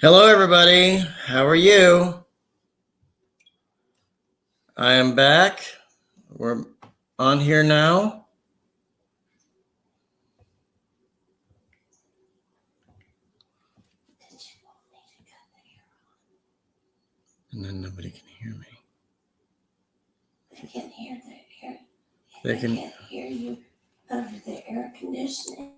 Hello, everybody. How are you? I am back. We're on here now. And then nobody can hear me. They can hear the air. They can can't hear you over the air conditioning.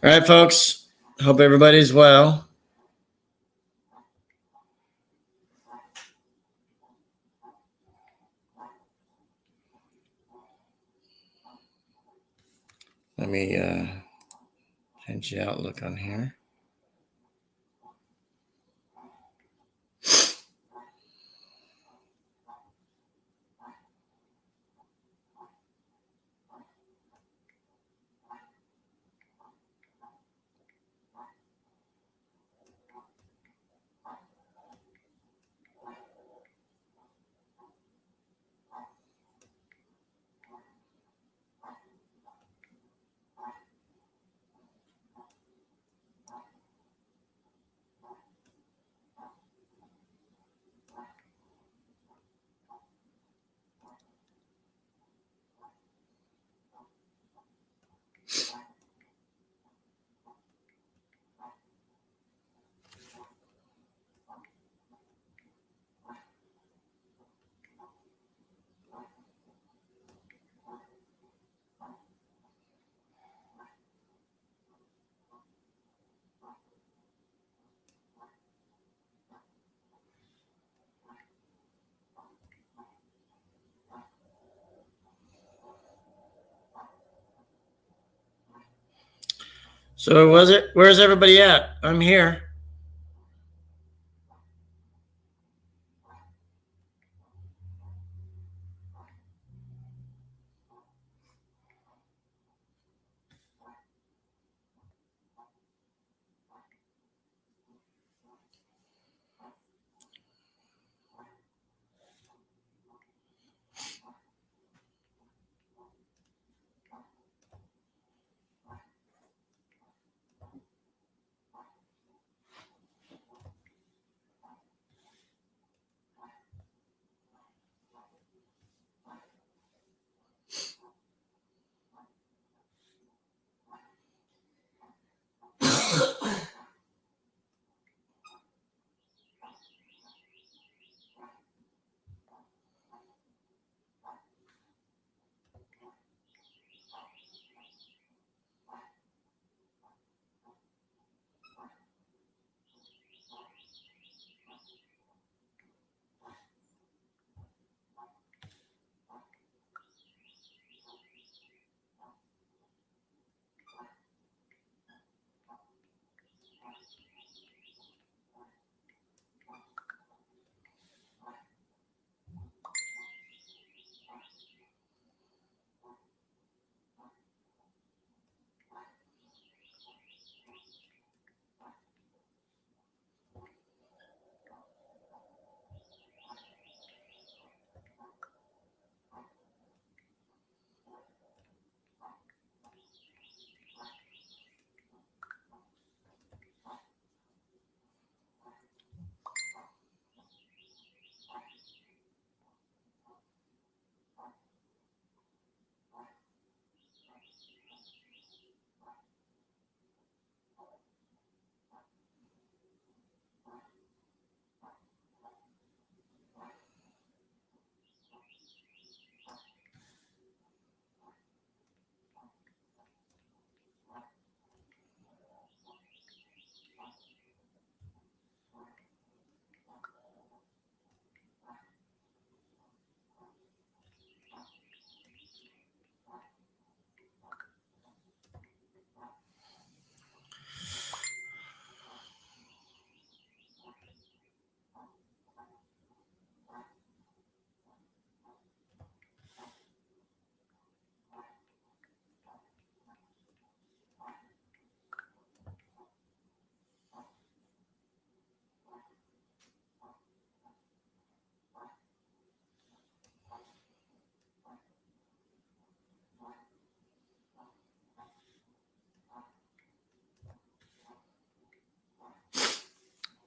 All right, folks. Hope everybody's well. Let me change the outlook on here. So was it? Where's everybody at? I'm here.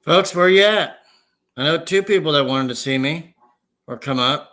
Folks, where you at? I know 2 people that wanted to see me or come up.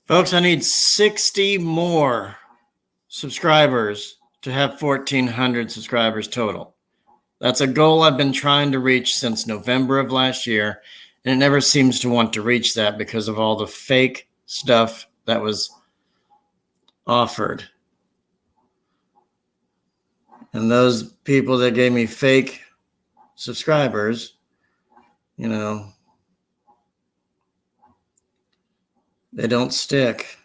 Folks, I need 60 more subscribers to have 1,400 subscribers total. That's a goal I've been trying to reach since November of last year, and it never seems to want to reach that because of all the fake stuff that was offered. And those people that gave me fake subscribers, you know, they don't stick.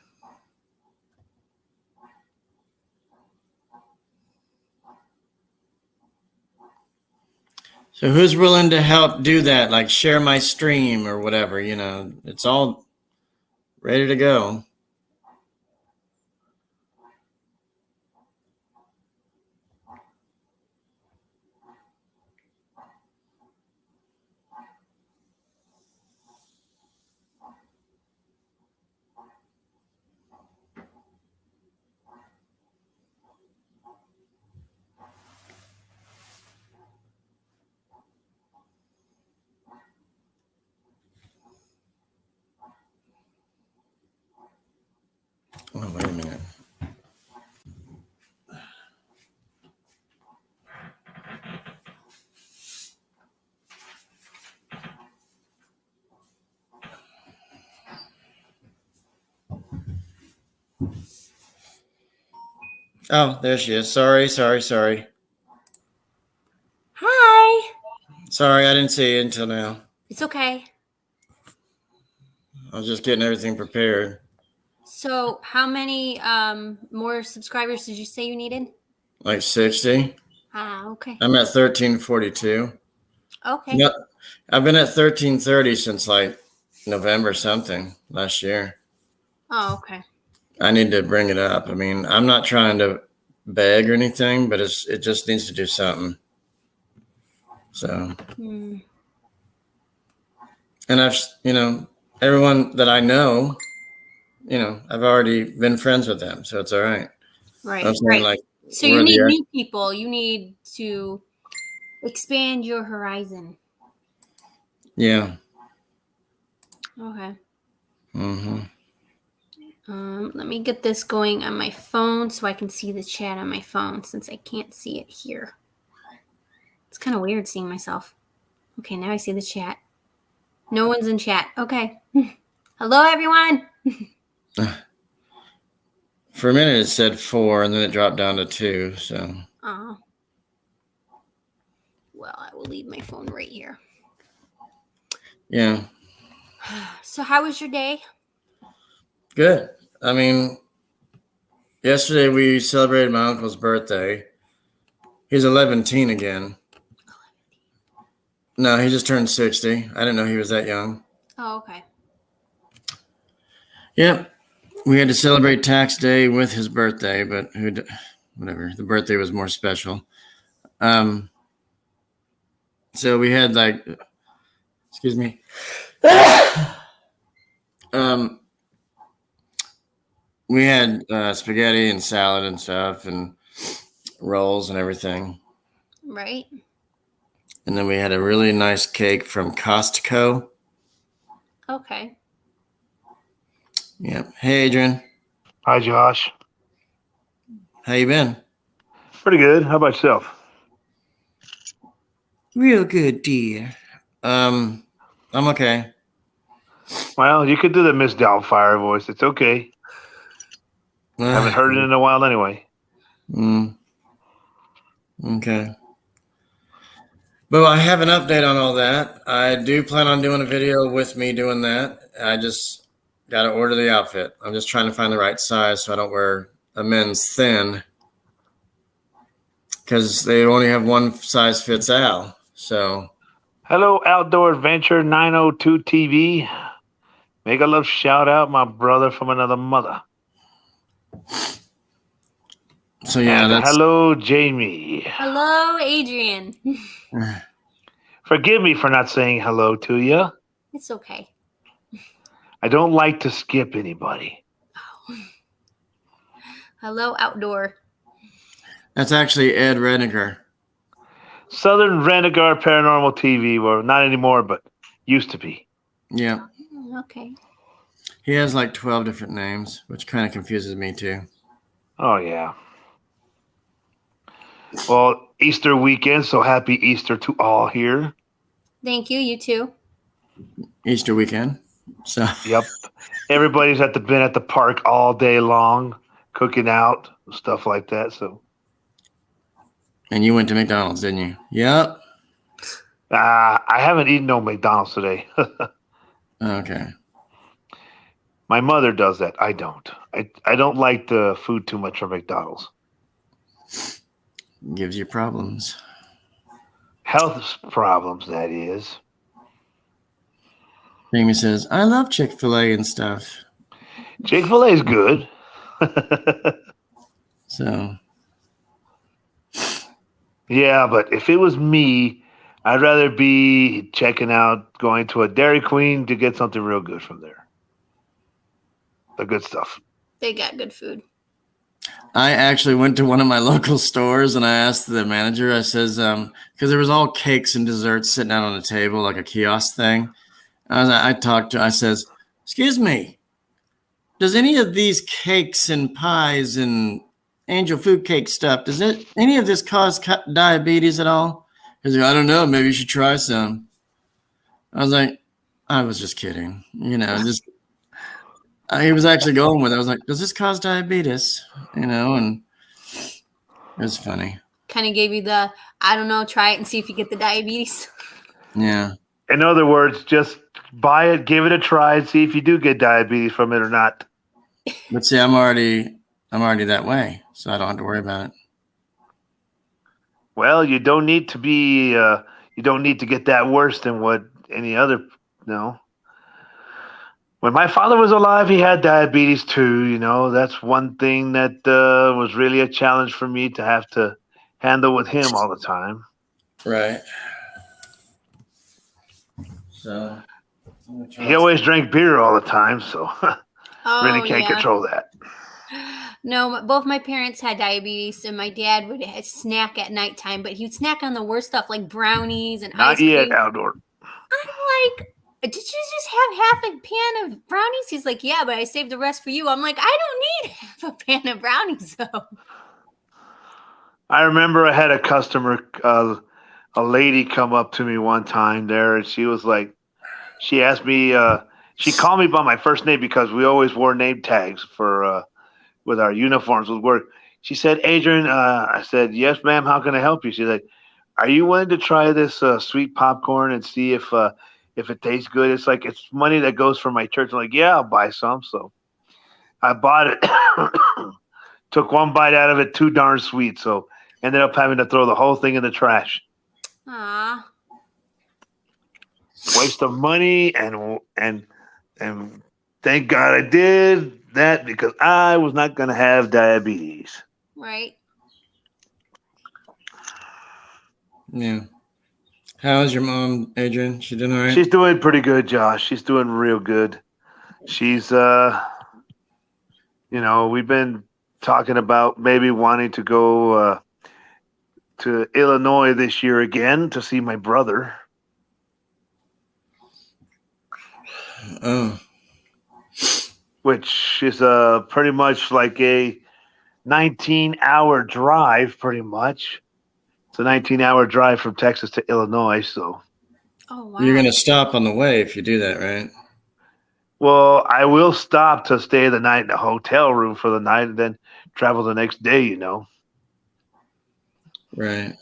So who's willing to help do that? Like share my stream or whatever, you know, it's all ready to go. Oh, wait a minute. Oh, there she is. Sorry. Hi. Sorry, I didn't see you until now. It's okay. I was just getting everything prepared. So, how many more subscribers did you say you needed? Like 60. Okay. I'm at 1342. Okay. Yep. I've been at 1330 since like November something last year. Oh, okay. I need to bring it up. I mean, I'm not trying to beg or anything, but it just needs to do something. So, and I've, everyone that I know, I've already been friends with them, so it's all right. Right. I'm saying, like, so you need new people. You need to expand your horizon. Yeah. Okay. Mm-hmm. Let me get this going on my phone so I can see the chat on my phone since I can't see it here. It's kind of weird seeing myself. Okay, now I see the chat. No one's in chat. Okay. Hello, everyone. For a minute, it said 4, and then it dropped down to 2. So. Oh. Well, I will leave my phone right here. Yeah. So, how was your day? Good. I mean, yesterday we celebrated my uncle's birthday. He's 11 again. No, he just turned 60. I didn't know he was that young. Oh, okay. Yep. We had to celebrate tax day with his birthday, but whatever. The birthday was more special. So we had excuse me. We had spaghetti and salad and stuff and rolls and everything. Right? And then we had a really nice cake from Costco. Okay. Yep. Hey, Adrian. Hi, Josh. How you been? Pretty good. How about yourself? Real good, dear. I'm okay. Well, you could do the Miss Doubtfire voice. It's okay. Haven't heard it in a while anyway. Okay. But I have an update on all that. I do plan on doing a video with me doing that. I just got to order the outfit. I'm just trying to find the right size so I don't wear a men's thin because they only have one size fits all. So, Hello, Outdoor Adventure 902 TV. Make a love shout out, my brother from another mother. so yeah, And that's hello, Jamie. Hello, Adrian. Forgive me for not saying hello to you. It's okay. I don't like to skip anybody. Hello, Outdoor. that's actually Ed Rediger. Southern Renegar Paranormal TV. Well, not anymore, but used to be. Yeah. Okay. He has like 12 different names, which kind of confuses me too. Oh, yeah. Well, Easter weekend, so happy Easter to all here. Thank you. You too. Easter weekend. So, Yep. Everybody's been at the park all day long, cooking out, stuff like that. So, and you went to McDonald's, didn't you? Yep. I haven't eaten no McDonald's today. Okay. My mother does that. I don't. I don't like the food too much from McDonald's. Gives you problems. Health problems, that is. Jamie says, I love Chick-fil-A and stuff. Chick-fil-A is good. So, Yeah, but if it was me, I'd rather be checking out, going to a Dairy Queen to get something real good from there. The good stuff. They got good food. I actually went to one of my local stores and I asked the manager, I says, because there was all cakes and desserts sitting out on the table, like a kiosk thing. I says, excuse me, does any of these cakes and pies and angel food cake stuff, any of this cause diabetes at all? He's like, I don't know, maybe you should try some. I was like, I was just kidding, he was actually going with it. I was like, does this cause diabetes? And it was funny. Kind of gave you the, I don't know, try it and see if you get the diabetes. Yeah. In other words, just buy it, give it a try, and see if you do get diabetes from it or not. But see, I'm already that way, so I don't have to worry about it. Well, you don't need to be. You don't need to get that worse than what any other. No. When my father was alive, he had diabetes too. That's one thing that was really a challenge for me to have to handle with him all the time. Right. So he always drank beer all the time, so really can't yeah. control that. No, both my parents had diabetes, and my dad would snack at nighttime, but he'd snack on the worst stuff like brownies and Not ice cream. yet, Outdoor. I'm like, did you just have half a pan of brownies? He's like, yeah, but I saved the rest for you. I'm like, I don't need half a pan of brownies, though. I remember I had a customer, a lady come up to me one time there, and she was like, she asked me, she called me by my first name because we always wore name tags for with our uniforms with work. She said, Adrian, I said, yes, ma'am, how can I help you? She's like, are you willing to try this sweet popcorn and see if it tastes good? It's like, it's money that goes for my church. I'm like, yeah, I'll buy some. So I bought it, took one bite out of it, too darn sweet. So ended up having to throw the whole thing in the trash. Ah. Waste of money and thank God I did that because I was not going to have diabetes. Right. Yeah. How is your mom, Adrian? She doing all right? She's doing pretty good, Josh. She's doing real good. She's we've been talking about maybe wanting to go to Illinois this year again to see my brother. Oh, Which is pretty much like a 19-hour drive, pretty much. It's a 19-hour drive from Texas to Illinois. So, Oh wow. you're going to stop on the way if you do that, right? well, I will stop to stay the night in a hotel room for the night and then travel the next day. Right.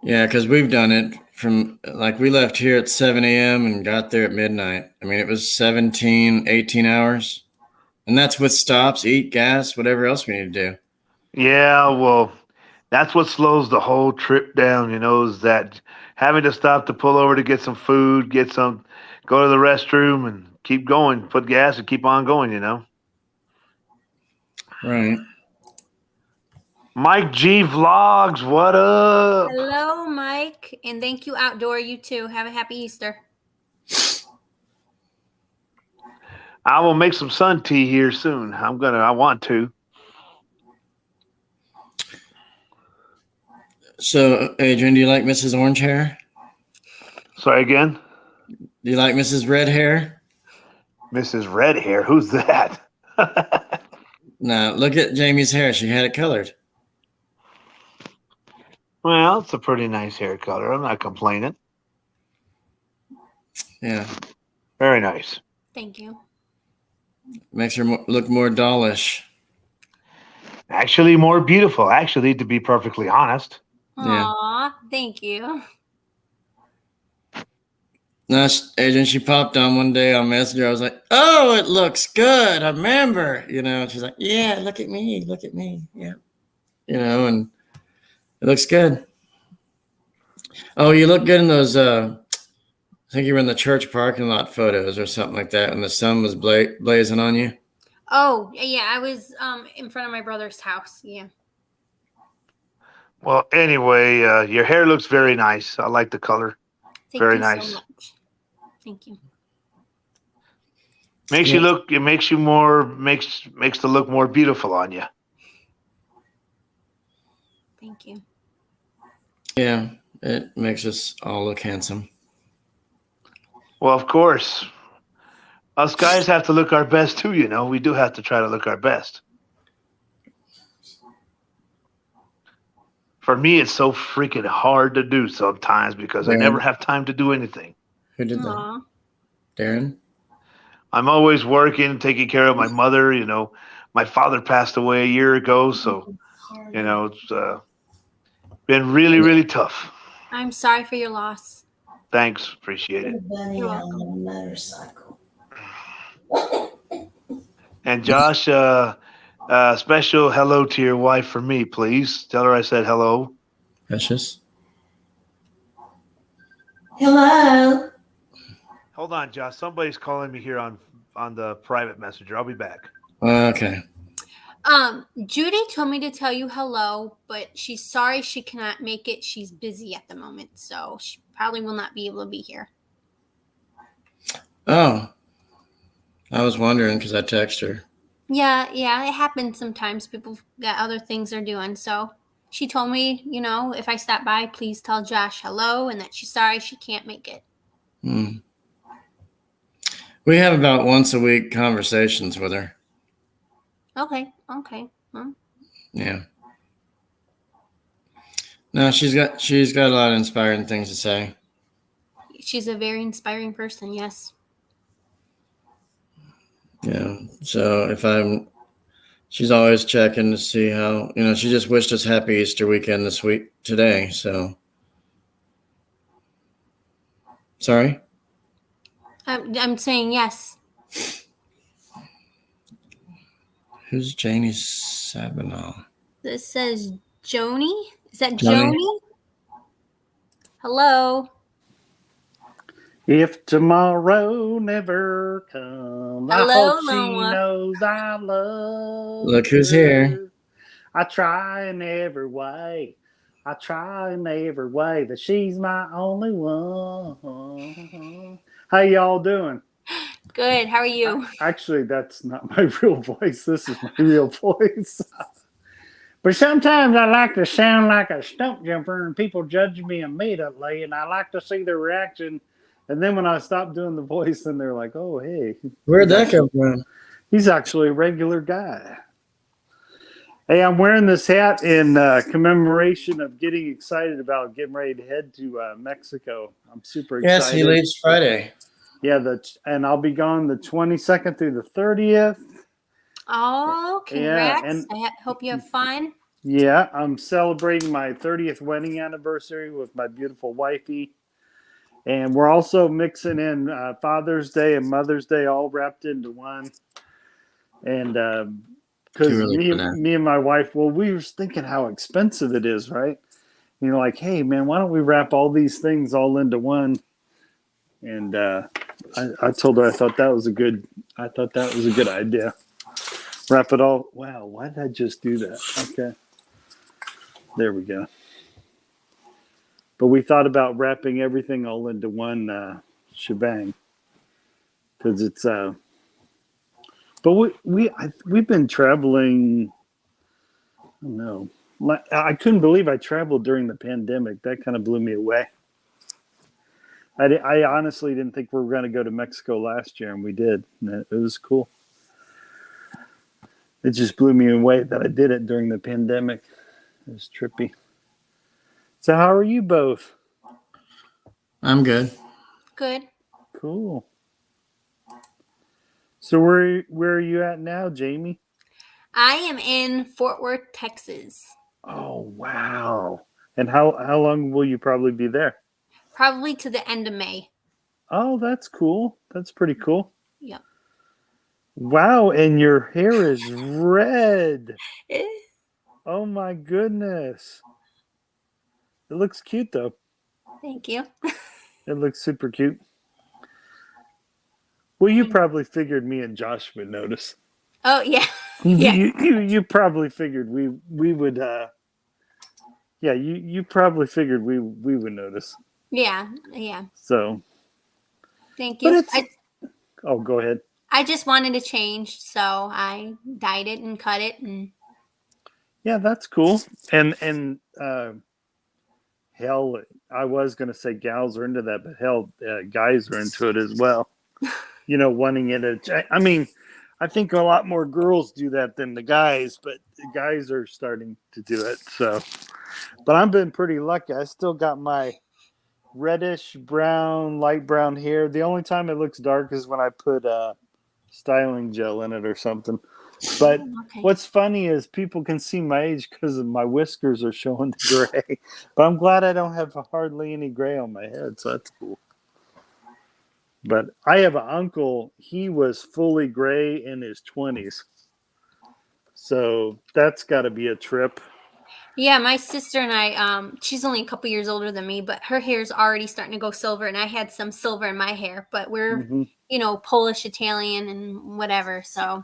Yeah, because we've done it from like we left here at 7 a.m. and got there at midnight. I mean, it was 17, 18 hours. And that's with stops, eat, gas, whatever else we need to do. Yeah, well, that's what slows the whole trip down, is that having to stop to pull over to get some food, go to the restroom and keep going, put gas and keep on going. Right. Mike G Vlogs, what up? Hello, Mike, and thank you, Outdoor. You too. Have a happy Easter. I will make some sun tea here soon. I want to. So, Adrian, do you like Mrs. Orange Hair? Sorry again? Do you like Mrs. Red Hair? Mrs. Red Hair, who's that? No, look at Jamie's hair. She had it colored. Well, it's a pretty nice hair color. I'm not complaining. Yeah. Very nice. Thank you. Makes her look more dollish. Actually, more beautiful, to be perfectly honest. Yeah. Aw, thank you. No, Adrian, she popped on one day on Messenger. I was like, oh, it looks good. I remember, and she's like, yeah, look at me. Yeah. And it looks good. Oh, you look good in those, I think you were in the church parking lot photos or something like that when the sun was blazing on you. Oh, yeah, I was in front of my brother's house. Yeah. Well, anyway, your hair looks very nice. I like the color. Thank Very you nice. so much. Thank you. Makes you look. It makes you makes the look more beautiful on you. Thank you. Yeah, it makes us all look handsome. Well, of course, us guys have to look our best too. We do have to try to look our best. For me, it's so freaking hard to do sometimes because I never have time to do anything. Who did that? Aw. Darren? I'm always working, taking care of my mother. My father passed away a year ago, so it's been really, really tough. I'm sorry for your loss. Thanks, appreciate it. Bunny You're on a motorcycle. And Josh, special hello to your wife for me, please. Tell her I said hello. Precious? Hello. Hold on, Josh. Somebody's calling me here on the private messenger. I'll be back. Okay. Judy told me to tell you hello, but she's sorry she cannot make it. She's busy at the moment, so she probably will not be able to be here. Oh. I was wondering because I texted her. Yeah, it happens sometimes. People got other things they're doing. So she told me, if I stop by, please tell Josh hello and that she's sorry she can't make it. We have about once a week conversations with her. Okay. Huh? Yeah. No, she's got a lot of inspiring things to say. She's a very inspiring person, yes. Yeah. So she's always checking to see how, she just wished us happy Easter weekend today. So. Sorry? I'm saying yes. Who's Janie Sabinal? This says Joni. Is that Joni? Joni? Hello. If tomorrow never comes, I Hello, hope she Noah. knows I love Look who's her. here. I try in every way. That she's my only one. How y'all doing? Good. How are you? Actually, that's not my real voice. This is my real voice. But sometimes I like to sound like a stump jumper, and people judge me immediately, and I like to see their reaction. And then when I stop doing the voice, then they're like, "Oh, hey, Where'd that come from? he's actually a regular guy." Hey, I'm wearing this hat in commemoration of getting excited about getting ready to head to Mexico. I'm super excited. Yes, he leaves Friday. Yeah, and I'll be gone the 22nd through the 30th. Oh, Yeah, congrats. I hope you have fun. Yeah, I'm celebrating my 30th wedding anniversary with my beautiful wifey. And we're also mixing in Father's Day and Mother's Day all wrapped into one. And because Too early for that. me and my wife, well, we were thinking how expensive it is, right? You know, like, hey, man, why don't we wrap all these things all into one? And I told her I thought that was a good idea. Wrap it all. Wow, why did I just do that? Okay. There we go. But we thought about wrapping everything all into one shebang because it's. But we've been traveling. I don't know. I couldn't believe I traveled during the pandemic. That kind of blew me away. I honestly didn't think we were going to go to Mexico last year, and we did. And it was cool. It just blew me away that I did it during the pandemic. It was trippy. So how are you both? I'm good. Good. Cool. So where are you at now, Jamie? I am in Fort Worth, Texas. Oh, wow. And how long will you probably be there? Probably to the end of May. Oh, that's cool. That's pretty cool. Yep. Wow, and your hair is red. Oh my goodness. It looks cute though. Thank you. It looks super cute. Well, you probably figured me and Josh would notice. Oh, yeah. Yeah. You probably figured we would yeah, you probably figured we would notice. Yeah. So Thank but you. it's oh, go ahead. I just wanted to change, so I dyed it and cut it, and Yeah, that's cool. And hell, I was gonna say gals are into that, but hell, guys are into it as well. You know, wanting it. I mean, I think a lot more girls do that than the guys, but the guys are starting to do it. So, but I've been pretty lucky. I still got my reddish brown, light brown hair. The only time it looks dark is when I put styling gel in it or something. But okay. what's funny is people can see my age because my whiskers are showing the gray. But I'm glad I don't have hardly any gray on my head, so that's cool. But I have an uncle. He was fully gray in his 20s. So that's got to be a trip. Yeah, my sister and I, she's only a couple years older than me, but her hair's already starting to go silver, and I had some silver in my hair, but we're, Polish, Italian, and whatever, so.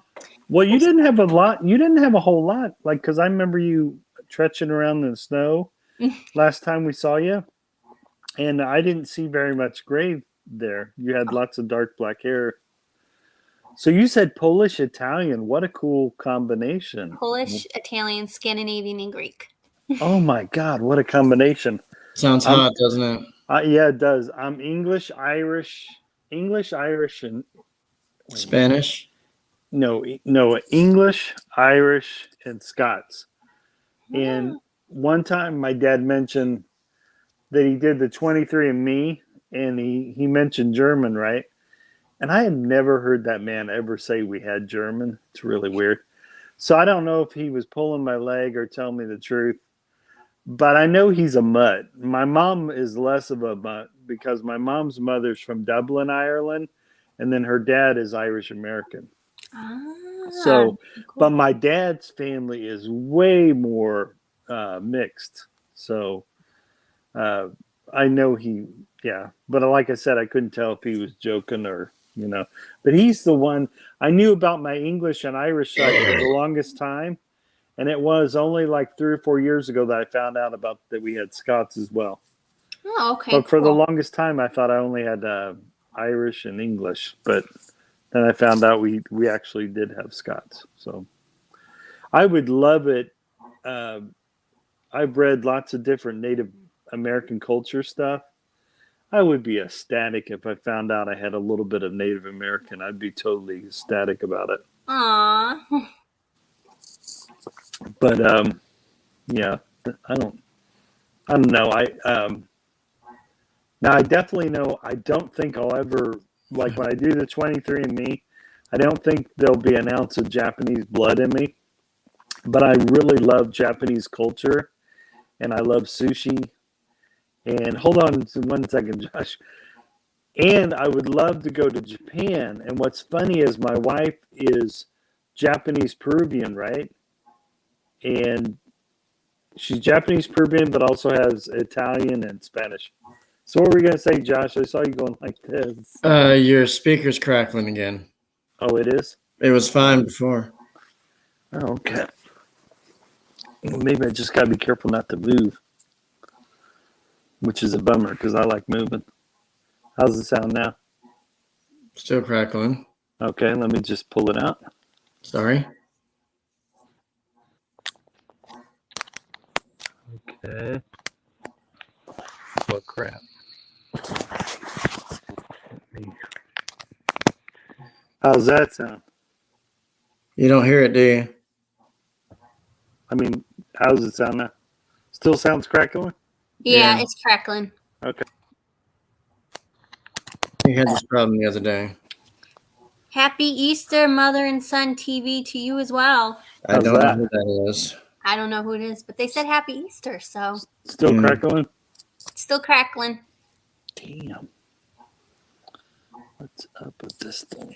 Well, you didn't have a lot. You didn't have a whole lot, like, because I remember you tretching around in the snow last time we saw you, and I didn't see very much gray there. You had lots of dark black hair. So you said Polish, Italian. What a cool combination. Polish, Italian, Scandinavian, and Greek. Oh my God, what a combination. Sounds hot, doesn't it? Yeah, it does. I'm English, Irish, and Spanish? no, English, Irish, and Scots. And one time my dad mentioned that he did the 23andMe, and he mentioned German, right? And I had never heard that man ever say we had German. It's really weird. So I don't know if he was pulling my leg or telling me the truth. But I know he's a mutt. My mom is less of a mutt because my mom's mother's from Dublin, Ireland, and then her dad is Irish American. So, cool. but my dad's family is way more mixed. So I know but like I said, I couldn't tell if he was joking or, but he's the one. I knew about my English and Irish side for the longest time. And it was only like 3 or 4 years ago that I found out about that we had Scots as well. Oh, okay. But for the longest time, I thought I only had Irish and English. But and I found out we actually did have Scots. So I would love it. I've read lots of different Native American culture stuff. I would be ecstatic if I found out I had a little bit of Native American. I'd be totally ecstatic about it. Aw. But yeah, I don't know. Now I definitely know. I don't think I'll ever, like when I do the 23andMe, I don't think there'll be an ounce of Japanese blood in me. But I really love Japanese culture, and I love sushi. And hold on 1 second, Josh. And I would love to go to Japan. And what's funny is my wife is Japanese Peruvian, right? And she's Japanese Peruvian, but also has Italian and Spanish. So what were we going to say, Josh? I saw you going like this. Your speaker's crackling again. Oh, it is? It was fine before. Oh, okay. Well, maybe I just got to be careful not to move, which is a bummer because I like moving. How's it sound now? Still crackling. Okay, let me just pull it out. Sorry. Okay. What crap? How's that sound? You don't hear it, do you? I mean, how's it sound now? Still sounds crackling? Yeah, Yeah. it's crackling. Okay. We had this problem the other day. Happy Easter, Mother and Son TV to you as well. I How's don't that? know who that is. I don't know who it is, but they said Happy Easter, so Still Mm. crackling? it's still crackling. Damn. What's up with this thing?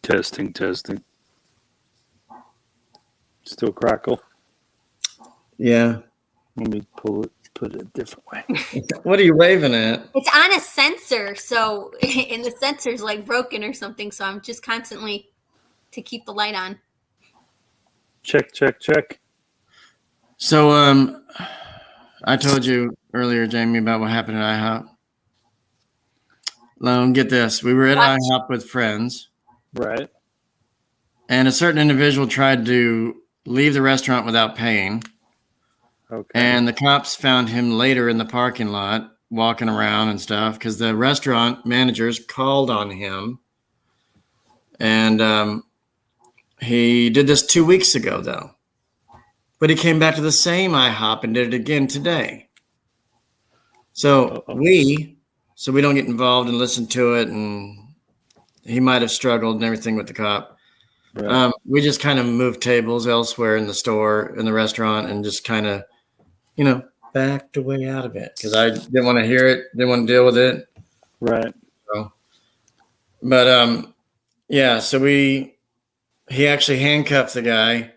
Testing. Still crackle. Yeah. Let me put it a different way. What are you waving at? It's on a sensor, so and the sensor's like broken or something, so I'm just constantly to keep the light on. Check. So, I told you earlier, Jamie, about what happened at IHOP. Get this. We were at What? IHOP with friends, Right. and a certain individual tried to leave the restaurant without paying. Okay. And the cops found him later in the parking lot walking around and stuff because the restaurant managers called on him. And he did this 2 weeks ago, though. But he came back to the same IHOP and did it again today. So we don't get involved and listen to it. And he might have struggled and everything with the cop. Right. We just kind of moved tables elsewhere in the store, in the restaurant, and just kind of, backed away out of it because I didn't want to hear it, didn't want to deal with it. Right. So, but yeah. So he actually handcuffed the guy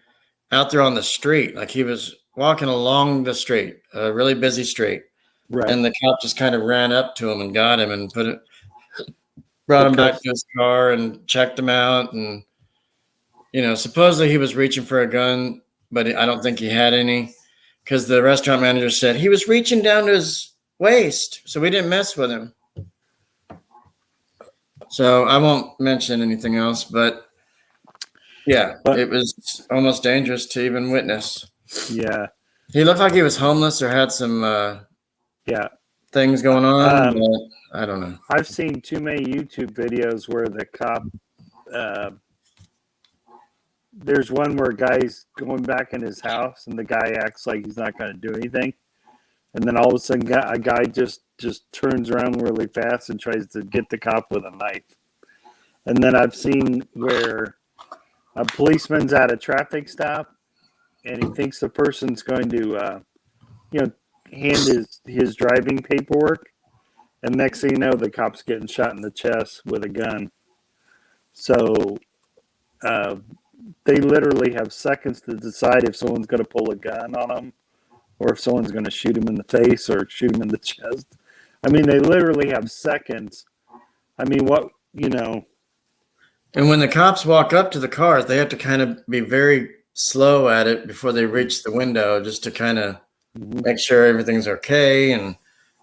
out there on the street, like he was walking along the street, a really busy street, Right. and the cop just kind of ran up to him and got him and brought him back to his car and checked him out. And supposedly he was reaching for a gun, but I don't think he had any. Because the restaurant manager said he was reaching down to his waist, so we didn't mess with him. So I won't mention anything else, but yeah, it was almost dangerous to even witness. Yeah. He looked like he was homeless or had some things going on, but I don't know. I've seen too many YouTube videos where the cop there's one where a guy's going back in his house and the guy acts like he's not going to do anything. And then all of a sudden a guy just turns around really fast and tries to get the cop with a knife. And then I've seen where a policeman's at a traffic stop and he thinks the person's going to, hand his driving paperwork. And next thing you know, the cop's getting shot in the chest with a gun. So, they literally have seconds to decide if someone's going to pull a gun on them or if someone's going to shoot him in the face or shoot him in the chest. I mean, they literally have seconds. I mean, And when the cops walk up to the cars, they have to kind of be very slow at it before they reach the window just to kind of make sure everything's okay. And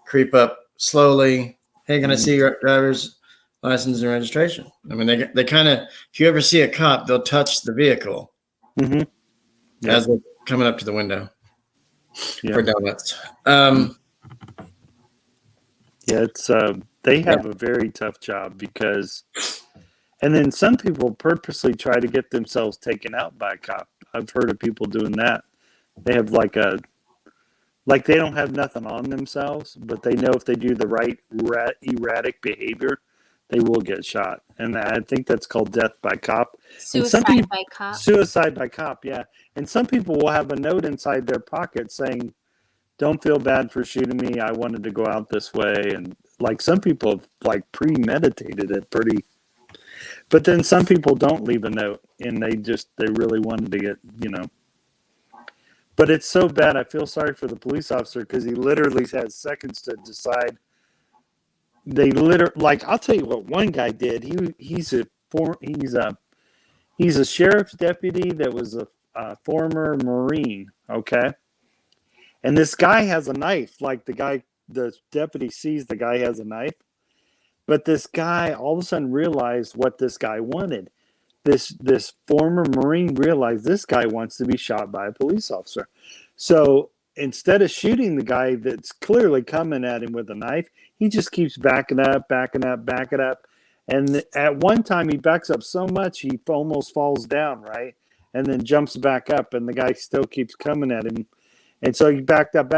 creep up slowly. Hey, can I see your driver's license and registration? I mean, they kind of, if you ever see a cop, they'll touch the vehicle Mm-hmm. Yeah. as they're coming up to the window Yeah. for donuts. Yeah, it's they have a very tough job because, and then some people purposely try to get themselves taken out by a cop. I've heard of people doing that. They have like they don't have nothing on themselves, but they know if they do the right erratic behavior, they will get shot. And I think that's called death by cop. Suicide people- by cop. Suicide by cop, yeah. And some people will have a note inside their pocket saying, "Don't feel bad for shooting me. I wanted to go out this way." And like some people have like premeditated it pretty. But then some people don't leave a note and they really wanted to get, But it's so bad. I feel sorry for the police officer because he literally has seconds to decide. I'll tell you what one guy did. He's a sheriff's deputy that was a former Marine. Okay. And this guy has a knife. Like the deputy sees the guy has a knife. But this guy all of a sudden realized what this guy wanted. This former Marine realized this guy wants to be shot by a police officer. So instead of shooting the guy that's clearly coming at him with a knife, he just keeps backing up. And at one time he backs up so much he almost falls down, right? And then jumps back up and the guy still keeps coming at him. And so he backed up.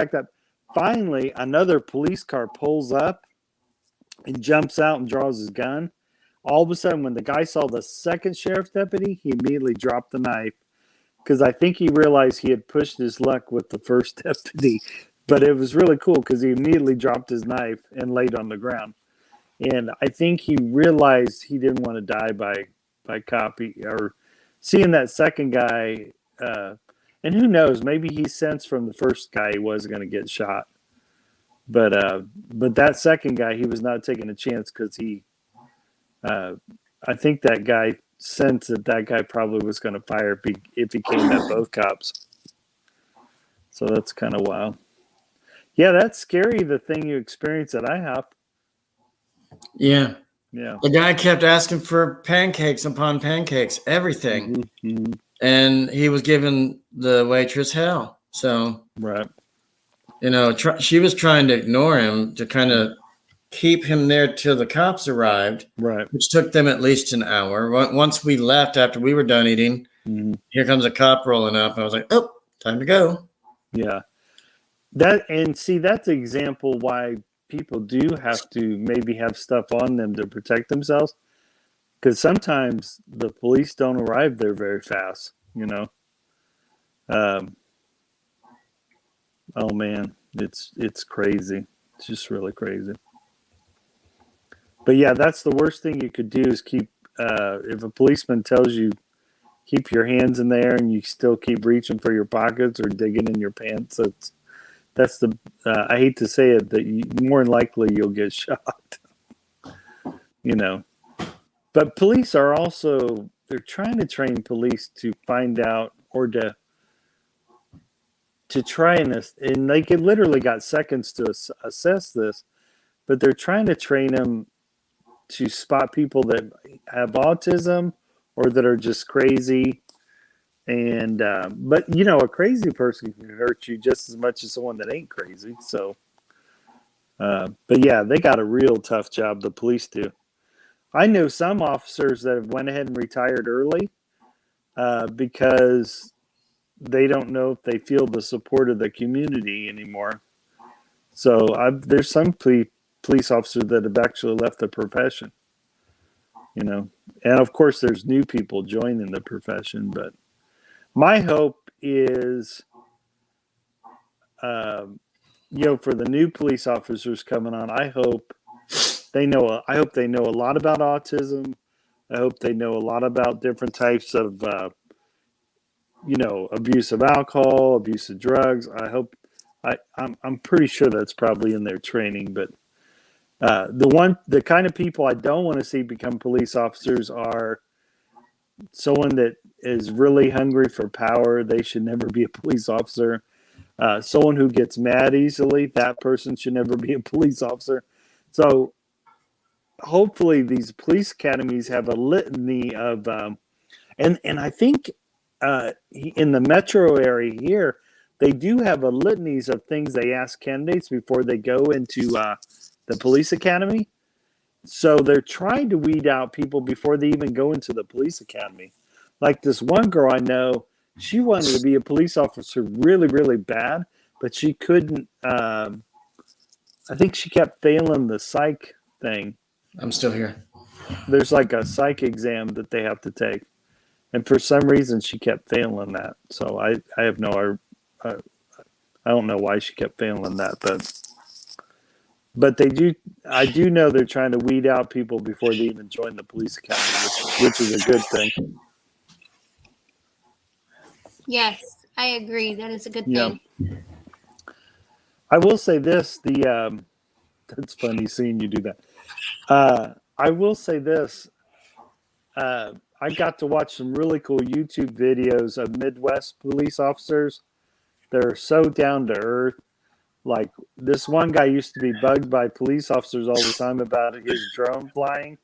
Finally, another police car pulls up and jumps out and draws his gun. All of a sudden, when the guy saw the second sheriff's deputy, he immediately dropped the knife because I think he realized he had pushed his luck with the first deputy. But it was really cool because he immediately dropped his knife and laid on the ground. And I think he realized he didn't want to die by cop or seeing that second guy. And who knows, maybe he sensed from the first guy he was going to get shot. But that second guy, he was not taking a chance because I think that guy sensed that guy probably was going to fire if he came at both cops. So that's kind of wild. Yeah, that's scary, the thing you experienced at IHOP. Yeah. Yeah. The guy kept asking for pancakes upon pancakes, everything. Mm-hmm. And he was giving the waitress hell. So, Right. She was trying to ignore him to kind of keep him there till the cops arrived, Right. which took them at least an hour. Once we left after we were done eating, Here comes a cop rolling up. I was like, oh, time to go. Yeah. That's an example why people do have to maybe have stuff on them to protect themselves. Because sometimes the police don't arrive there very fast, Oh man, it's crazy. It's just really crazy. But yeah, that's the worst thing you could do is keep. If a policeman tells you keep your hands in there and you still keep reaching for your pockets or digging in your pants, that's the. I hate to say it, that more than likely you'll get shot. But police are also, they're trying to train police to find out or to try and they literally got seconds to assess this, but they're trying to train them to spot people that have autism or that are just crazy. And, but a crazy person can hurt you just as much as someone that ain't crazy. So, but yeah, they got a real tough job. The police do. I know some officers that have went ahead and retired early because they don't know if they feel the support of the community anymore. So there's some police officers that have actually left the profession, and of course there's new people joining the profession. But my hope is, for the new police officers coming on, I hope they know a lot about autism. I hope they know a lot about different types of, abuse of alcohol, abuse of drugs. I'm pretty sure that's probably in their training. But the kind of people I don't want to see become police officers are someone that is really hungry for power. They should never be a police officer. Someone who gets mad easily, that person should never be a police officer. So hopefully these police academies have a litany of, and I think in the metro area here, they do have a litanies of things they ask candidates before they go into the police academy. So they're trying to weed out people before they even go into the police academy. Like this one girl I know, she wanted to be a police officer really, really bad, but she couldn't. I think she kept failing the psych thing. I'm still here. There's like a psych exam that they have to take. And for some reason, she kept failing that. So I have no, I don't know why she kept failing that, but they do. I do know they're trying to weed out people before they even join the police academy, which is a good thing. Yes, I agree. That is a good Yeah. thing. I will say this: that's funny seeing you do that. I will say this: I got to watch some really cool YouTube videos of Midwest police officers. They're so down to earth. Like this one guy used to be bugged by police officers all the time about his drone flying,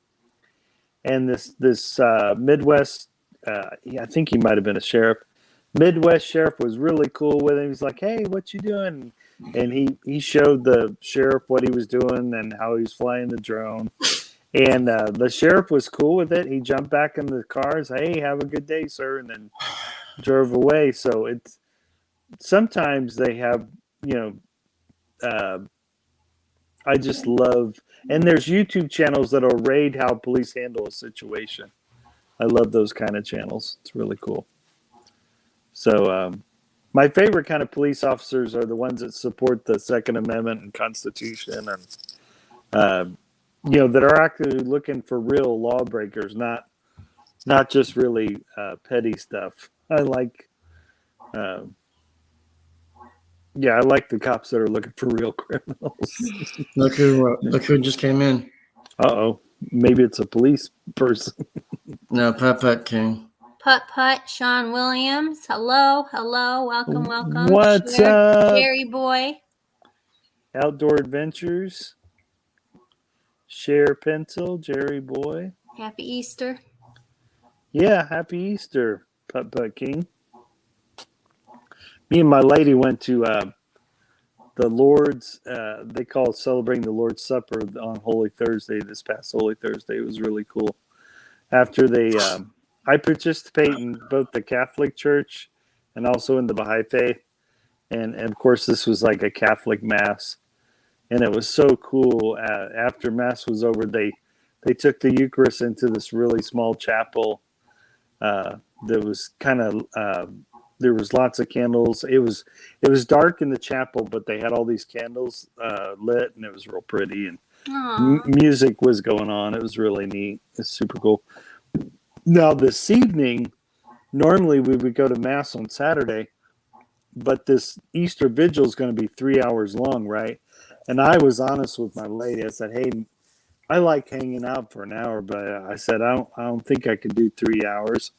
and this Midwest, I think he might have been a sheriff. Midwest sheriff was really cool with him. He's like, "Hey, what you doing?" And he showed the sheriff what he was doing and how he was flying the drone. And the sheriff was cool with it. He jumped back in the car and said, "Hey, have a good day, sir," and then drove away. So it's sometimes they have, I just love, and there's YouTube channels that'll rate how police handle a situation. I love those kind of channels. It's really cool. So my favorite kind of police officers are the ones that support the Second Amendment and Constitution, and that are actually looking for real lawbreakers, not just really petty stuff. I like the cops that are looking for real criminals. Look who just came in. Uh-oh. Maybe it's a police person. No, Putt King. Putt, Sean Williams. Hello. Welcome. What's up? Jerry Boy. Outdoor Adventures. Share Pencil, Jerry Boy. Happy Easter. Yeah, happy Easter, Putt King. Me and my lady went to the Lord's, they call it celebrating the Lord's Supper on Holy Thursday, this past Holy Thursday. It was really cool. After I participate in both the Catholic Church and also in the Baha'i Faith. And of course, this was like a Catholic Mass. And it was so cool. After Mass was over, they took the Eucharist into this really small chapel that was kind of, there was lots of candles. It was dark in the chapel, but they had all these candles lit, and it was real pretty. And music was going on. It was really neat. It's super cool. Now, this evening, normally we would go to Mass on Saturday, but this Easter Vigil is going to be 3 hours long, right? And I was honest with my lady. I said, "Hey, I like hanging out for an hour, but I said I don't think I could do 3 hours."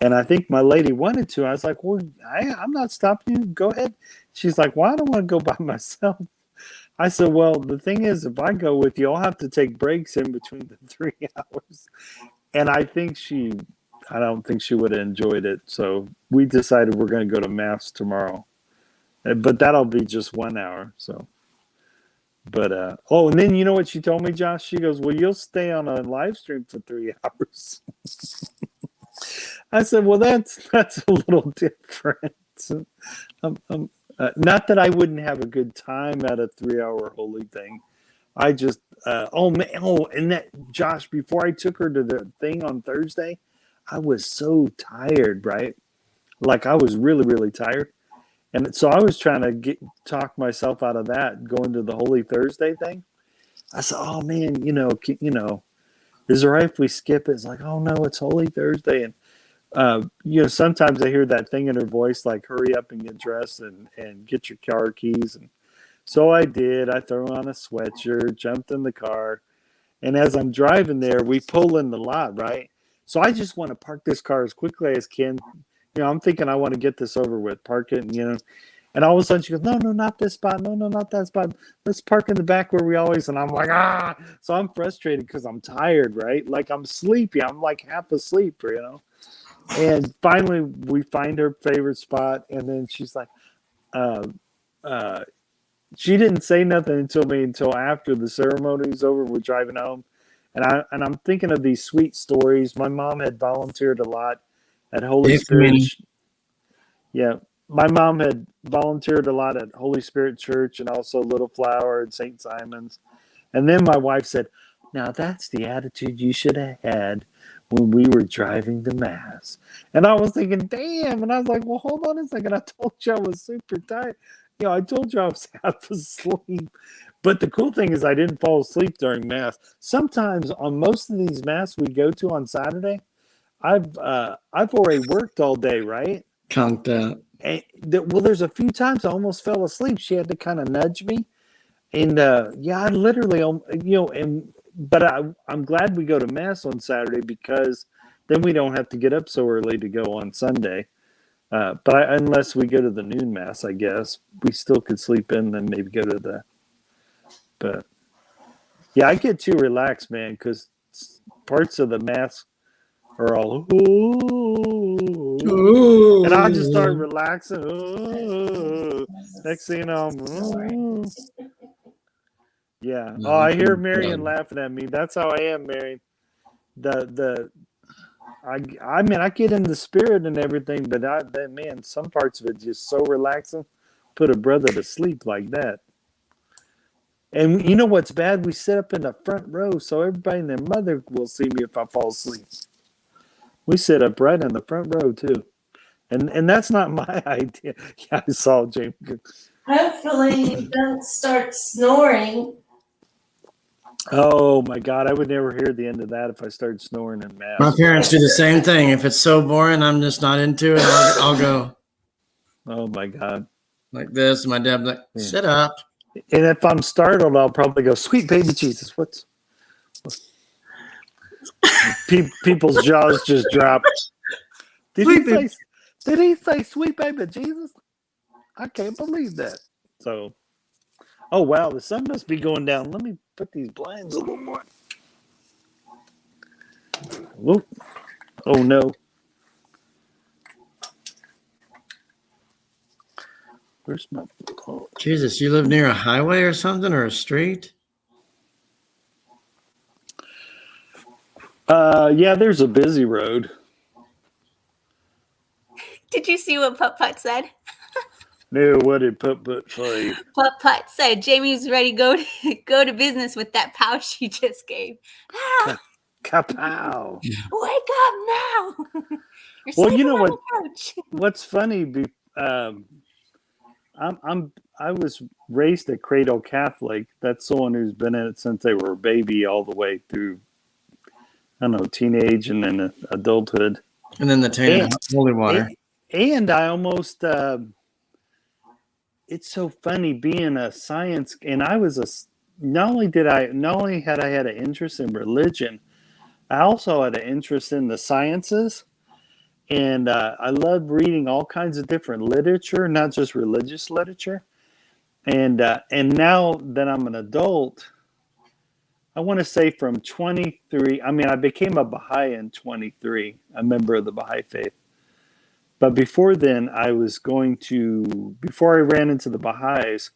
And I think my lady wanted to. I was like, "Well, I'm not stopping you. Go ahead." She's like, "Well, I don't want to go by myself." I said, "Well, the thing is, if I go with you, I'll have to take breaks in between the 3 hours." And I don't think she would have enjoyed it. So we decided we're going to go to Mass tomorrow. But that'll be just 1 hour. So, but, and then you know what she told me, Josh? She goes, "Well, you'll stay on a live stream for 3 hours." I said, "Well, that's a little different." Not that I wouldn't have a good time at a 3 hour holy thing. I just, and that, Josh, before I took her to the thing on Thursday, I was so tired, right? Like I was really, really tired. And so I was trying to talk myself out of that, going to the Holy Thursday thing. I said, "Oh man, is it right if we skip it?" It's like, "Oh no, it's Holy Thursday." And sometimes I hear that thing in her voice, like, "Hurry up and get dressed and get your car keys." And so I did. I threw on a sweatshirt, jumped in the car. And as I'm driving there, we pull in the lot, right? So I just want to park this car as quickly as I can. I'm thinking I want to get this over with, park it, and And all of a sudden she goes, no, not this spot. No, not that spot. Let's park in the back where we always, and I'm like, ah. So I'm frustrated because I'm tired, right? Like I'm sleepy. I'm like half asleep, you know? And finally we find her favorite spot. And then she's like, she didn't say nothing until after the ceremony's over. We're driving home. And I'm thinking of these sweet stories. My mom had volunteered a lot at Holy Hey, Spirit. Famini. Yeah, my mom had volunteered a lot at Holy Spirit Church and also Little Flower and St. Simon's. And then my wife said, now that's the attitude you should have had when we were driving to Mass. And I was thinking, damn. And I was like, well, hold on a second. I told you I was super tired. I told you I was half asleep. But the cool thing is I didn't fall asleep during Mass. Sometimes on most of these Mass we go to on Saturday, I've already worked all day, right? Conked out. And there's a few times I almost fell asleep. She had to kind of nudge me. And I literally, but I'm glad we go to Mass on Saturday because then we don't have to get up so early to go on Sunday. Unless we go to the noon Mass, I guess we still could sleep in and maybe go to the. But yeah, I get too relaxed, man, because parts of the Mass are all ooh, and I just start relaxing. Ooh. Next thing you know, ooh. Yeah. Oh, I hear Marion laughing at me. That's how I am, Marion. I mean, I get in the spirit and everything, but man, some parts of it just so relaxing. Put a brother to sleep like that. And you know what's bad? We sit up in the front row, so everybody and their mother will see me if I fall asleep. We sit up right in the front row too, and that's not my idea. Yeah, I saw James. Hopefully you don't start snoring. Oh my God, I would never hear the end of that if I started snoring in Mass. My parents do the same thing. If it's so boring, I'm just not into it. I'll go Oh my God. like this. My dad's like, sit up. And if I'm startled, I'll probably go, sweet baby Jesus. People's jaws just drop. Did he say sweet baby Jesus? I can't believe that. So, oh wow, the sun must be going down. Let me put these blinds a little more. Whoop. Oh no. Where's my phone? Jesus, you live near a highway or something, or a street? Yeah, there's a busy road. Did you see what Putt Putt said? No, what did Putt say? Putt Putt said Jamie's ready to go to business with that pow she just gave. Ah, Kapow. wake up now! You're Well, you sleeping know on what? the couch. What's funny? I was raised a cradle Catholic. That's someone who's been in it since they were a baby all the way through, I don't know, teenage and then adulthood. And then the tainted holy water. And I almost, it's so funny being a science, and I was not only had I had an interest in religion, I also had an interest in the sciences. And I love reading all kinds of different literature, not just religious literature. And now that I'm an adult, I want to say from 23, I mean, I became a Baha'i in 23, a member of the Baha'i faith. But before then, before I ran into the Baha'is,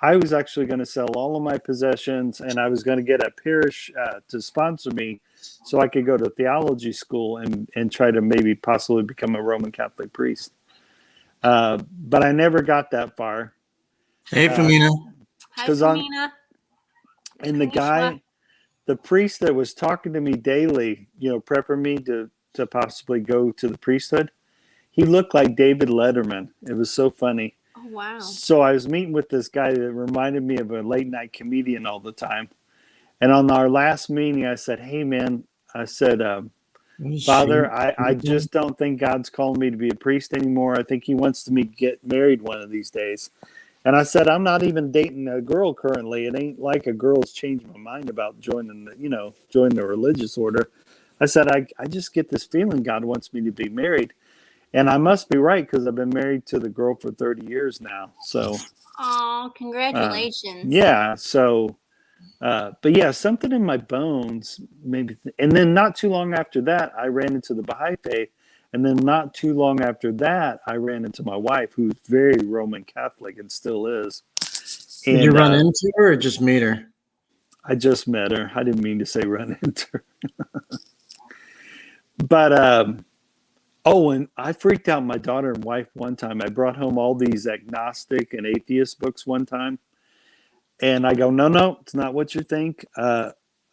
I was actually going to sell all of my possessions, and I was going to get a parish to sponsor me so I could go to theology school and try to maybe possibly become a Roman Catholic priest. But I never got that far. Hey, Famina. Hi, 'cause Samina. And the priest that was talking to me daily, prepping me to possibly go to the priesthood, he looked like David Letterman. It was so funny. Oh, wow. So I was meeting with this guy that reminded me of a late night comedian all the time. And on our last meeting, I said, hey, man, I said, Father, I just don't think God's calling me to be a priest anymore. I think he wants me to get married one of these days. And I said, I'm not even dating a girl currently. It ain't like a girl's changed my mind about joining the religious order. I said, I just get this feeling God wants me to be married. And I must be right because I've been married to the girl for 30 years now. So, Oh, congratulations. yeah. So, but yeah, something in my bones, maybe. And then not too long after that, I ran into the Baha'i faith. And then not too long after that, I ran into my wife, who's very Roman Catholic and still is. Did you run into her or just meet her? I just met her. I didn't mean to say run into her. But, and I freaked out my daughter and wife one time. I brought home all these agnostic and atheist books one time. And I go, no, it's not what you think.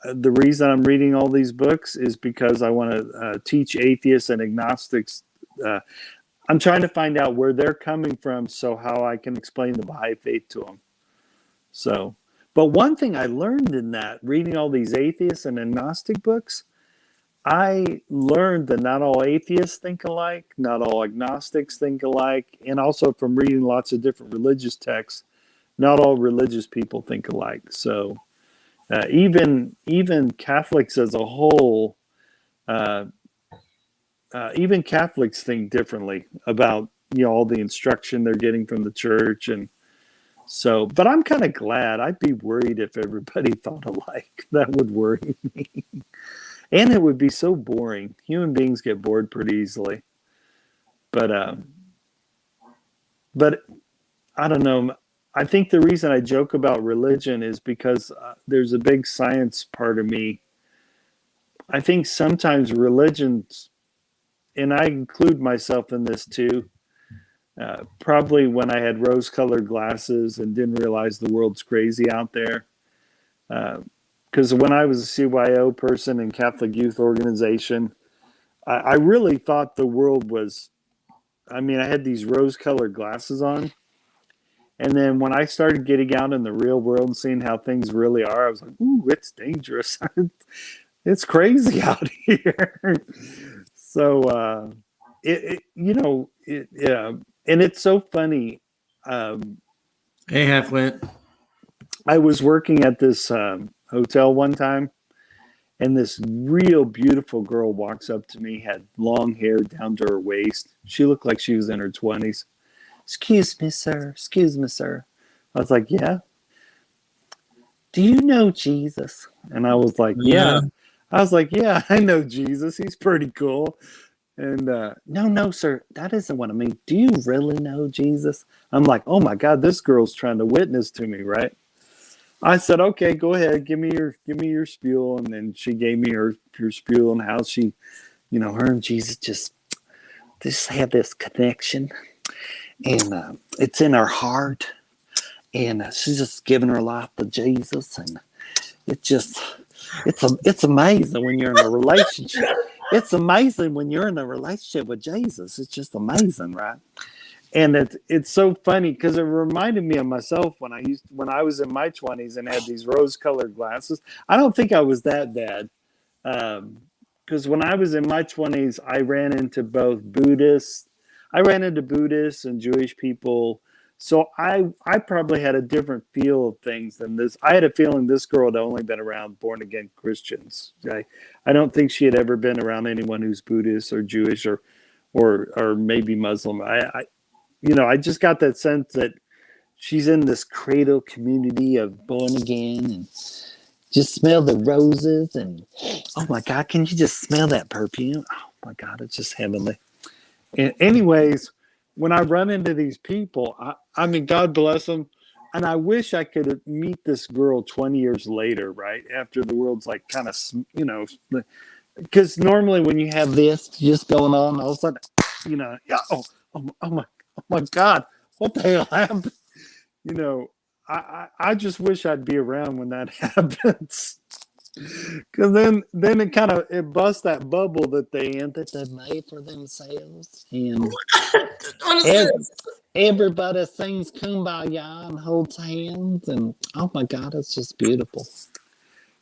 The reason I'm reading all these books is because I want to teach atheists and agnostics. I'm trying to find out where they're coming from, so how I can explain the Baha'i faith to them. So, but one thing I learned in that, reading all these atheists and agnostic books, I learned that not all atheists think alike, not all agnostics think alike, and also from reading lots of different religious texts, not all religious people think alike. So, even Catholics as a whole, even Catholics think differently about all the instruction they're getting from the church, and so. But I'm kind of glad. I'd be worried if everybody thought alike. That would worry me, and it would be so boring. Human beings get bored pretty easily. But I don't know. I think the reason I joke about religion is because there's a big science part of me. I think sometimes religions, and I include myself in this too, probably when I had rose-colored glasses and didn't realize the world's crazy out there. Because when I was a CYO person in Catholic Youth Organization, I really thought the world was, I had these rose-colored glasses on. And then when I started getting out in the real world and seeing how things really are, I was like, ooh, it's dangerous. It's crazy out here. So, and it's so funny. Hey, Halfwit. I was working at this hotel one time, and this real beautiful girl walks up to me, had long hair down to her waist. She looked like she was in her 20s. Excuse me, sir. Excuse me, sir. I was like, yeah. Do you know Jesus? And I was like, yeah. I was like, yeah, I know Jesus. He's pretty cool. And no, sir, that isn't what I mean. Do you really know Jesus? I'm like, oh my God, this girl's trying to witness to me, right? I said, okay, go ahead, give me your spiel. And then she gave me her spiel on how she, her and Jesus just have this connection. And it's in her heart, and she's just giving her life to Jesus, and it's amazing when you're in a relationship. It's amazing when you're in a relationship with Jesus. It's just amazing, right? And it's so funny because it reminded me of myself when I was in my 20s and had these rose-colored glasses. I don't think I was that bad, because when I was in my 20s, I ran into both Buddhists. I ran into Buddhists and Jewish people. So I probably had a different feel of things than this. I had a feeling this girl had only been around born-again Christians. I don't think she had ever been around anyone who's Buddhist or Jewish or maybe Muslim. I just got that sense that she's in this cradle community of born again, and just smell the roses, and oh my God, can you just smell that perfume? Oh my God, it's just heavenly. And anyways, when I run into these people, I mean, God bless them. And I wish I could meet this girl 20 years later, right? After the world's like kind of, because normally when you have this just going on, all of a sudden, oh my God, what the hell happened? I just wish I'd be around when that happens. Because then it busts that bubble that they made for themselves, and everybody sings Kumbaya and holds hands, and oh my God, it's just beautiful.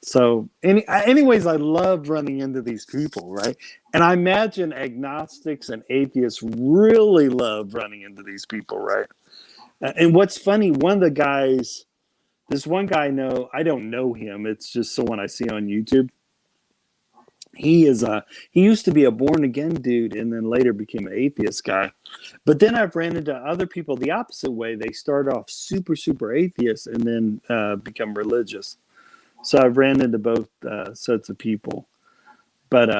So, anyways, I love running into these people, right? And I imagine agnostics and atheists really love running into these people, right? And what's funny, one of the guys. This one guy I don't know him. It's just someone I see on YouTube. He used to be a born again dude and then later became an atheist guy. But then I've ran into other people the opposite way. They start off super, super atheist and then become religious. So I've ran into both sets of people. But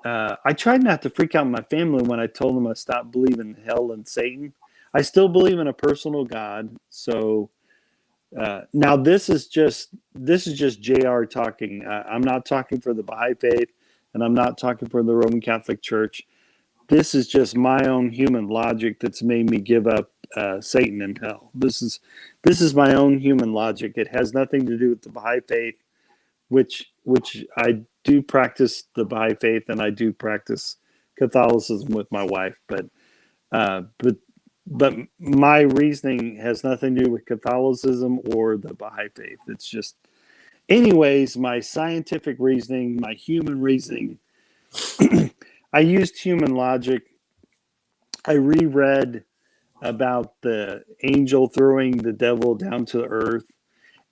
I tried not to freak out my family when I told them I stopped believing in hell and Satan. I still believe in a personal God. So now this is just JR talking. I'm not talking for the Baha'i Faith, and I'm not talking for the Roman Catholic Church. This is just my own human logic that's made me give up Satan and hell. This is my own human logic. It has nothing to do with the Baha'i Faith, which I do practice the Baha'i Faith, and I do practice Catholicism with my wife. But my reasoning has nothing to do with Catholicism or the Baha'i Faith. It's just, anyways, my scientific reasoning, my human reasoning. I used human logic. I reread about the angel throwing the devil down to the earth.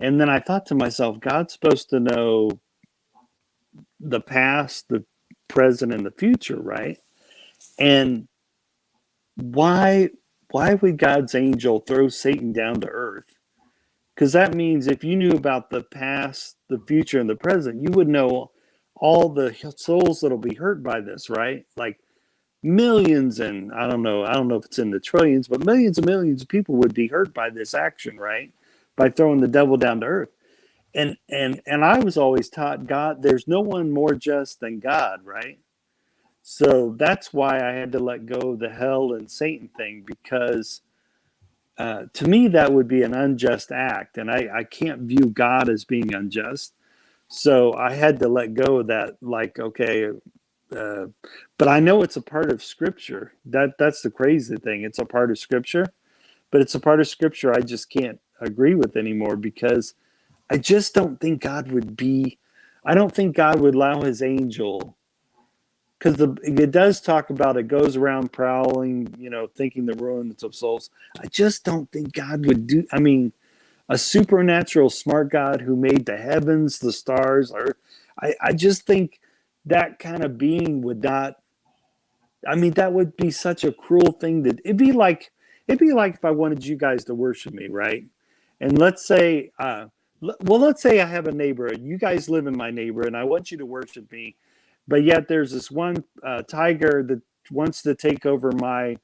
And then I thought to myself, God's supposed to know the past, the present, and the future, right? And why would God's angel throw Satan down to earth? Because that means if you knew about the past, the future, and the present, you would know all the souls that'll be hurt by this, right? Like millions, and I don't know if it's in the trillions, but millions and millions of people would be hurt by this action, right? By throwing the devil down to earth. And I was always taught God, there's no one more just than God, right? So that's why I had to let go of the hell and Satan thing, because to me that would be an unjust act, and I can't view God as being unjust. So I had to let go of that. Like, okay, but I know it's a part of Scripture. That's the crazy thing. It's a part of Scripture, but it's a part of Scripture I just can't agree with anymore, because I just don't think God would be. I don't think God would allow His angel. Because it does talk about it goes around prowling, thinking the ruins of souls. I just don't think God would do. I mean, a supernatural smart God who made the heavens, the stars, or I just think that kind of being would not. I mean, that would be such a cruel thing. That it'd be like if I wanted you guys to worship me, right? And let's say, let's say I have a neighborhood. You guys live in my neighborhood, and I want you to worship me. But yet there's this one tiger that wants to take over my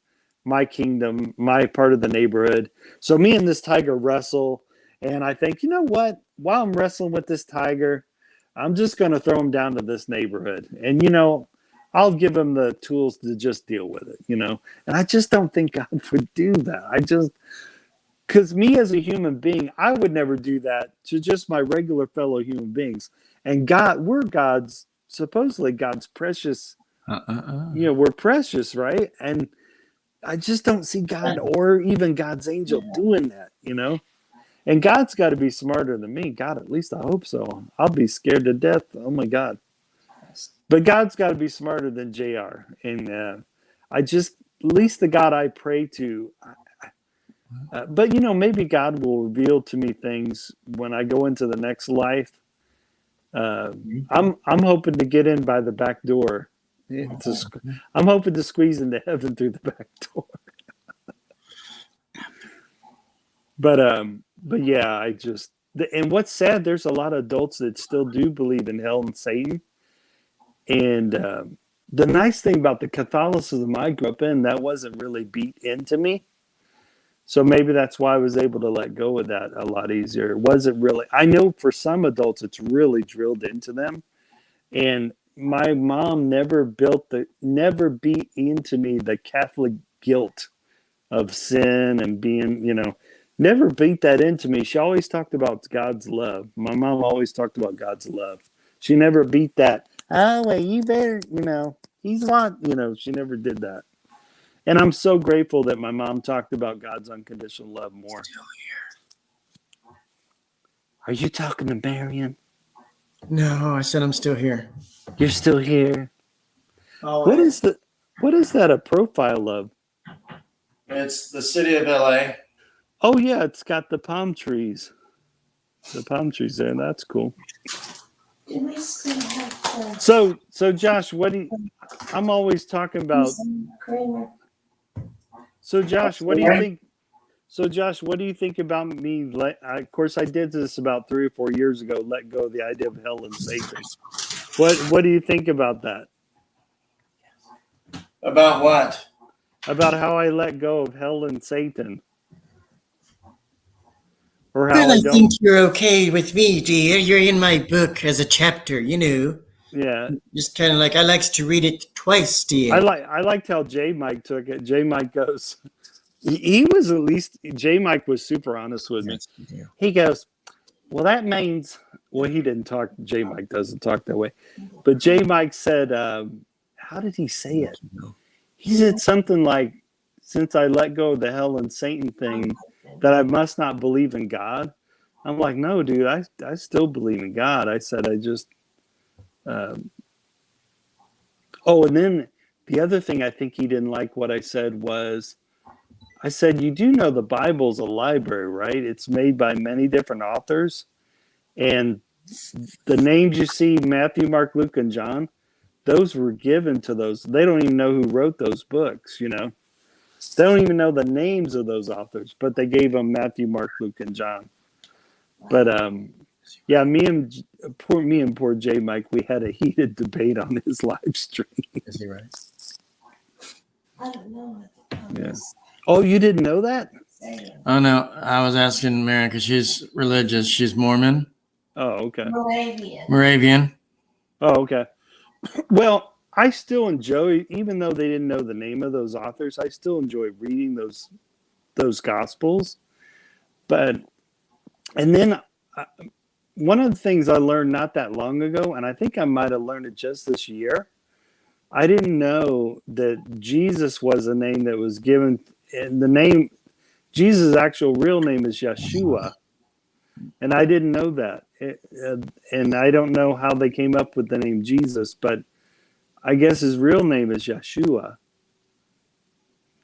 kingdom, my part of the neighborhood. So me and this tiger wrestle, and I think, you know what? While I'm wrestling with this tiger, I'm just going to throw him down to this neighborhood. And, I'll give him the tools to just deal with it, And I just don't think God would do that. Because me as a human being, I would never do that to just my regular fellow human beings. And God, we're supposedly God's precious, we're precious, right? And I just don't see God or even God's angel doing that, And God's got to be smarter than me. God, at least I hope so. I'll be scared to death. Oh my God. But God's got to be smarter than JR. And at least the God I pray to, but maybe God will reveal to me things when I go into the next life. I'm hoping to get in by the back door. I'm hoping to squeeze into heaven through the back door. But yeah, and what's sad, there's a lot of adults that still do believe in hell and Satan. And the nice thing about the Catholicism I grew up in, that wasn't really beat into me. So maybe that's why I was able to let go of that a lot easier. It wasn't really, I know for some adults, it's really drilled into them. And my mom never beat into me the Catholic guilt of sin and being, never beat that into me. She always talked about God's love. My mom always talked about God's love. She never beat that. Oh, well, you better, he's what, she never did that. And I'm so grateful that my mom talked about God's unconditional love more. Still here. Are you talking to Marion? No, I said I'm still here. You're still here. Oh, What is that a profile of? It's the city of LA. Oh yeah, it's got the palm trees. The palm trees there. That's cool. Do we still have the So Josh, I'm always talking about. creamer? So Josh, what do you think? So Josh, what do you think about me? Of course, I did this about 3 or 4 years ago. Let go of the idea of hell and Satan. What do you think about that? About what? About how I let go of hell and Satan, or how Well, I I don't? think you're okay with me, dear. You're in my book as a chapter, Yeah, Just kind of like I likes to read it twice, dear. I liked how J Mike took it. J Mike goes, he was at least J Mike was super honest with me. He goes, well, that means. Well, he didn't talk. J Mike doesn't talk that way, but J Mike said, how did he say it? He said something like, since I let go of the hell and Satan thing, that I must not believe in God. I'm like, no, dude, I still believe in God. I said, I just, and then the other thing I think he didn't like what I said was, I said, you do know the Bible's a library, right? It's made by many different authors. And the names you see, Matthew, Mark, Luke, and John, those were given to those. They don't even know who wrote those books, They don't even know the names of those authors, but they gave them Matthew, Mark, Luke, and John. But yeah, me and poor J Mike, we had a heated debate on his live stream. Is he right? I don't know. Yeah. Oh, you didn't know that? Oh no, I was asking Marion because she's religious. She's Mormon, Oh, okay. Moravian. Oh, okay. Well, I still enjoy, even though they didn't know the name of those authors, I still enjoy reading those gospels. But and then one of the things I learned not that long ago, and I think I might have learned it just this year, I didn't know that Jesus was a name that was given. And the name, Jesus' actual real name is Yeshua. And I didn't know that. And I don't know how they came up with the name Jesus, but I guess his real name is Yeshua.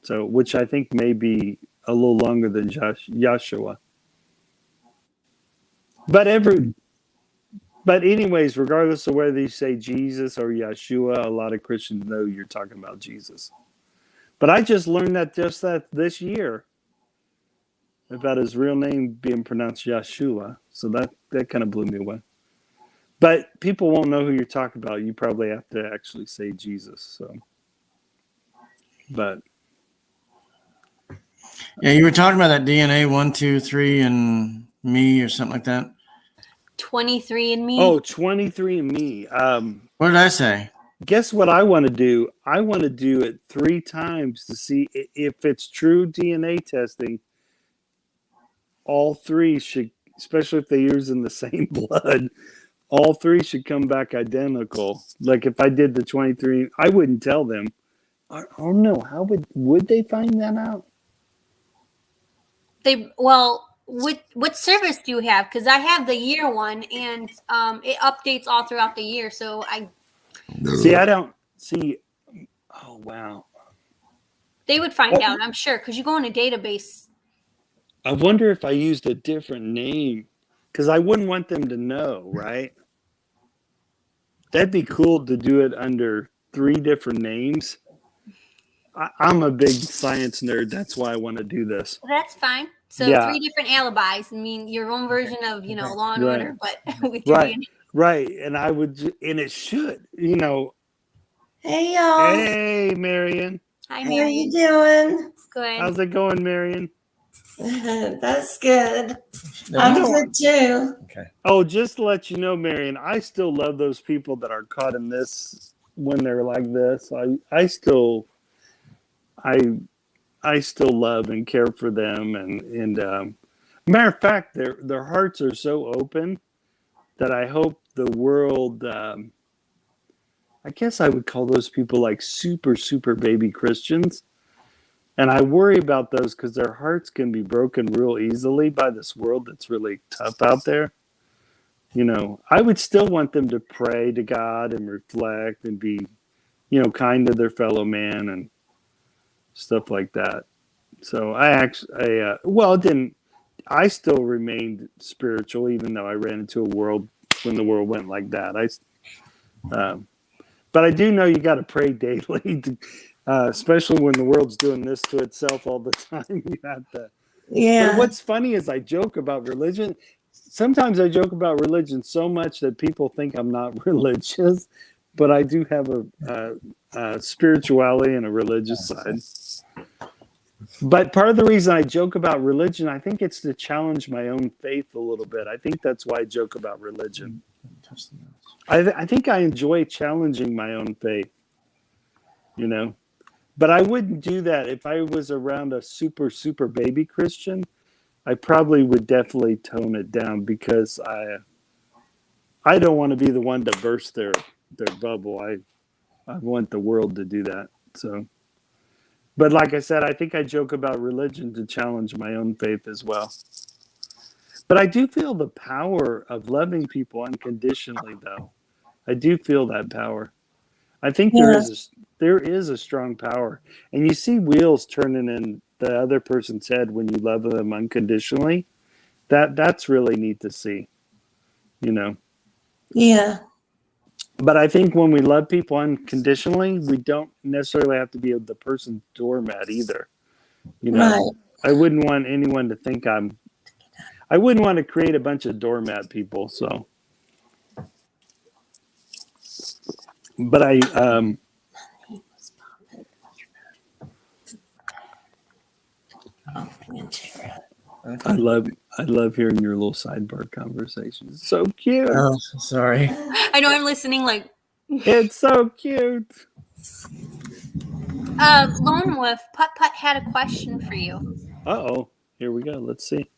So, which I think may be a little longer than Yeshua. But anyways, regardless of whether you say Jesus or Yeshua, a lot of Christians know you're talking about Jesus. But I just learned that this year about his real name being pronounced Yeshua. So that kind of blew me away. But people won't know who you're talking about. You probably have to actually say Jesus. So, but Yeah, you were talking about that DNA 1, 2, 3, and me or something like that. 23andMe. oh, 23andMe. What did I say? Guess what I want to do? I want to do it 3 times to see if it's true DNA testing. All 3 should, especially if they use in the same blood, all 3 should come back identical. Like if I did the 23, I wouldn't tell them. I don't know. How would they find that out? What service do you have? Because I have the year one, and it updates all throughout the year. So I don't see. Oh wow! They would find out, I'm sure, because you go in a database. I wonder if I used a different name, because I wouldn't want them to know, right? That'd be cool to do it under 3 different names. I'm a big science nerd. That's why I want to do this. That's fine. So Yeah. 3 different alibis. I mean, your own version of Law and Right. Order, but with your Right. DNA. Right, and and it should, Hey y'all. Hey, Marion. Hi, How Mary. you doing? Good. How's it going, Marion? That's good. I'm good too. Oh, just to let you know, Marion, I still love those people that are caught in this when they're like this. I still love and care for them, and matter of fact, their hearts are so open that I hope the world. I guess I would call those people like super baby Christians. And I worry about those because their hearts can be broken real easily by this world that's really tough out there. I would still want them to pray to God and reflect and be, kind to their fellow man and stuff like that. So I still remained spiritual, even though I ran into a world when the world went like that. But I do know you got to pray daily, especially when the world's doing this to itself all the time. You have to. Yeah. But what's funny is I joke about religion. Sometimes I joke about religion so much that people think I'm not religious, but I do have a spirituality and a religious side. But part of the reason I joke about religion, I think it's to challenge my own faith a little bit. I think that's why I joke about religion. I think I enjoy challenging my own faith, you know. But I wouldn't do that if I was around a super, super baby Christian. I probably would definitely tone it down because I don't want to be the one to burst their bubble. I want the world to do that. So, but like I said, I think I joke about religion to challenge my own faith as well. But I do feel the power of loving people unconditionally, though. I do feel that power. I think there is a strong power, and you see wheels turning in the other person's head when you love them unconditionally. That's really neat to see, you know. Yeah. But I think when we love people unconditionally, we don't necessarily have to be the person's doormat either. You know, Right. I wouldn't want anyone to think I wouldn't want to create a bunch of doormat people. So, but I love hearing your little sidebar conversations. It's so cute. Oh, sorry. I know I'm listening like It's so cute. Lone Wolf, Putt Putt had a question for you. Uh-oh. Here we go. Let's see.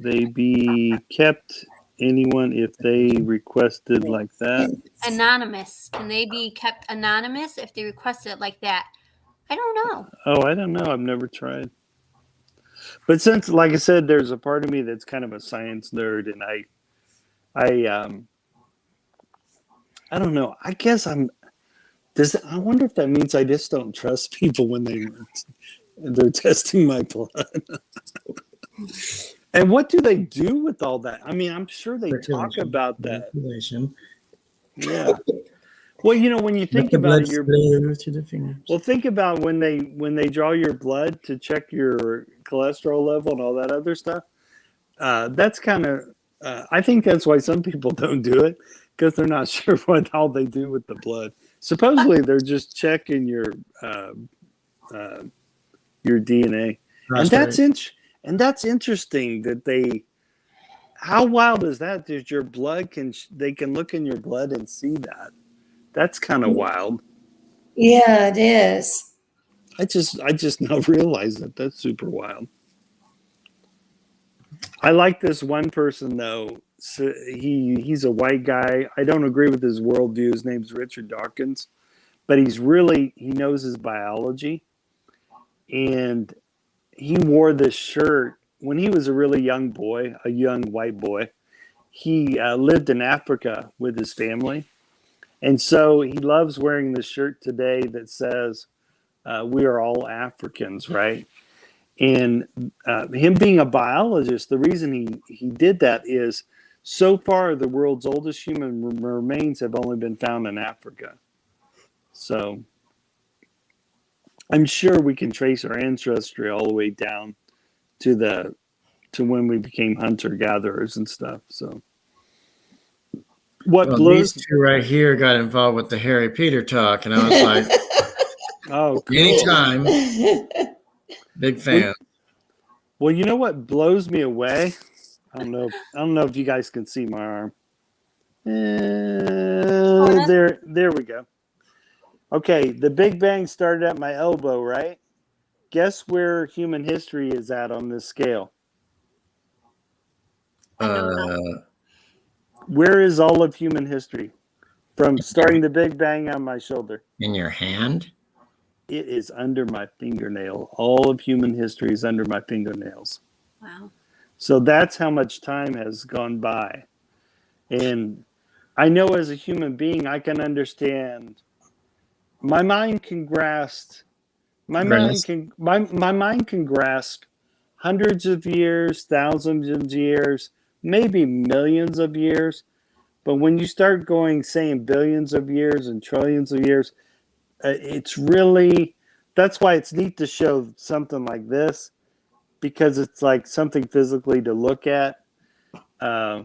They be kept anyone if they requested like that. Anonymous. Can they be kept anonymous if they request it like that? I don't know. Oh, I don't know. I've never tried. But since, like I said, there's a part of me that's kind of a science nerd, and I don't know. I guess I wonder if that means I just don't trust people when they're testing my blood. And what do they do with all that? I mean, I'm sure they talk about that. Yeah. Well, you know, when you think about it, well, think about when they draw your blood to check your cholesterol level and all that other stuff. That's kind of, I think that's why some people don't do it, because they're not sure what all they do with the blood. Supposedly, they're just checking your DNA, and that's interesting that they. How wild is that? That your blood they can look in your blood and see that. That's kind of wild. Yeah, it is. I just now realized that. That's super wild. I like this one person though. So he's a white guy. I don't agree with his worldview. His name's Richard Dawkins, but he knows his biology, and he wore this shirt when he was a really young boy, a young white boy. He lived in Africa with his family. And so he loves wearing this shirt today that says, we are all Africans, right? And him being a biologist, the reason he did that is so far the world's oldest human remains have only been found in Africa. So I'm sure we can trace our ancestry all the way down to when we became hunter-gatherers and stuff. So these two right here got involved with the Harry Peter talk, and I was like, oh, cool. Anytime. Big fan. Well, you know what blows me away? I don't know if you guys can see my arm. There we go. Okay, the Big Bang started at my elbow, right? Guess where human history is at on this scale? Where is all of human history? From starting the Big Bang on my shoulder. In your hand? It is under my fingernail. All of human history is under my fingernails. Wow. So that's how much time has gone by. And I know as a human being, I can understand. My mind can grasp hundreds of years, thousands of years, maybe millions of years. But when you start saying billions of years and trillions of years, it's really, that's why it's neat to show something like this, because it's like something physically to look at. But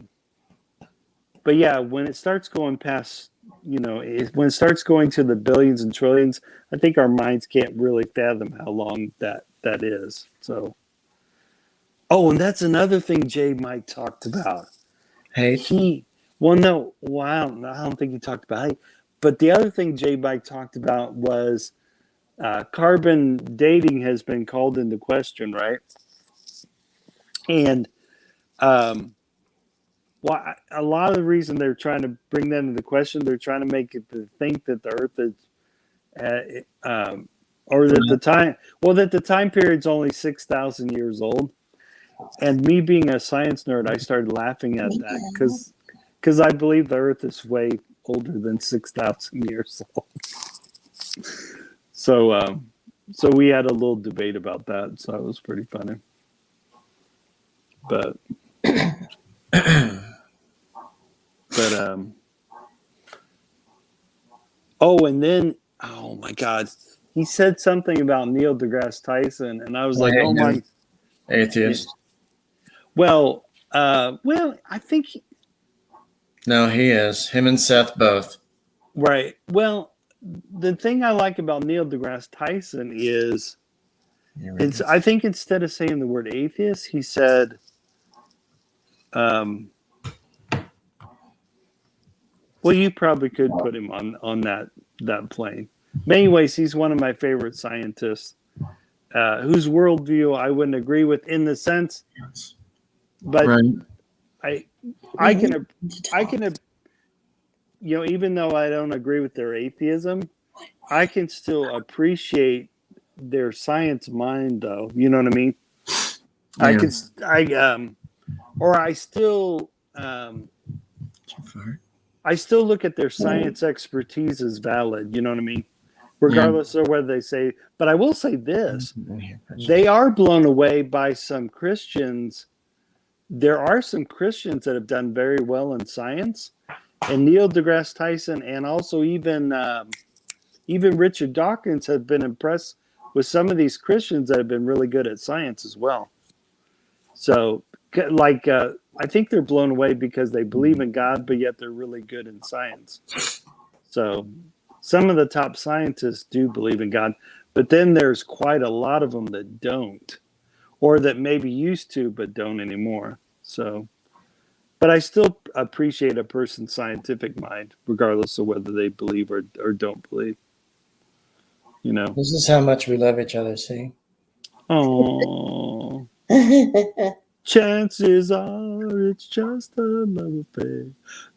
yeah, when it starts going past, when it starts going to the billions and trillions, I think our minds can't really fathom how long that is. So, and that's another thing Jay Mike talked about. Hey, I don't think he talked about it. But the other thing Jay Mike talked about was carbon dating has been called into question, right? And a lot of the reason they're trying to bring that into question, they're trying to make it to think that the Earth is, or that the time period's only 6,000 years old. And me being a science nerd, I started laughing at that because I believe the Earth is way older than 6,000 years old. So we had a little debate about that. So it was pretty funny. But and then, oh my God, he said something about Neil deGrasse Tyson, and I was like, oh my, atheist. Well, I think No, he is. Him and Seth both. right. Well, the thing I like about Neil deGrasse Tyson is, I think instead of saying the word atheist, he said, well, you probably could put him on that plane. But anyways, he's one of my favorite scientists, whose worldview I wouldn't agree with in the sense, but right. I can, even though I don't agree with their atheism, I can still appreciate their science mind, though. You know what I mean? Yeah. I still look at their science expertise as valid. You know what I mean? Regardless of whether they say, but I will say this, they are blown away by some Christians. There are some Christians that have done very well in science, and Neil deGrasse Tyson, and also even Richard Dawkins have been impressed with some of these Christians that have been really good at science as well. So, I think they're blown away because they believe in God, but yet they're really good in science. So, some of the top scientists do believe in God, but then there's quite a lot of them that don't, or that maybe used to but don't anymore. So, but I still appreciate a person's scientific mind, regardless of whether they believe or don't believe. This is how much we love each other, see? Oh. Chances are it's just a love affair.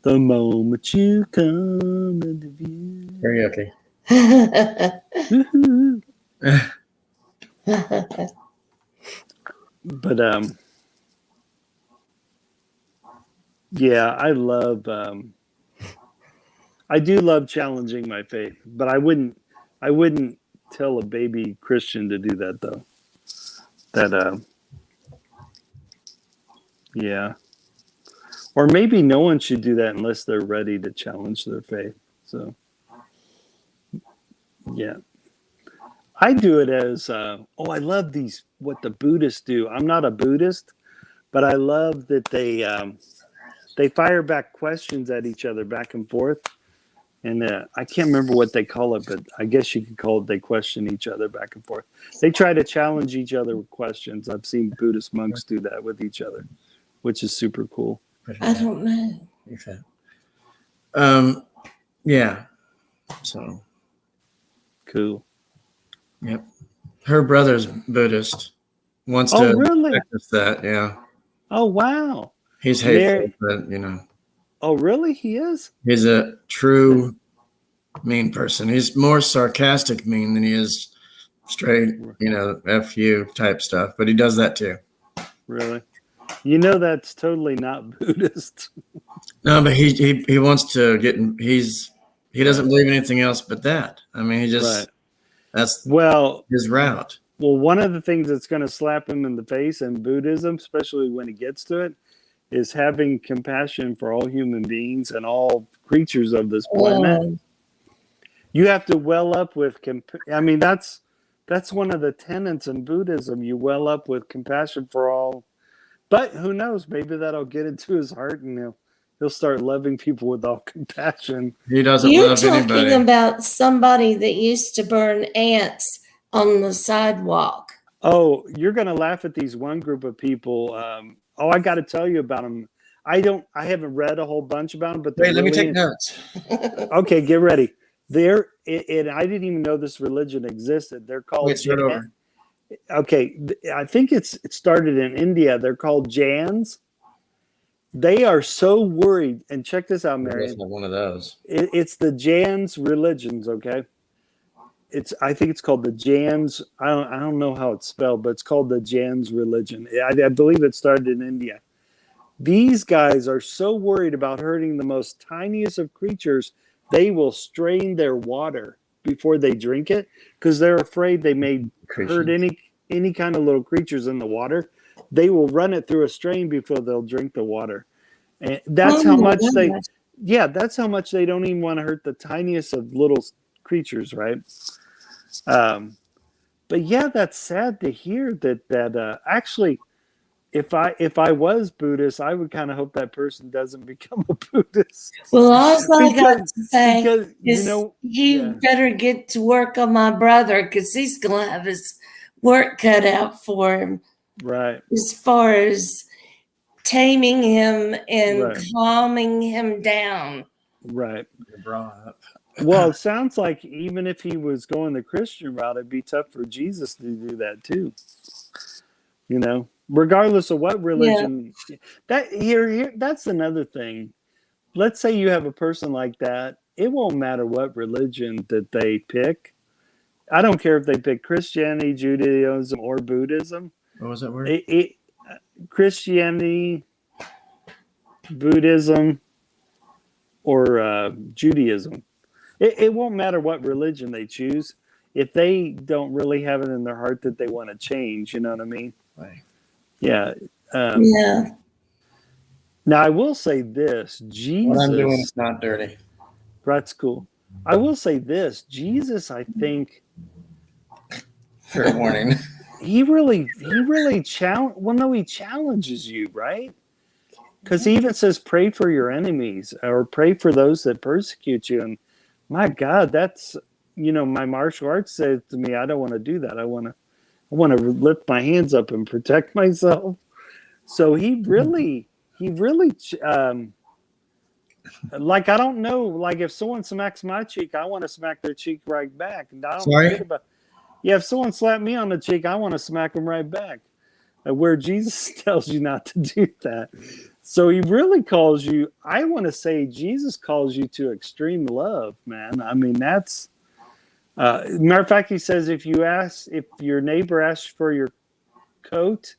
The moment you come into view. Karaoke. But yeah, I do love challenging my faith, but I wouldn't tell a baby Christian to do that, though. Yeah. Or maybe no one should do that unless they're ready to challenge their faith. So, yeah. I do it as, I love what the Buddhists do. I'm not a Buddhist, but I love that they fire back questions at each other back and forth. And I can't remember what they call it, but I guess you could call it they question each other back and forth. They try to challenge each other with questions. I've seen Buddhist monks do that with each other, which is super cool. I don't know. Yeah. So. Cool. Yep. Her brother's Buddhist. Wants to really? practice that, yeah. Oh, wow. He's hateful, but Oh, really? He is? He's a true mean person. He's more sarcastic mean than he is straight, F you type stuff. But he does that too. Really? That's totally not Buddhist. No, but he wants to get. He doesn't believe anything else but that. I mean, he just that's his route. Well, one of the things that's going to slap him in the face in Buddhism, especially when he gets to it, is having compassion for all human beings and all creatures of this planet. Oh, You have to well up with I mean, that's one of the tenets in Buddhism. You well up with compassion for all. But who knows? Maybe that'll get into his heart, and he'll start loving people with all compassion. He doesn't you're love talking anybody. about somebody that used to burn ants on the sidewalk. Oh, you're gonna laugh at these one group of people. I got to tell you about them. I haven't read a whole bunch about them, but Wait, let me really take notes. Okay, get ready. And I didn't even know this religion existed. They're called. Wait, start over. Okay, I think it started in India. They're called Jains. They are so worried. And check this out, Mary. It's not one of those. It's the Jains religions. Okay, I think it's called the Jains. I don't know how it's spelled, but it's called the Jains religion. I believe it started in India. These guys are so worried about hurting the most tiniest of creatures, they will strain their water before they drink it because they're afraid they may hurt any kind of little creatures in the water. They will run it through a strain before they'll drink the water. And that's how much that's how much they don't even want to hurt the tiniest of little creatures, right? But yeah, that's sad to hear that actually, if I was Buddhist, I would kind of hope that person doesn't become a Buddhist. Well, all I got to say Because is you better get to work on my brother because he's going to have his work cut out for him. Right. As far as taming him and Right. calming him down. Right. You're brought up. Well, it sounds like even if he was going the Christian route, it'd be tough for Jesus to do that too. You know, regardless of what religion. That's another thing. Let's say you have a person like that. It won't matter what religion that they pick. I don't care if they pick Christianity, Judaism, or Buddhism. What was that word? Christianity, Buddhism, or Judaism. It won't matter what religion they choose if they don't really have it in their heart that they want to change. You know what I mean? Right. Yeah. Yeah. Now I will say this: Jesus. What I'm doing is not dirty. That's cool. I will say this: Jesus, I think, Fair warning. he really he challenges you, right? Because he even says, "Pray for your enemies," or "Pray for those that persecute you." And my God, that's my martial arts says to me, I don't want to do that. I want to lift my hands up and protect myself. So he really, like, I don't know, like if someone smacks my cheek, I want to smack their cheek right back. And I don't forget about. Yeah, if someone slapped me on the cheek, I want to smack them right back. Where Jesus tells you not to do that. So he really calls you, I want to say Jesus calls you to extreme love, man. I mean, that's, matter of fact, he says, if your neighbor asks for your coat,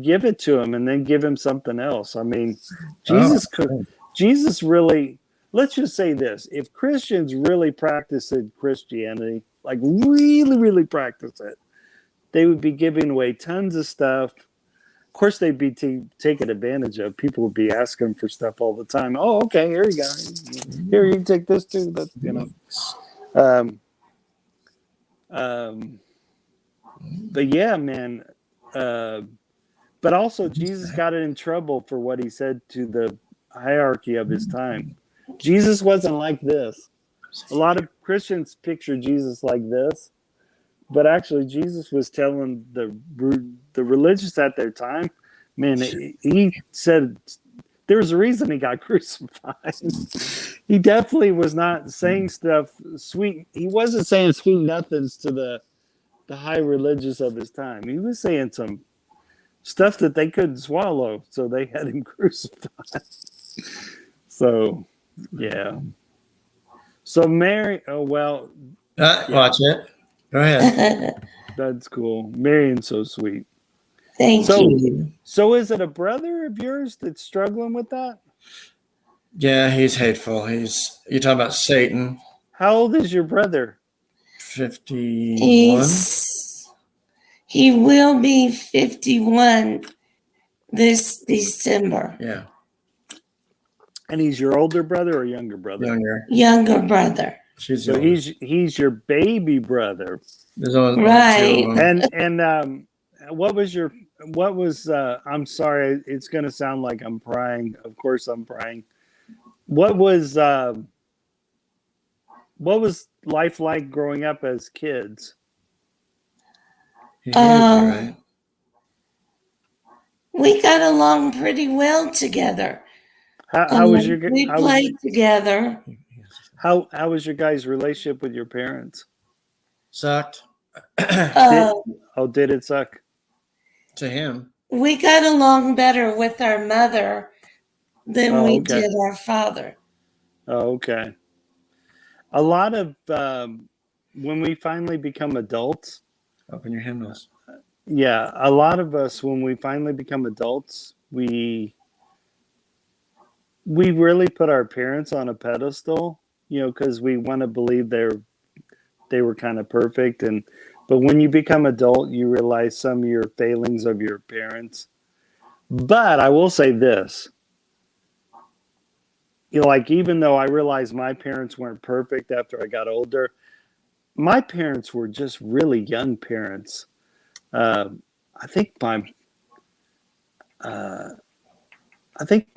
give it to him and then give him something else. I mean, Jesus really, let's just say this. If Christians really practiced Christianity, like really, really practice it, they would be giving away tons of stuff. Of course, they'd be taken advantage of. People would be asking for stuff all the time. Oh, okay, here you go. Here, you can take this too. That's, but yeah, man. But also, Jesus got in trouble for what he said to the hierarchy of his time. Jesus wasn't like this. A lot of Christians picture Jesus like this. But actually, Jesus was telling the religious at their time, man, he said there was a reason he got crucified. He definitely was not saying stuff sweet. He wasn't saying sweet nothings to the high religious of his time. He was saying some stuff that they couldn't swallow, so they had him crucified. So, yeah. So Mary, Watch it. Go ahead. That's cool. Marion's so sweet. Thank you. So is it a brother of yours that's struggling with that? Yeah, he's hateful. You talking about Satan. How old is your brother? 51. He's He will be 51 this December. Yeah, And he's your older brother or younger brother? younger. Younger brother. She's So younger. he's your baby brother. There's only Right. two of them. And what was I'm sorry, it's gonna sound like I'm prying. Of course I'm prying. What was life like growing up as kids? He hated you, right? We got along pretty well together. How was your We played together. how was your guys' relationship with your parents? Sucked Did it suck? to him. We got along better with our mother than Oh, we okay. did our father. Oh, okay. A lot of when we finally become adults, Open your hymnals. yeah, a lot of us when we finally become adults, we really put our parents on a pedestal, because we want to believe they were kind of perfect, but when you become adult, you realize some of your failings of your parents. But I will say this. Like, even though I realized my parents weren't perfect after I got older, my parents were just really young parents. I think my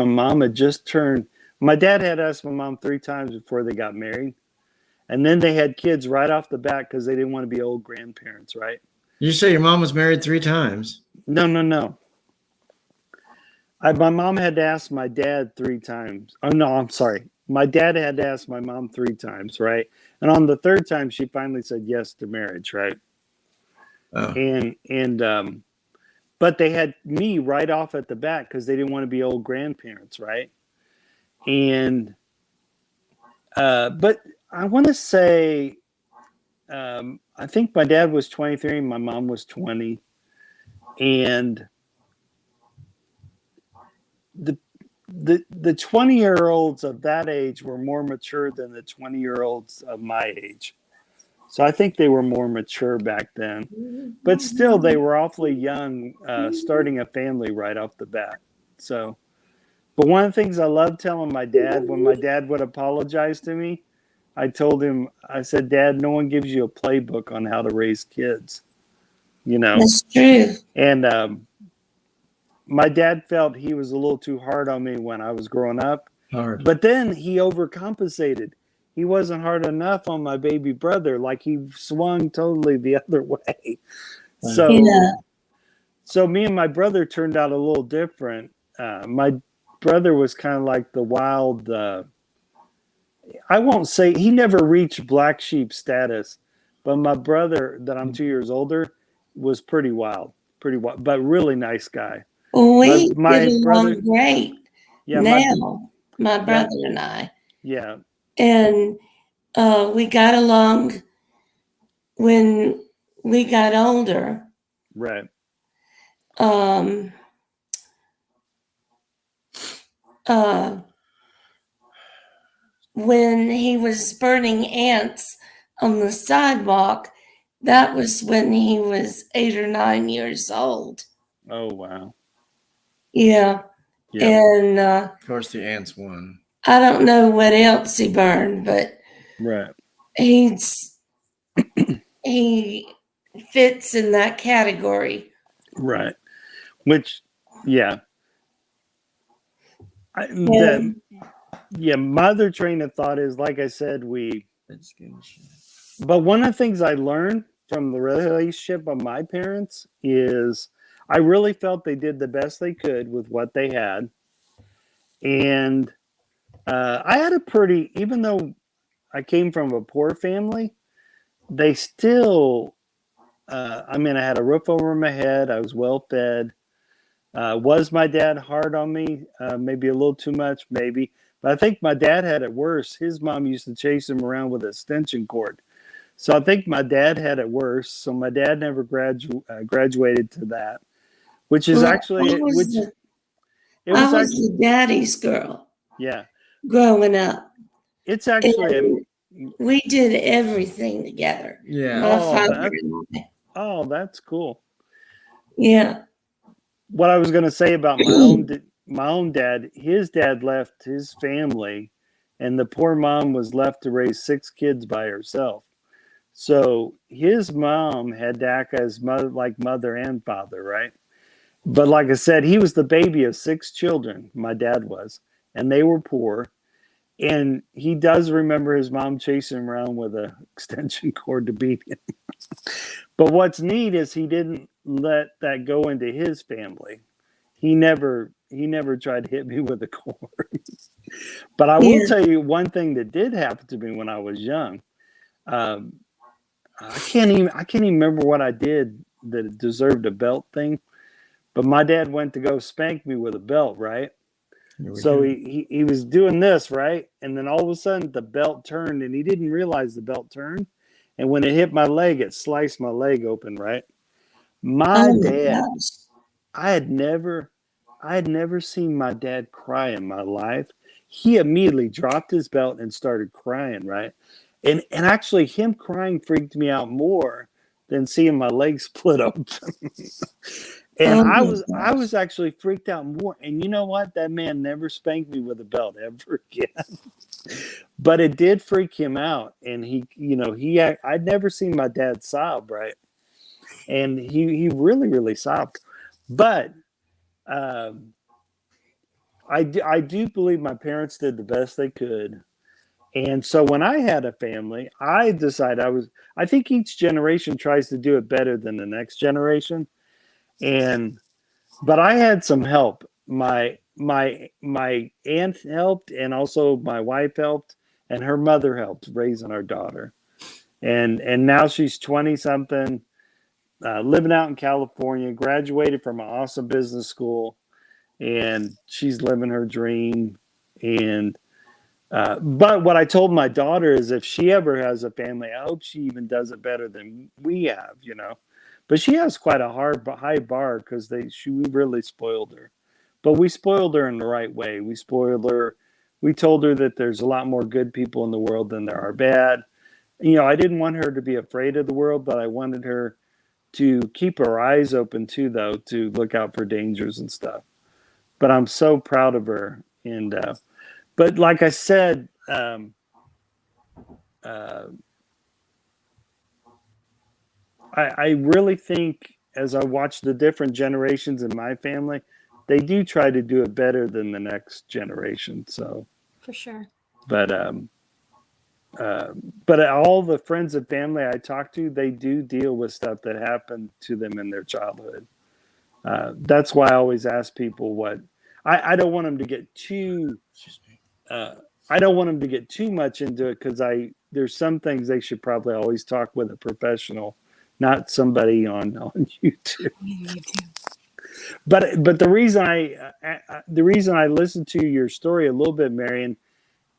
mom had just turned. My dad had asked my mom 3 times before they got married, and then they had kids right off the bat because they didn't want to be old grandparents, right? You say your mom was married 3 times. No. My mom had to ask my dad 3 times. Oh, no, I'm sorry. My dad had to ask my mom 3 times, right? And on the 3rd time, she finally said yes to marriage, right? Oh. And but they had me right off at the bat because they didn't want to be old grandparents, right? And but I want to say, I think my dad was 23, my mom was 20, and the 20-year-olds of that age were more mature than the 20-year-olds of my age. So I think they were more mature back then, but still they were awfully young, starting a family right off the bat. So, but one of the things I love telling my dad, when my dad would apologize to me, I told him, I said, Dad, no one gives you a playbook on how to raise kids, That's true. And my dad felt he was a little too hard on me when I was growing up. Hard. But then he overcompensated. He wasn't hard enough on my baby brother. Like, he swung totally the other way. So, Yeah. so me and my brother turned out a little different. My brother was kind of like the wild, I won't say, he never reached black sheep status, but my brother that I'm 2 years older was pretty wild, but really nice guy. We My get brother- along great Yeah, now, my brother and I. yeah, And we got along when we got older. right. When he was burning ants on the sidewalk, that was when he was 8 or 9 years old. Oh, wow. Yeah. Yeah. And Of course, the ants won. I don't know what else he burned, but Right. he fits in that category. Right. Which, yeah. My other train of thought is, like I said, but one of the things I learned from the relationship of my parents is I really felt they did the best they could with what they had. And I had even though I came from a poor family, they still, I had a roof over my head. I was well fed. Was my dad hard on me? Maybe a little too much, maybe. But I think my dad had it worse. His mom used to chase him around with an extension cord. So I think my dad had it worse. So my dad never graduated to that, which is actually, I was the daddy's girl. Yeah. Growing up. It's actually, we did everything together. Yeah. My father and I. Oh, that's cool. Yeah. what I was going to say about my own dad, his dad left his family, and the poor mom was left to raise 6 kids by herself. So his mom had to act as mother and father, right? But like I said, he was the baby of 6 children. My dad was, and they were poor. And he does remember his mom chasing him around with an extension cord to beat him. But what's neat is he didn't let that go into his family. He never tried to hit me with a cord. But I will tell you one thing that did happen to me when I was young. I can't even remember what I did that deserved a belt thing. But my dad went to go spank me with a belt, right? So he was doing this, right? And then all of a sudden the belt turned, and he didn't realize the belt turned. And when it hit my leg, it sliced my leg open, right? My dad, I had never seen my dad cry in my life. He immediately dropped his belt and started crying, right? And actually him crying freaked me out more than seeing my leg split open. And I was actually freaked out more. And you know what? That man never spanked me with a belt ever again. But it did freak him out. And I'd never seen my dad sob, right? And he really, really sobbed. But I do believe my parents did the best they could. And so when I had a family, I decided I think each generation tries to do it better than the next generation. But I had some help. My aunt helped, and also my wife helped, and her mother helped raising our daughter. And now she's 20 something, living out in California, graduated from an awesome business school, and she's living her dream. And but what I told my daughter is, if she ever has a family, I hope she even does it better than we have, But she has quite a high bar because we really spoiled her. But we spoiled her in the right way. We spoiled her. We told her that there's a lot more good people in the world than there are bad. I didn't want her to be afraid of the world, but I wanted her to keep her eyes open too, though, to look out for dangers and stuff. But I'm so proud of her. And but like I said, I really think, as I watch the different generations in my family, they do try to do it better than the next generation. So For sure. But all the friends and family I talk to, they do deal with stuff that happened to them in their childhood. That's why I always ask people what I don't want them to get too. I don't want them to get too much into it, because there's some things they should probably always talk with a professional, not somebody on YouTube. But the reason I listened to your story a little bit, Marion,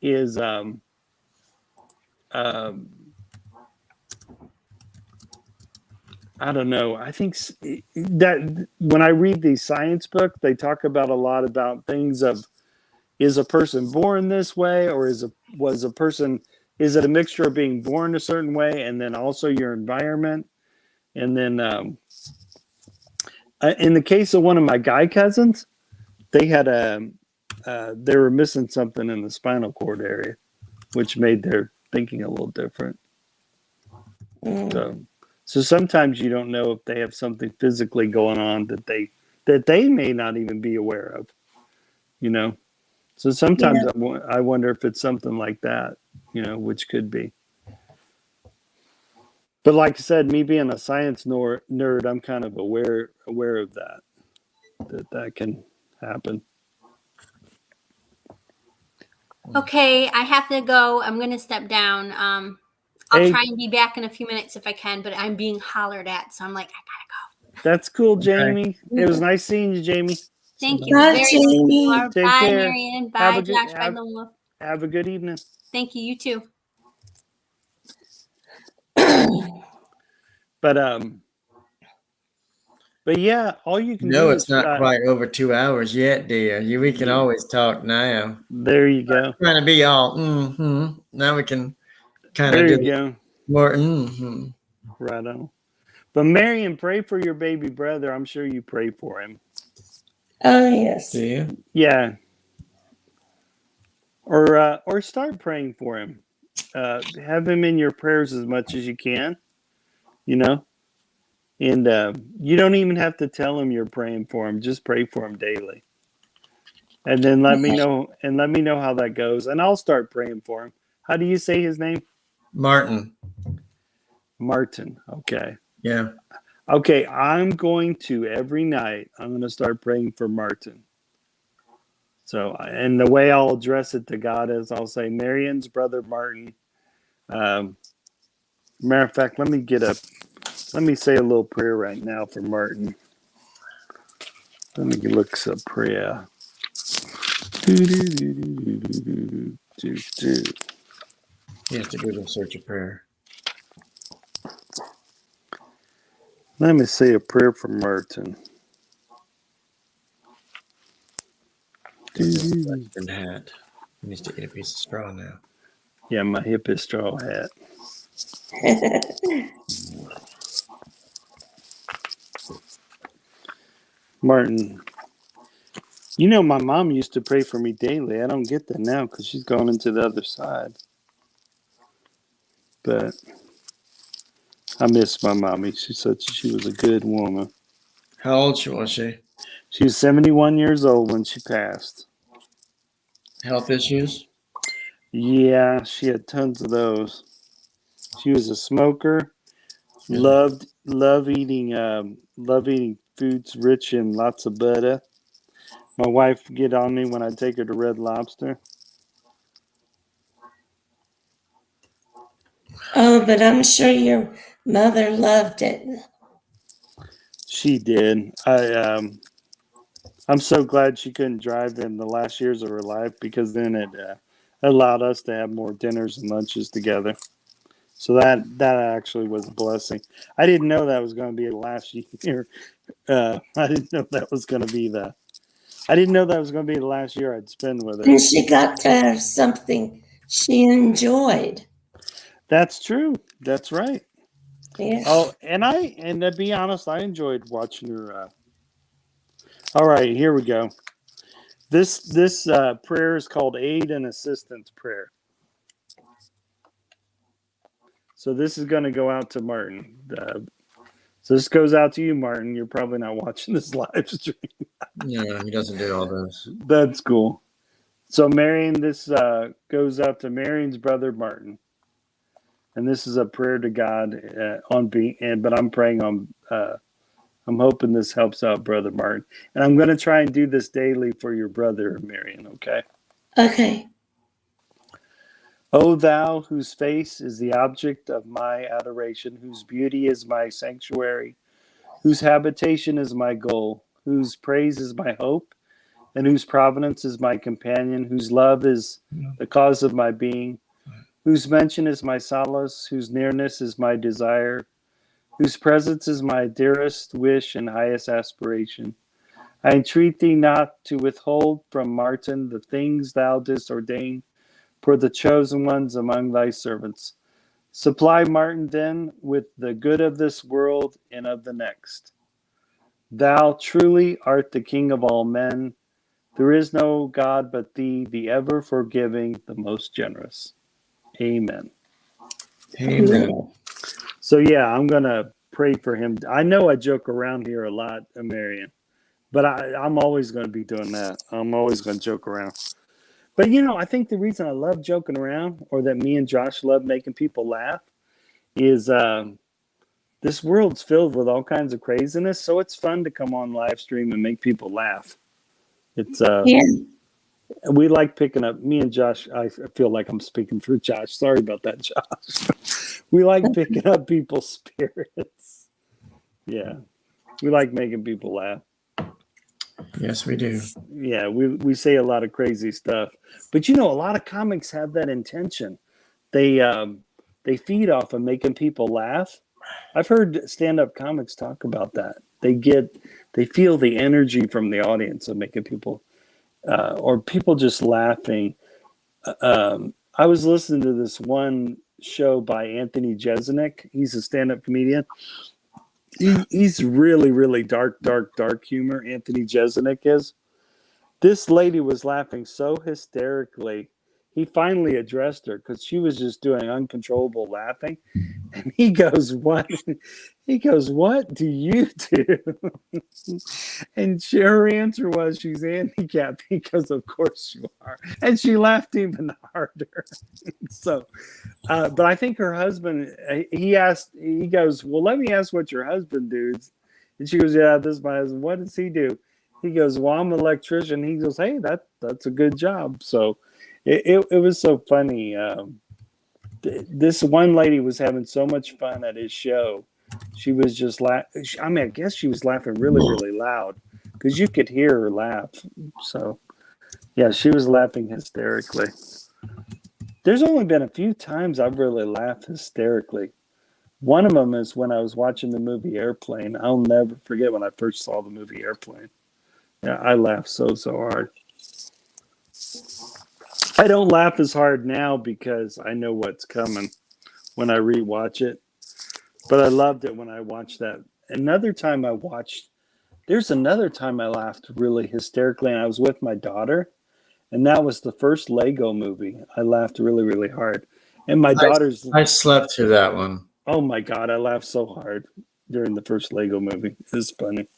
is I don't know. I think that when I read the science book, they talk about a lot about things of, is a person born this way, or is it a mixture of being born a certain way and then also your environment? And then in the case of one of my guy cousins, they had they were missing something in the spinal cord area, which made their thinking a little different. So sometimes you don't know if they have something physically going on that they may not even be aware of, So sometimes I wonder if it's something like that, which could be. But like I said, me being a science nerd, I'm kind of aware of that can happen. Okay, I have to go. I'm going to step down. I'll try and be back in a few minutes if I can, but I'm being hollered at, so I'm like, I gotta go. That's cool, Jamie. Okay. It was nice seeing you, Jamie. Thank you. Bye, Jamie. Bye, care. Marion. Bye, Josh. Bye, Lola. Have a good evening. Thank you. You too. But yeah, all you can do. No, it's not quite over 2 hours yet, dear. We can always talk now. There you go. I'm trying to be all now we can kind of do more. Right on. But Marion, pray for your baby brother. I'm sure you pray for him. Oh, yes. Do you? Yeah. Or start praying for him. Have him in your prayers as much as you can. You know, and you don't even have to tell him you're praying for him. Just pray for him daily, and then let me know. And let me know how that goes, and I'll start praying for him. How do you say his name? Martin. Martin. Okay. Yeah. Okay. I'm going to every night. I'm going to start praying for Martin. So, and the way I'll address it to God is I'll say, Marion's brother Martin. Matter of fact, let me say a little prayer right now for Martin. Let me look some prayer. You have to Google search a prayer. Let me say a prayer for Martin. And hat. He needs to eat a piece of straw now. Yeah, my hippie straw hat. Martin, you know my mom used to pray for me daily. I don't get that now because she's gone into the other side. But I miss my mommy. She was a good woman. How old was she? She was 71 years old when she passed. Health issues? Yeah, she had tons of those. She was a smoker. Yeah. Love eating foods rich in lots of butter. My wife would get on me when I take her to Red Lobster. Oh, but I'm sure your mother loved it. She did. I'm so glad she couldn't drive in the last years of her life because then it allowed us to have more dinners and lunches together. So that actually was a blessing. I didn't know that was going to be the last year. I didn't know that was going to be the last year I'd spend with her. And she got to have something she enjoyed. That's true. That's right. Yeah. Oh, and to be honest, I enjoyed watching her. All right, here we go. This prayer is called Aid and Assistance Prayer. So this is going to go out to Martin. So this goes out to you, Martin. You're probably not watching this live stream. Yeah, he doesn't do all those. That's cool. So Marion, this goes out to Marion's brother Martin, and this is a prayer to God but I'm praying on. I'm hoping this helps out brother Martin, and I'm going to try and do this daily for your brother Marion. Okay. Okay. O thou whose face is the object of my adoration, whose beauty is my sanctuary, whose habitation is my goal, whose praise is my hope, and whose providence is my companion, whose love is the cause of my being, whose mention is my solace, whose nearness is my desire, whose presence is my dearest wish and highest aspiration. I entreat thee not to withhold from Martin the things thou didst ordain for the chosen ones among thy servants. Supply Martin then with the good of this world and of the next. Thou truly art the King of all men. There is no God but thee, the ever forgiving, the most generous. Amen. Amen. So yeah, I'm gonna pray for him. I know I joke around here a lot, Marion, but I'm always gonna be doing that. I'm always gonna joke around. But I think the reason I love joking around, or that me and Josh love making people laugh, is this world's filled with all kinds of craziness. So it's fun to come on live stream and make people laugh. It's Yeah. we like picking up. Me and Josh. I feel like I'm speaking for Josh. Sorry about that, Josh. We like picking up people's spirits. Yeah, we like making people laugh. Yes, we do. Yeah, we say a lot of crazy stuff, but a lot of comics have that intention. They feed off of making people laugh. I've heard stand-up comics talk about that. They feel the energy from the audience of making people, or people just laughing. I was listening to this one show by Anthony Jeselnik. He's a stand-up comedian, He's really, really dark humor. Anthony Jeselnik is. This lady was laughing so hysterically. He finally addressed her because she was just doing uncontrollable laughing. And he goes, "What?" He goes, "What do you do?" And her answer was, "She's handicapped." He goes, "Of course you are." And she laughed even harder. So, but I think her husband, he goes, "Well, let me ask what your husband does." And she goes, "Yeah, this is my husband. What does he do?" He goes, "Well, I'm an electrician." He goes, "Hey, that's a good job." So it was so funny. This one lady was having so much fun at his show. She was just I mean, I guess she was laughing really, really loud because you could hear her laugh. So, yeah, she was laughing hysterically. There's only been a few times I've really laughed hysterically. One of them is when I was watching the movie Airplane. I'll never forget when I first saw the movie Airplane. Yeah, I laughed so hard. I don't laugh as hard now because I know what's coming when I rewatch it. But I loved it when I watched that. There's another time I laughed really hysterically, and I was with my daughter, and that was the first Lego movie. I laughed really, really hard. And my daughter's, I slept through that one. oh my God, I laughed so hard during the first Lego movie. It was funny.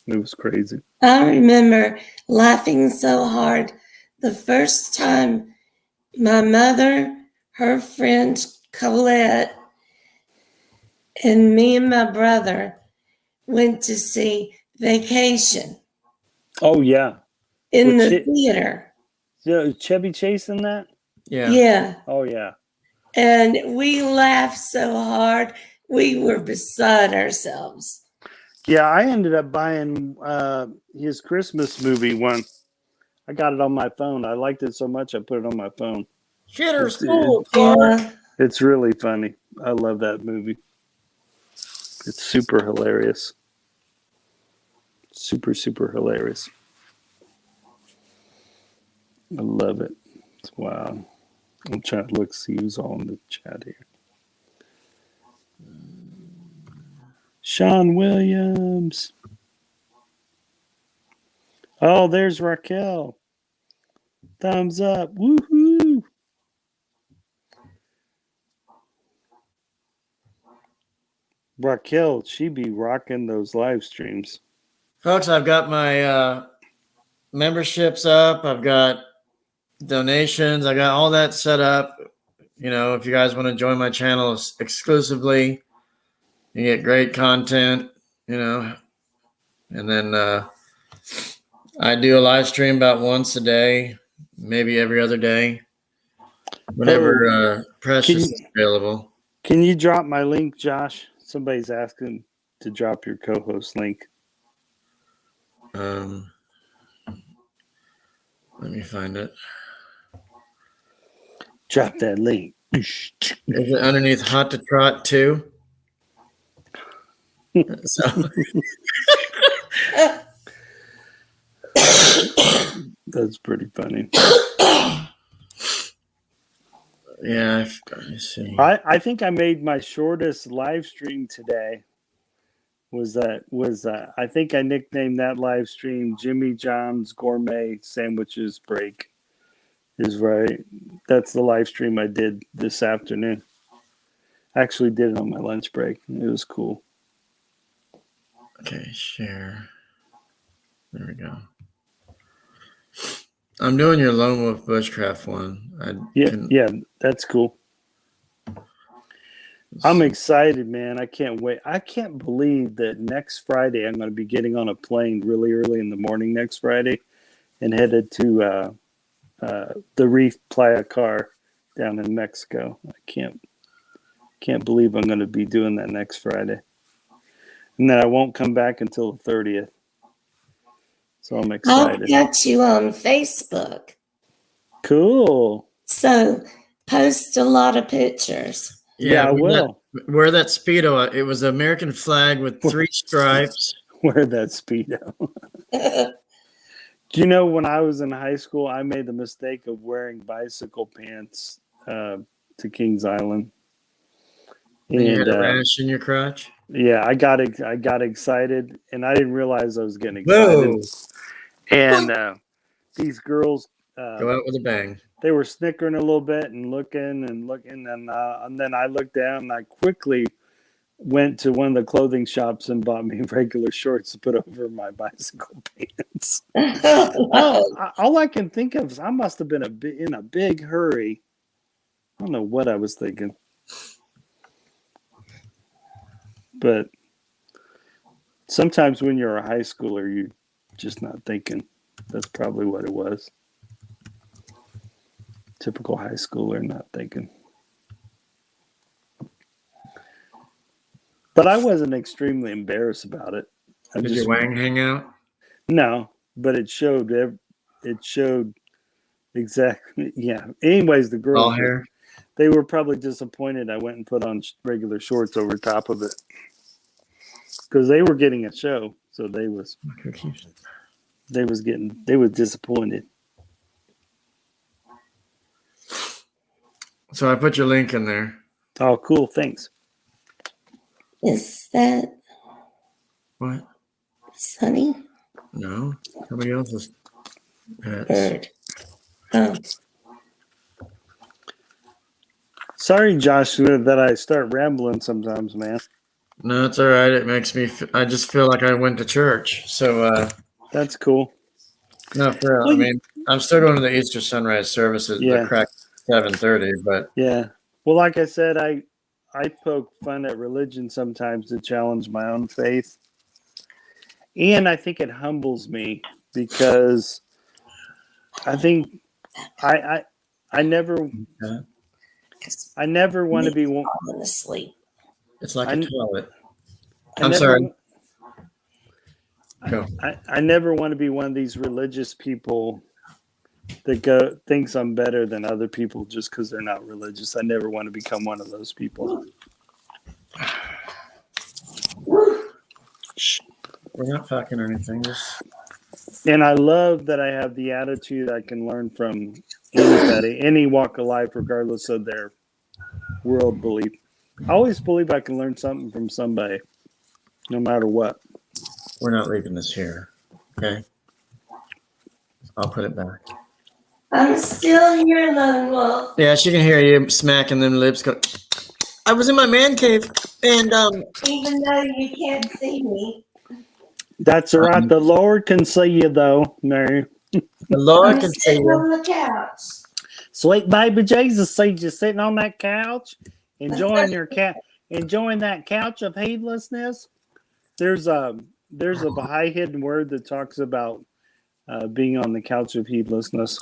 It was crazy. I remember laughing so hard the first time my mother, her friend Colette, and me and my brother went to see Vacation Oh, yeah. in With the theater. Chevy Chase in that? Yeah. Yeah. Oh, yeah. And we laughed so hard, we were beside ourselves. Yeah, I ended up buying his Christmas movie one. I got it on my phone. I liked it so much I put it on my phone. Shitter's It's- cool. Yeah. It's really funny. I love that movie. It's super hilarious. Super, super hilarious. I love it. Wow. I'm trying to look, see who's all in the chat here. Sean Williams. Oh, there's Raquel. Thumbs up. Woohoo. Raquel, she be rocking those live streams. Folks, I've got my memberships up. I've got donations. I got all that set up. You know, if you guys want to join my channel exclusively, you get great content, you know. And then I do a live stream about once a day, maybe every other day, whenever Precious is available. Can you drop my link, Josh? Somebody's asking to drop your co-host link. Let me find it. Drop that link. Is it underneath Hot to Trot too? So That's pretty funny. yeah, let me see. I think I made my shortest live stream today. I think I nicknamed that live stream Jimmy John's Gourmet Sandwiches Break. Is right. That's the live stream I did this afternoon. I actually did it on my lunch break. It was cool. Okay, share. There we go. I'm doing your Lone Wolf Bushcraft one. Yeah, that's cool. I'm excited, man. I can't wait. I can't believe that next Friday I'm going to be getting on a plane really early in the morning next Friday and headed to the Reef Playa Car down in Mexico. I can't believe I'm going to be doing that next Friday. And then I won't come back until the 30th. So I'm I excited. got you on Facebook. Cool. So post a lot of pictures. Yeah, I will. Wear that Speedo. It was an American flag with 3 stripes. Wear that Speedo. Do you know when I was in high school, I made the mistake of wearing bicycle pants to Kings Island. And you had a And rash in your crotch? Yeah, I got excited, and I didn't realize I was getting excited. Whoa! And these girls, Go out with a bang. they were snickering a little bit and looking, and then I looked down and I quickly went to one of the clothing shops and bought me regular shorts to put over my bicycle pants. All I can think of is I must have been in a big hurry. I don't know what I was thinking. But sometimes when you're a high schooler, you're just not thinking. That's probably what it was. Typical high schooler not thinking. But I wasn't extremely embarrassed about it. Did your wang hang out? No, but it showed. It showed exactly. Yeah. Anyways, the girls All hair? they were probably disappointed. I went and put on regular shorts over top of it because they were getting a show, so they was disappointed. So I put your link in there. Oh, cool! Thanks. Is that What? Sunny No. Somebody else's pets. bird? Oh, Sorry, Joshua, that I start rambling sometimes, man. No, it's all right. It makes me. I just feel like I went to church. So, That's cool. no, for real. I mean, I'm still going to the Easter sunrise services. Yeah. But crack 7:30. But Yeah. Well, like I said, I poke fun at religion sometimes to challenge my own faith. And I think it humbles me because I think I never want to be one. falling asleep. it's like a toilet. I I'm never- sorry. Go. I never want to be one of these religious people that thinks I'm better than other people just because they're not religious. I never want to become one of those people. We're not fucking or anything. Just And I love that I have the attitude I can learn from anybody, any walk of life, regardless of their world belief. I always believe I can learn something from somebody, no matter what. we're not leaving this here. Okay. I'll put it back. I'm still here, Lone Wolf. Yeah, she can hear you smacking them lips. Go. I was in my man cave, and Even though you can't see me. That's all right. The Lord can see you, though, Mary. the Lord I'm can see sitting you. on the couch. Sweet baby Jesus sees you sitting on that couch, enjoying enjoying that couch of heedlessness. There's a Baha'i hidden word that talks about being on the couch of heedlessness.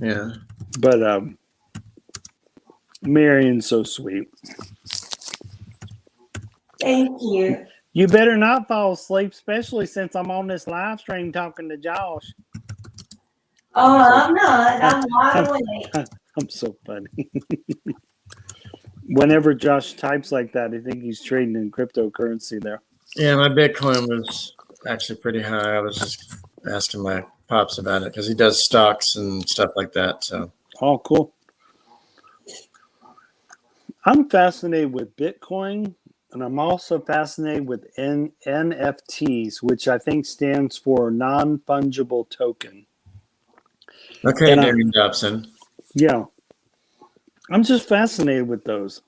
Yeah. But Marion's so sweet. Thank you. You better not fall asleep, especially since I'm on this live stream talking to Josh. Oh, I'm not. I'm wide awake. I'm so funny. Whenever Josh types like that, I think he's trading in cryptocurrency there. Yeah, my Bitcoin was actually pretty high. I was just asking my pops about it because he does stocks and stuff like that. So, Oh, cool. I'm fascinated with Bitcoin, and I'm also fascinated with NFTs, which I think stands for non-fungible token. okay, And Darren Dobson. Yeah. I'm just fascinated with those.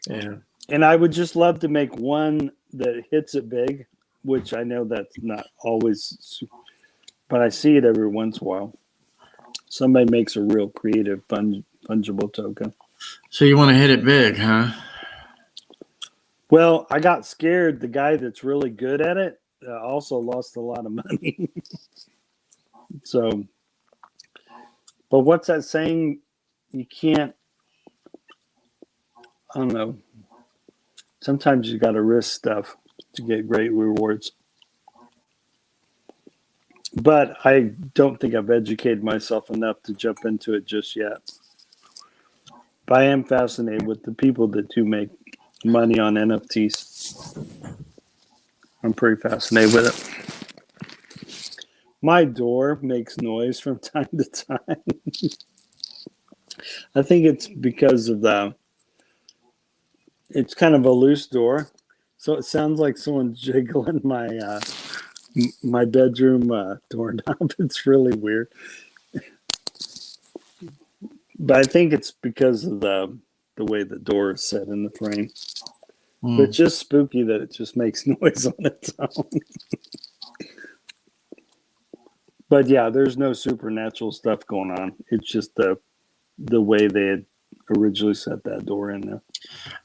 Yeah. And I would just love to make one that hits it big, which I know that's not always, but I see it every once in a while. Somebody makes a real creative fungible token. So you want to hit it big, huh? Well, I got scared. The guy that's really good at it also lost a lot of money. So, but what's that saying? You can't, I don't know. Sometimes you got to risk stuff to get great rewards. But I don't think I've educated myself enough to jump into it just yet. But I am fascinated with the people that do make money on NFTs. I'm pretty fascinated with it. My door makes noise from time to time. I think it's because of it's kind of a loose door. So it sounds like someone's jiggling my bedroom doorknob. It's really weird. But I think it's because of the way the door is set in the frame. But it's just spooky that it just makes noise on its own. But yeah, there's no supernatural stuff going on. It's just the way they had originally set that door in there.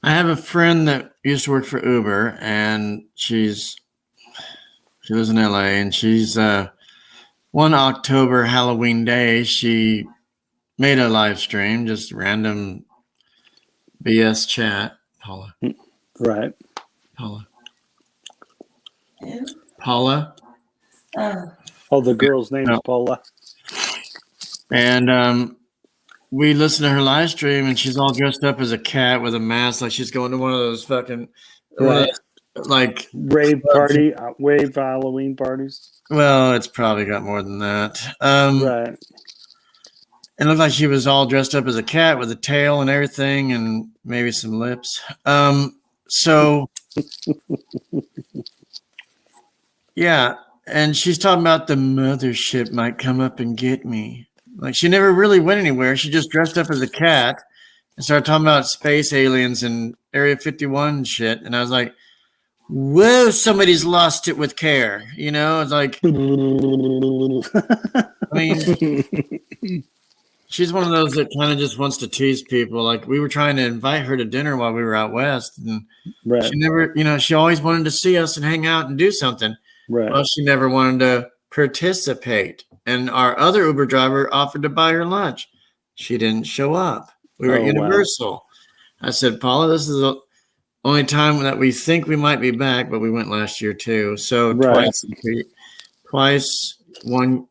I have a friend that used to work for Uber, and she lives in LA, and she's one October Halloween day, she made a live stream, just random BS chat. Paula. Right. Paula. Who? Paula. Oh, the girl's name is Paula. And we listened to her live stream, and she's all dressed up as a cat with a mask, like she's going to one of those fucking Right. like Rave Halloween parties. well, it's probably got more than that. Right. It looked like she was all dressed up as a cat with a tail and everything, and maybe some lips. So yeah, and she's talking about the mothership might come up and get me. Like she never really went anywhere. She just dressed up as a cat and started talking about space aliens and Area 51 and shit. And I was like, whoa, somebody's lost it with care. You know, it's like, I mean, she's one of those that kind of just wants to tease people. Like we were trying to invite her to dinner while we were out west, and Right. she never, you know, she always wanted to see us and hang out and do something. Right. Well, she never wanted to participate. And our other Uber driver offered to buy her lunch. She didn't show up. We were at Oh, wow. Universal. I said, Paula, this is the only time that we think we might be back, but we went last year too. So Right. twice, once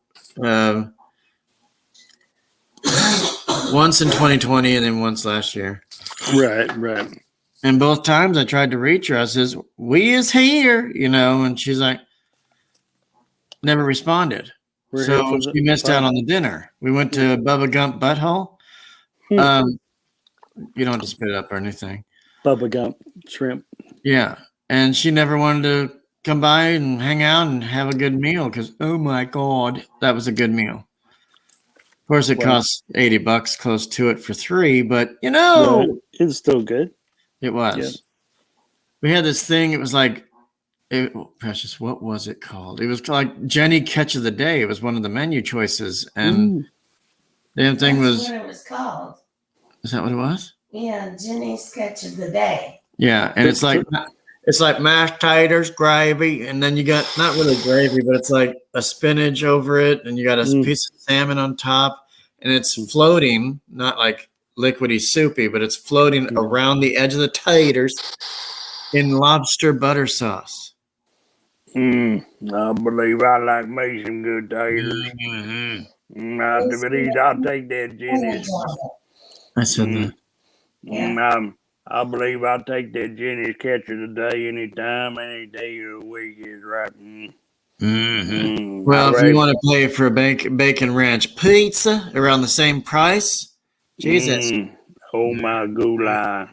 in 2020 and then once last year. Right. And both times I tried to reach her. I says, we is here, you know, and she's like, never responded. We're here So for the she missed out fun. on the dinner. We went to Bubba Gump Butthole. You don't have to spit it up or anything. Bubba Gump shrimp. Yeah. And she never wanted to come by and hang out and have a good meal because, oh my God, that was a good meal. Of course, it Wow. cost $80 close to it for 3, but you know, Right. It's still good. it was. Yeah. We had this thing. It was like, Precious, what was it called? It was like Jenny Catch of the Day. It was one of the menu choices. And the damn thing That's was, what it was called. is that what it was? Yeah, Jenny's Sketch of the Day. Yeah. And it's like mashed taters, gravy. And then you got not really gravy, but it's like a spinach over it. And you got a piece of salmon on top. And it's floating, not like liquidy soupy, but it's floating around the edge of the taters in lobster butter sauce. I believe I like me some good taters. I believe I'll take that Jenny's. I said that. I believe I'll take that Jenny's Catch of the Day anytime, any day of the week is right. Well, if you want to pay for a bacon ranch pizza around the same price, Jesus. Oh my gulai.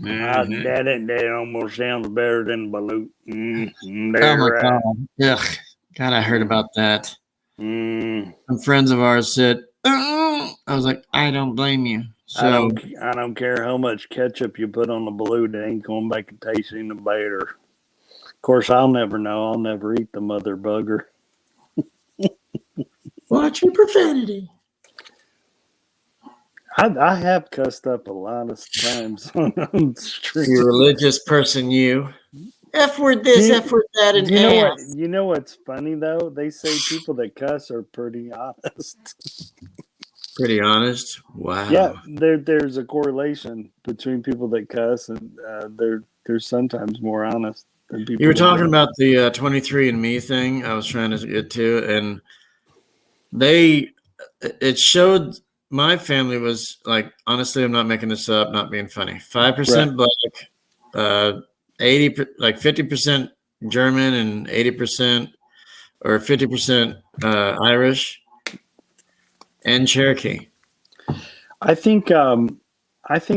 That almost sounds better than balut. Oh my God. Ugh. God, I heard about that. Some friends of ours said, I was like, I don't blame you. So I don't care how much ketchup you put on the balut, it ain't gonna make it taste any better. Of course, I'll never know. I'll never eat the mother bugger. watch your profanity. I have cussed up a lot of times on stream. You religious person, you. F word this, F word that, and ass. You know what's funny though? They say people that cuss are pretty honest. Pretty honest. Wow. Yeah, there's a correlation between people that cuss and they're sometimes more honest than people. You were that talking don't. about the 23andMe thing I was trying to get to, and it showed my family was like, honestly, I'm not making this up, not being funny. 5% Black, 50% German, and 80% or 50% Irish and Cherokee. I think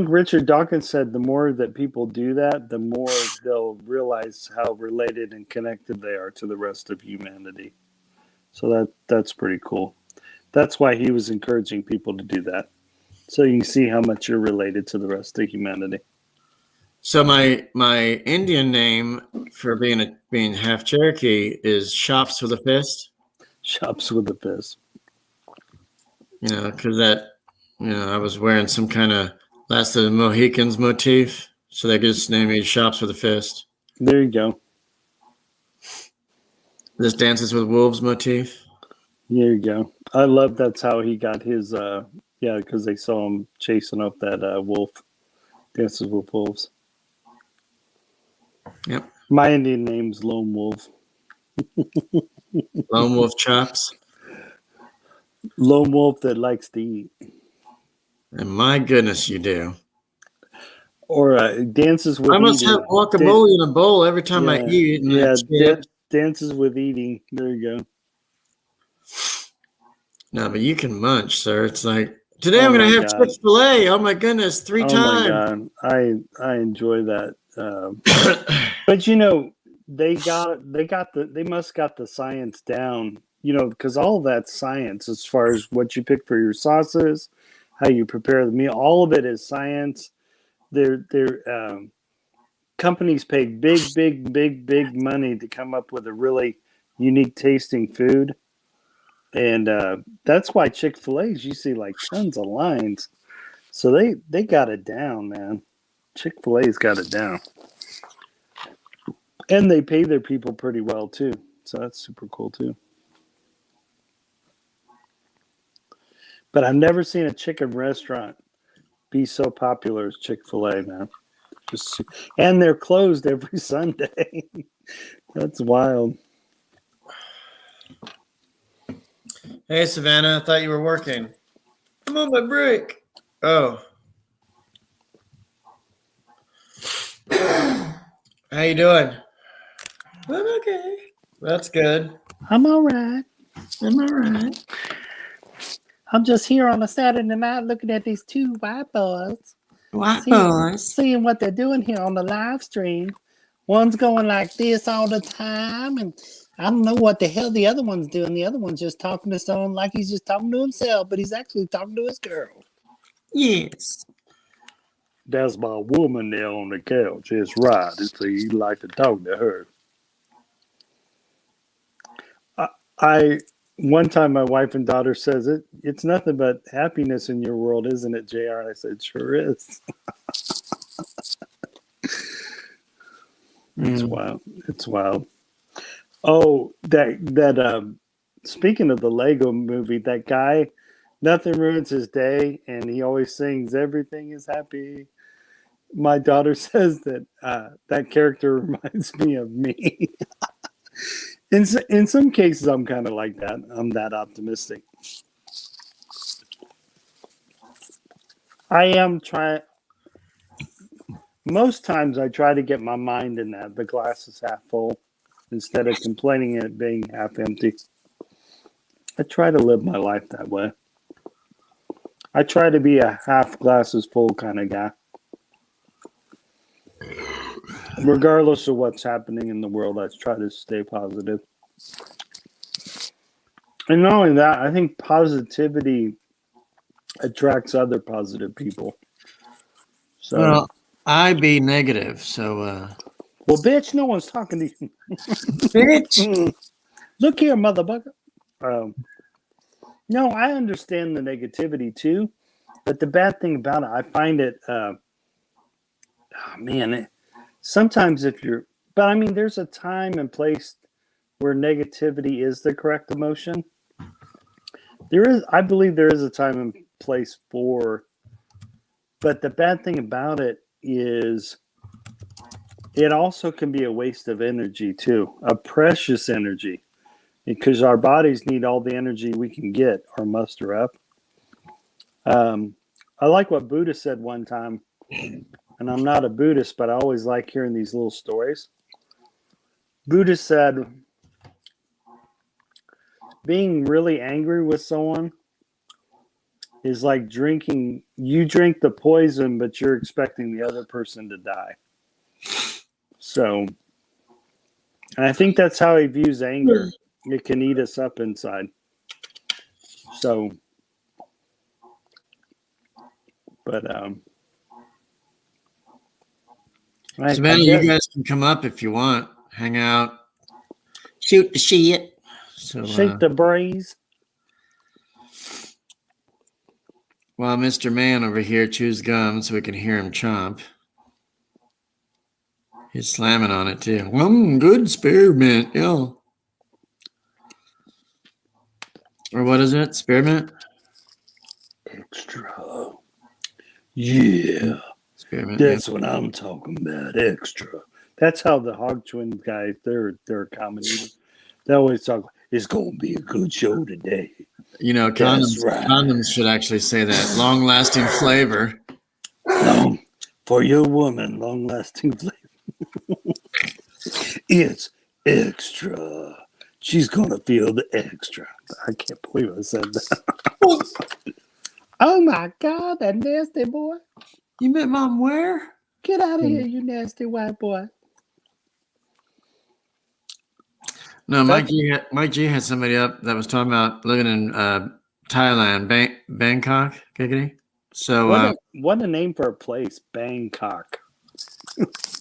Richard Dawkins said the more that people do that, the more they'll realize how related and connected they are to the rest of humanity. So that's pretty cool. That's why he was encouraging people to do that. So you can see how much you're related to the rest of humanity. So my Indian name for being half Cherokee is Shops with a Fist. Shops with a fist. You know, because I was wearing some kind of Last of the Mohicans motif, so they just named me Shops with a Fist. There you go. This Dances with Wolves motif. There you go. I love that's how he got his because they saw him chasing up that wolf. Dances with Wolves. Yep. My Indian name's Lone Wolf. Lone Wolf Chops. Lone Wolf that likes to eat. And my goodness, you do. Or dances with I must eating. have guacamole in a bowl every time I Yeah. eat. And Yeah, that's it. dances with eating. There you go. No, but you can munch, sir. It's like, today Oh I'm going my to have God. Chick-fil-A. Oh my goodness, 3 Oh times. my God, I enjoy that. But you know, they must got the science down. You know, because all of that's science as far as what you pick for your sauces, how you prepare the meal. All of it is science. They're companies pay big money to come up with a really unique tasting food, and that's why Chick-fil-A's you see like tons of lines. So they got it down, man. Chick-fil-A's got it down, and they pay their people pretty well too. So that's super cool too. But I've never seen a chicken restaurant be so popular as Chick-fil-A, man. And they're closed every Sunday. That's wild. Hey, Savannah, I thought you were working. I'm on my break. Oh. How you doing? I'm okay. That's good. I'm all right. I'm all right. I'm just here on a Saturday night looking at these two white boys. White Seeing what they're doing here on the live stream. One's going like this all the time, and I don't know what the hell the other one's doing. The other one's just talking to someone like he's just talking to himself, but he's actually talking to his girl. Yes. That's my woman there on the couch. It's right. So you like to talk to her. I one time my wife and daughter says it's nothing but happiness in your world, isn't it, JR? And I said, sure is. It's wild. It's wild. Oh, that speaking of the Lego movie, that guy, nothing ruins his day, and he always sings everything is happy. My daughter says that that character reminds me of me. In some cases, I'm kind of like that. I'm that optimistic. I am trying. Most times, I try to get my mind in that the glass is half full instead of complaining it being half empty. I try to live my life that way. I try to be a half glasses full kind of guy. Regardless of what's happening in the world, I try to stay positive. And not only that, I think positivity attracts other positive people. So, Well, I be negative, so well, bitch, no one's talking to you. bitch. Look here, motherfucker. No, I understand the negativity too, but the bad thing about it, I find it, sometimes but I mean, there's a time and place where negativity is the correct emotion. I believe there is a time and place but the bad thing about it is it also can be a waste of energy too, a precious energy, because our bodies need all the energy we can get or muster up. I like what Buddha said one time, and I'm not a Buddhist, but I always like hearing these little stories. Buddha said, being really angry with someone is like drinking. You drink the poison, but you're expecting the other person to die. So, and I think that's how he views anger. It can eat us up inside. So, but Savannah, you guys can come up if you want. Hang out, shoot the shit. So, shake the breeze. while Mr. Man over here chews gum so we can hear him chomp. He's slamming on it too. Good spearmint, yeah. Or what is it? Spearmint? Extra. Yeah. Spearmint. That's what I'm talking about. Extra. That's how the Hog Twins guys, they're comedy. They always talk, it's going to be a good show today. You know, That's right. condoms should actually say that. Long-lasting flavor. For your woman, long-lasting flavor. It's extra. She's going to feel the extra. I can't believe I said that. Oh, my God, that nasty boy. You met Mom where? Get out of here, you nasty white boy. No, Mike G had somebody up that was talking about living in Thailand, Bangkok, giggity. So what a name for a place, Bangkok.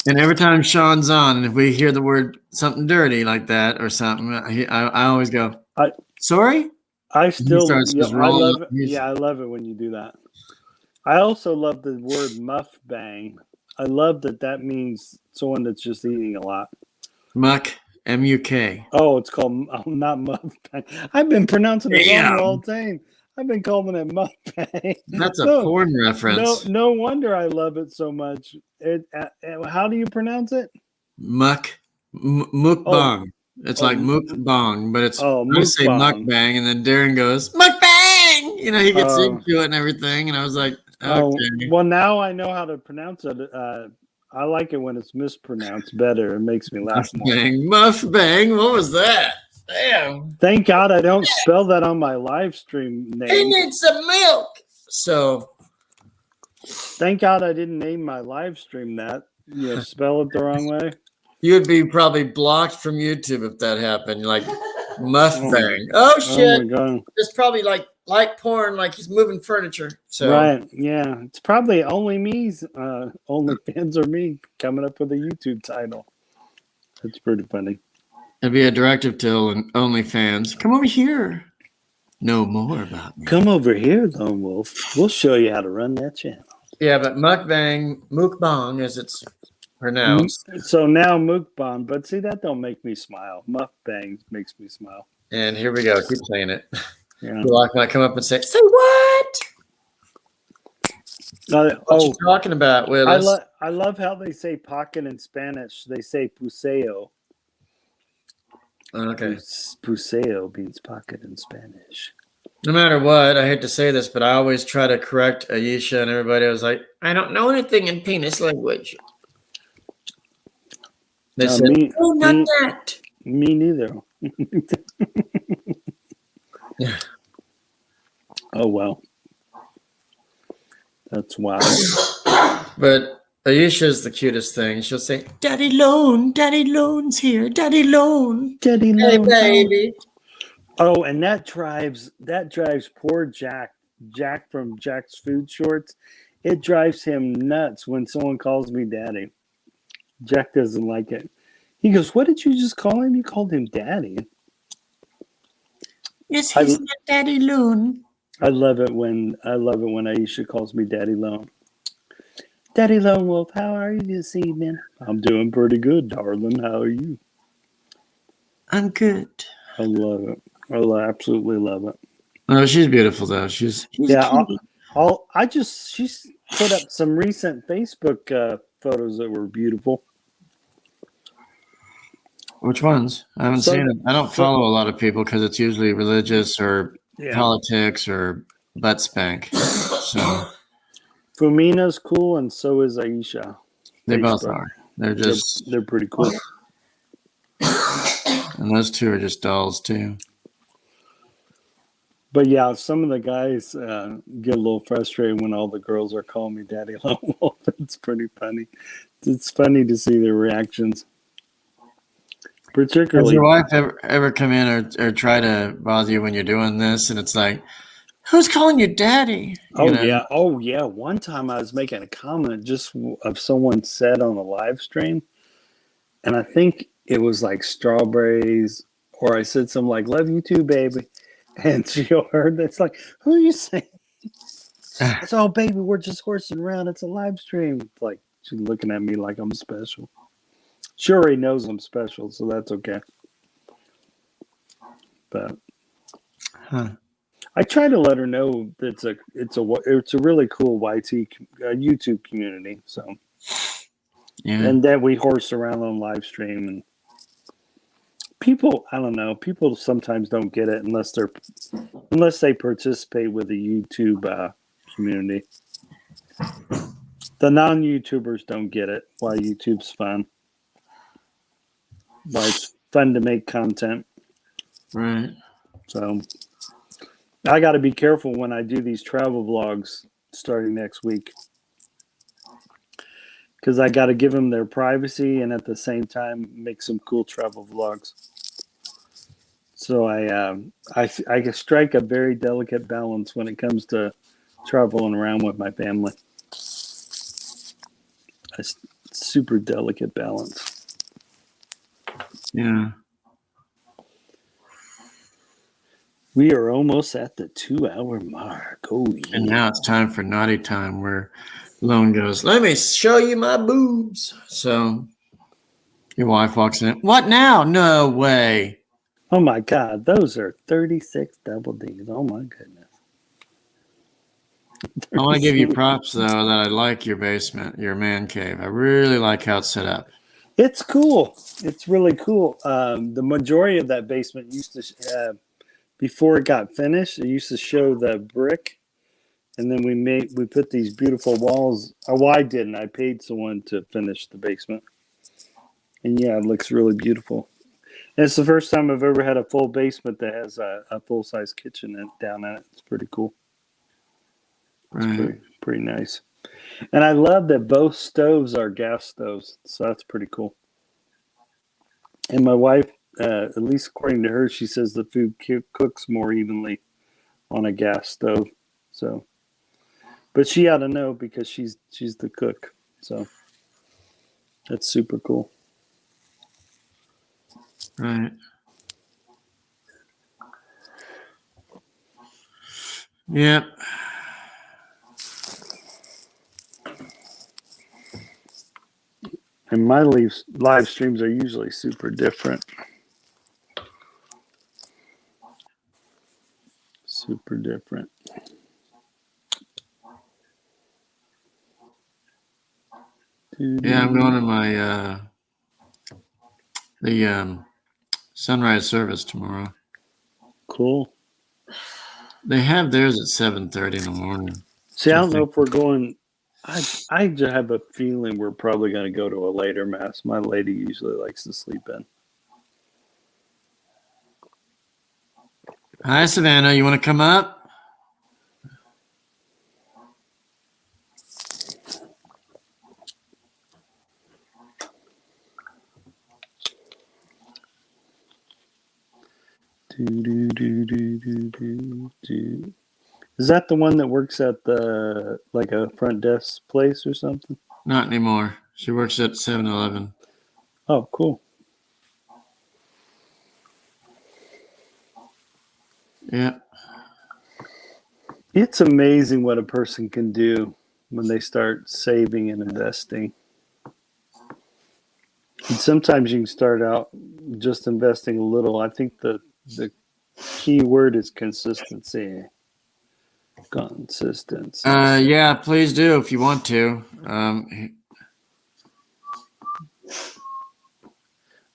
And every time Sean's on, and if we hear the word something dirty like that or something, I always go, sorry? I still, starts just I rolling love up it. music. Yeah, I love it when you do that. I also love the word muff bang. I love that means someone that's just eating a lot. Muck, M-U-K. Oh, it's called not muff bang. I've been pronouncing it wrong the whole time. I've been calling it muff bang. That's a porn reference. No wonder I love it so much. How do you pronounce it? Muck, mukbang. It's like mukbang, but it's I say mukbang, and then Darren goes mukbang. You know, he gets into it and everything, and I was like, okay. Well, now I know how to pronounce it. I like it when it's mispronounced better. It makes me laugh more. Muffbang. What was that? Damn. Thank God I don't spell that on my live stream name. He needs some milk. So thank God I didn't name my live stream that. You spell it the wrong way. You'd be probably blocked from YouTube if that happened. Like Muffbang. Oh shit. Oh my God. It's probably like porn, like he's moving furniture. So right. Yeah. It's probably only me's only fans or me coming up with a YouTube title. That's pretty funny. It'd be a directive to OnlyFans. Come over here. Know more about me. Come over here, Lone Wolf. We'll show you how to run that channel. Yeah, but mukbang, as it's pronounced. So now mukbang, but see, that don't make me smile. Mukbang makes me smile. And here we go. Keep saying it. Yeah. Block might come up and say what? What you talking about, Willis? I love how they say pocket in Spanish. They say puseo. Okay. Puseo means pocket in Spanish. No matter what, I hate to say this, but I always try to correct Aisha and everybody. I was like, I don't know anything in penis language. They said, "Oh, not that." Me neither. Yeah. Oh well. That's wild. But Aisha is the cutest thing. She'll say, Daddy Lone's here. Daddy Lone. Daddy Lone. Hey, baby. Oh, and that drives poor Jack from Jack's Food Shorts. It drives him nuts when someone calls me daddy. Jack doesn't like it. He goes, "What did you just call him? You called him daddy." Yes, he's not Daddy Lone. I love it when Aisha calls me Daddy Lone. Daddy Lone Wolf, how are you this evening? I'm doing pretty good, darling. How are you? I'm good. I love it. I absolutely love it. Oh, she's beautiful though. She's yeah. She's put up some recent Facebook photos that were beautiful. Which ones? I haven't seen it. I don't follow a lot of people because it's usually religious or politics or butt spank. So Fumina's cool, and so is Aisha. They both are. They're pretty cool. And those two are just dolls too. But yeah, some of the guys get a little frustrated when all the girls are calling me Daddy Lone Wolf. It's pretty funny. It's funny to see their reactions. Does Particularly, your wife ever come in or try to bother you when you're doing this? And it's like, who's calling you daddy? oh yeah. One time I was making a comment just of someone said on the live stream, and I think it was like strawberries, or I said something like "Love you too, baby," and she heard that's like, "Who are you saying?" It's oh baby, we're just horsing around. It's a live stream. Like she's looking at me like I'm special. She already knows I'm special, so that's okay. But Huh. I try to let her know that it's a really cool YT YouTube community. So Yeah. and then we horse around on live stream, and people, I don't know, people sometimes don't get it unless they participate with the YouTube community. The non-YouTubers don't get it. Why YouTube's fun. Why it's fun to make content. Right. So I got to be careful when I do these travel vlogs starting next week, because I got to give them their privacy and at the same time make some cool travel vlogs. So I strike a very delicate balance when it comes to traveling around with my family. A super delicate balance. Yeah. We are almost at the 2-hour mark. Oh yeah. And now it's time for naughty time, where Lone goes, "Let me show you my boobs." So your wife walks in. "What now?" "No way." Oh my God, those are 36 double D's. Oh my goodness. I want to give you props, though, that I like your basement, your man cave. I really like how it's set up. It's cool. It's really cool. The majority of that basement used to, before it got finished, it used to show the brick, and then we put these beautiful walls. Well, I didn't. I paid someone to finish the basement, and yeah, it looks really beautiful. And it's the first time I've ever had a full basement that has a full size kitchen down in it. It's pretty cool. Right. Pretty nice. And I love that both stoves are gas stoves, so that's pretty cool. And my wife, at least according to her, she says the food cooks more evenly on a gas stove. So, but she ought to know because she's the cook. So that's super cool. Right. Yep. And my live streams are usually super different. Super different. Yeah, I'm going to my the sunrise service tomorrow. Cool. They have theirs at 7:30 in the morning. See, I don't know if we're going. I just have a feeling we're probably going to go to a later mass. My lady usually likes to sleep in. Hi, Savannah. You want to come up? Is that the one that works at the like a front desk place or something? Not anymore. She works at 7-Eleven. Oh, cool. Yeah. It's amazing what a person can do when they start saving and investing. And sometimes you can start out just investing a little. I think the key word is consistency. Consistency. Yeah, please do if you want to. I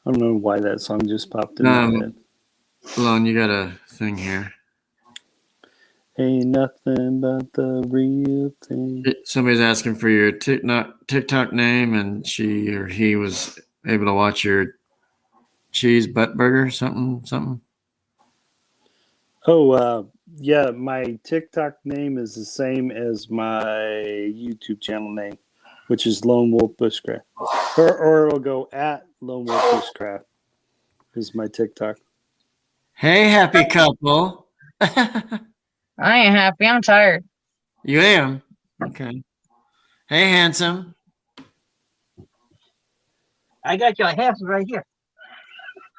don't know why that song just popped in my head. Lone, you got a thing here. Ain't nothing but the real thing. Somebody's asking for your TikTok name, and she or he was able to watch your cheese butt burger, something. Oh, Yeah, my TikTok name is the same as my YouTube channel name, which is Lone Wolf Bushcraft. Or it'll go at Lone Wolf Bushcraft is my TikTok. Hey, happy couple. I ain't happy. I'm tired. You am? Okay. Hey, handsome. I got your half right here.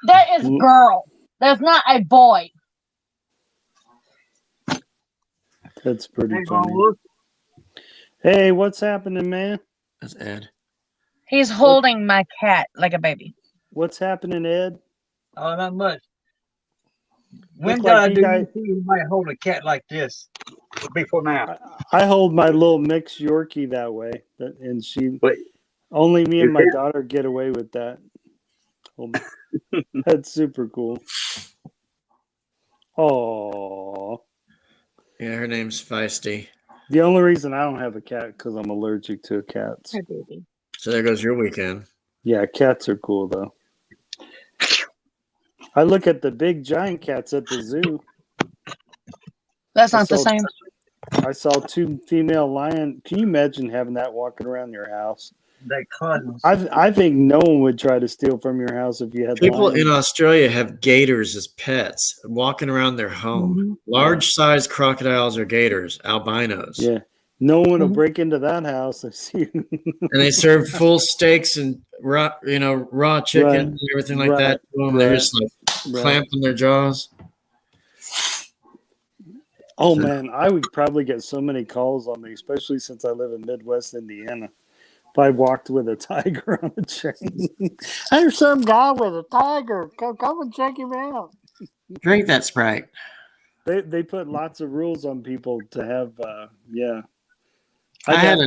That is Mm. girl. That's not a boy. That's pretty Hey, Lone funny. Wolf. Hey, what's happening, man? That's Ed. He's holding my cat like a baby. What's happening, Ed? Oh, not much. When Look like you do guys- you see anybody hold a cat like this? Before now. I hold my little mixed Yorkie that way, and she Wait. only me and You my can? daughter get away with that. That's super cool. Oh, Yeah, her name's Feisty. the only reason I don't have a cat because I'm allergic to cats. Her baby. So there goes your weekend. Yeah, cats are cool though. I look at the big giant cats at the zoo. That's I not the saw- same. I saw 2 female lion. Can you imagine having that walking around your house? They cousins. I think no one would try to steal from your house if you had People lions. in Australia have gators as pets walking around their home. Large sized crocodiles or gators, albinos. Yeah, no one will Mhm. break into that house and see. And they serve full steaks and raw chicken Right. and everything like Right. that to them. They're Right. just like Right. clamping their jaws. Oh man, I would probably get so many calls on me, especially since I live in Midwest Indiana. If I walked with a tiger on a chain, there's some guy with a tiger. Come and check him out. Drink that Sprite. They put lots of rules on people to have. Yeah, I had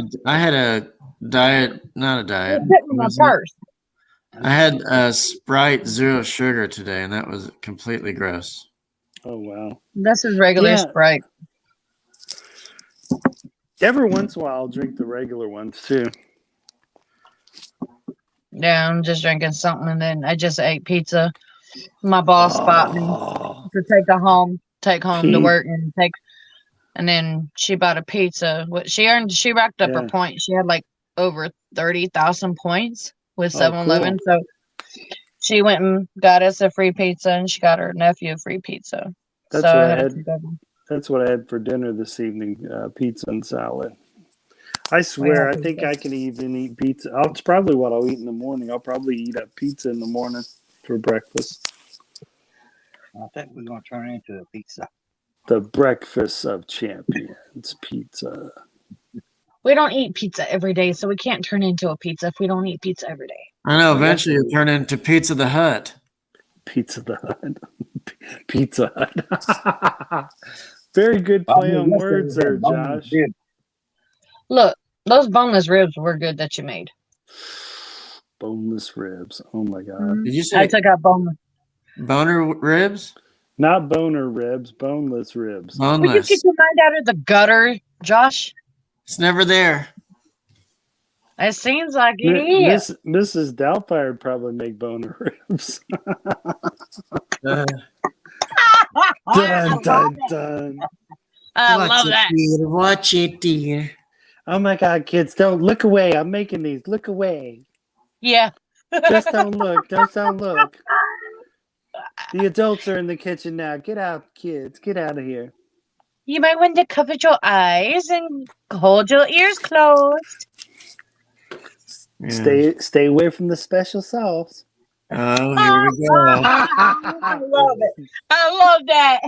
a diet, not a diet. Put in my Was it? purse. I had a Sprite zero sugar today, and that was completely gross. Oh wow. This is regular Yeah. Sprite. Every once in a while, I'll drink the regular ones too. Yeah, I'm just drinking something, and then I just ate pizza. My boss bought me Oh, to take home to Pete. work, and then she bought a pizza. She racked up Yeah. her points. She had like over 30,000 points with Oh, 7-Eleven. So she went and got us a free pizza, and she got her nephew a free pizza. That's so what I had had. to go. That's what I had for dinner this evening: pizza and salad. I swear, I think I can even eat pizza. It's probably what I'll eat in the morning. I'll probably eat a pizza in the morning for breakfast. I think we're gonna turn into a pizza. The breakfast of champions pizza. We don't eat pizza every day, so we can't turn into a pizza if we don't eat pizza every day. I know. Eventually, it'll turn into Pizza the Hut. Pizza the Hut. Pizza Hut. Very good play on words there, Josh. Look, those boneless ribs were good that you made. Boneless ribs. Oh my God. Did you I say took out boneless. boner ribs? Not boner ribs, boneless ribs. Would you Boneless. get your mind out of the gutter, Josh? It's never there. It seems like it is. Mrs. Doubtfire would probably make boner ribs. Uh, Dun, dun, dun. I watch love it, that. dear. Watch it, dear. Oh my God, kids, don't look away. I'm making these. Look away. Yeah. Just don't look. Don't look. The adults are in the kitchen now. Get out, kids. Get out of here. You might want to cover your eyes and hold your ears closed. Yeah. Stay away from the special sauce. Oh, here we go. I love it. I love that.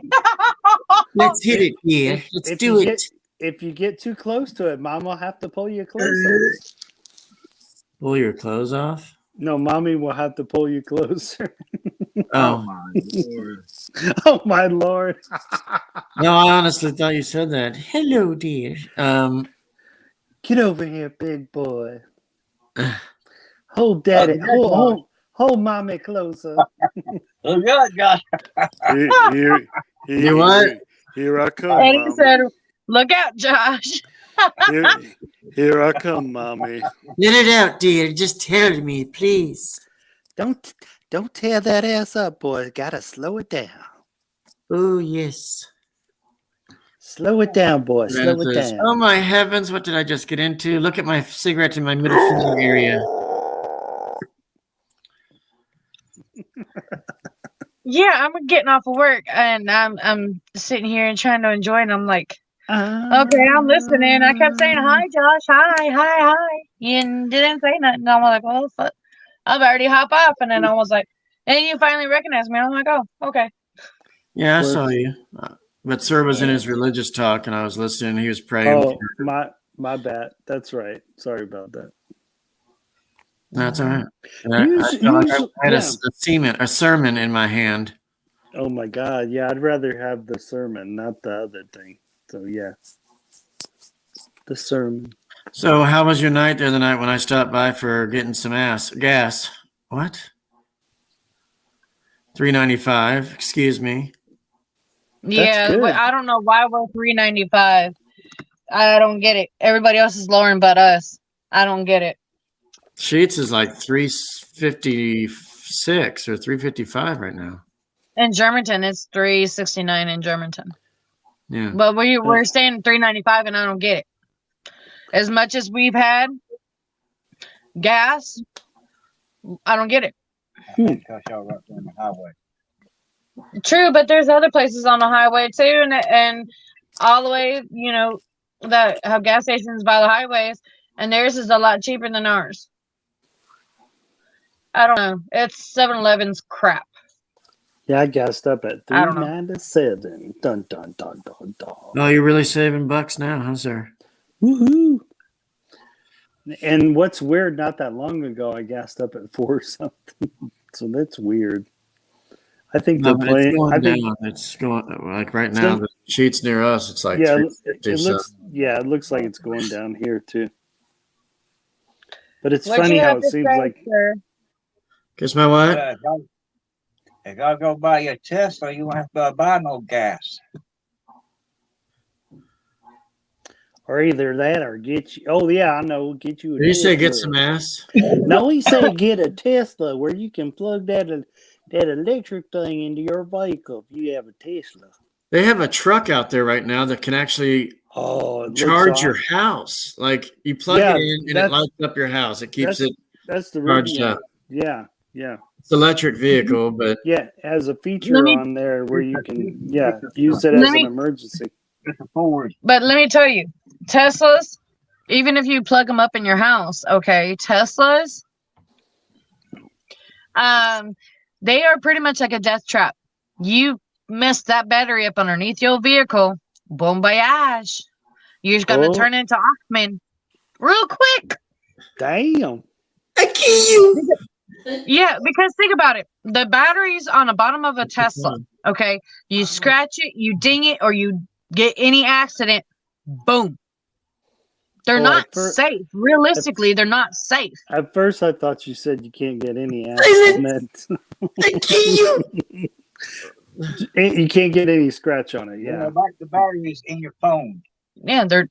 Let's hit it, dear. Let's If do you it. If you get too close to it, Mom will have to pull you closer. Pull your clothes off. No, Mommy will have to pull you closer. Oh my Lord. Oh my Lord. no, I honestly thought you said that. Hello, dear. Get over here, big boy. Hold Daddy. Hold Mommy closer. Oh God, God. You what? Here I come, And he Mommy. said, "Look out, Josh." Here I come, Mommy. Let it out, dear. Just tell me, please. Don't tear that ass up, boy. Gotta slow it down. Oh, yes. Slow it down, boy. Slow it Advances. down. Oh my heavens! What did I just get into? Look at my cigarette in my middle finger area. Yeah, I'm getting off of work and I'm sitting here and trying to enjoy, and I'm like, okay, I'm listening. I kept saying hi, Josh, hi, and didn't say nothing. I'm like, well, fuck. I've already hop off, and then I was like, and you finally recognized me. I'm like, oh, okay. Yeah, I Where- saw you. But Sir was in his religious talk, and I was listening. He was praying. Oh, my bad. That's right. Sorry about that. That's all right. Use- I felt like use- I had yeah. a sermon in my hand. Oh my God. Yeah, I'd rather have the sermon, not the other thing. So yeah. The sermon. So, how was your night the other night when I stopped by for getting some gas? What? $3.95. Excuse me. Yeah, good. but I don't know why we're $3.95. I don't get it. Everybody else is lowering but us. I don't get it. Sheets is like $3.56 or $3.55 right now. In Germantown, it's $3.69 in Germantown. Yeah. But we're saying $3.95, and I don't get it. As much as we've had gas, I don't get it. I think because y'all right there on the highway. True, but there's other places on the highway too, and all the way, you know, that have gas stations by the highways, and theirs is a lot cheaper than ours. I don't know. It's 7-Eleven's crap. Yeah, I gassed up at I don't know. $3.97. Dun dun dun dun dun. Oh, you're really saving bucks now, huh, sir? Woohoo! And what's weird, not that long ago, I gassed up at 4 something. So that's weird. I think No, they're but playing. it's going I think, down. It's going like right It's now. going- The sheets near us. It's like yeah, 350. it So looks. Yeah, it looks like it's going down here too. But it's What'd funny you how have it to seems say, like. sir? guess my what? If y'all go buy your Tesla, you won't have to buy no gas. Or either that or get you. Oh yeah, I know. Get you. A Did you say get Tesla. some ass? No, he said get a Tesla where you can plug that electric thing into your vehicle if you have a Tesla. They have a truck out there right now that can actually Oh, it looks charge your awesome. house. Like you plug Yeah, it in and it that's- lights up your house. It keeps it That's the charged reason. up. Yeah, yeah, It's an electric vehicle, but yeah. It has a feature Let me- on there where you can use it Let as me- an emergency. It's a Ford. But let me tell you, Teslas, even if you plug them up in your house, okay, Teslas, they are pretty much like a death trap. You mess that battery up underneath your vehicle, bon voyage. You're just gonna Oh. turn into Aquaman real quick. Damn. I kill you. Yeah, because think about it. The batteries on the bottom of a Tesla, okay, you scratch it, you ding it, or you get any accident, boom. They're Oh, not at fir- safe. Realistically, they're not safe. At first, I thought you said you can't get any accident. I kill you. You can't get any scratch on it. Yeah, Yeah. like the batteries in your phone. Yeah, they're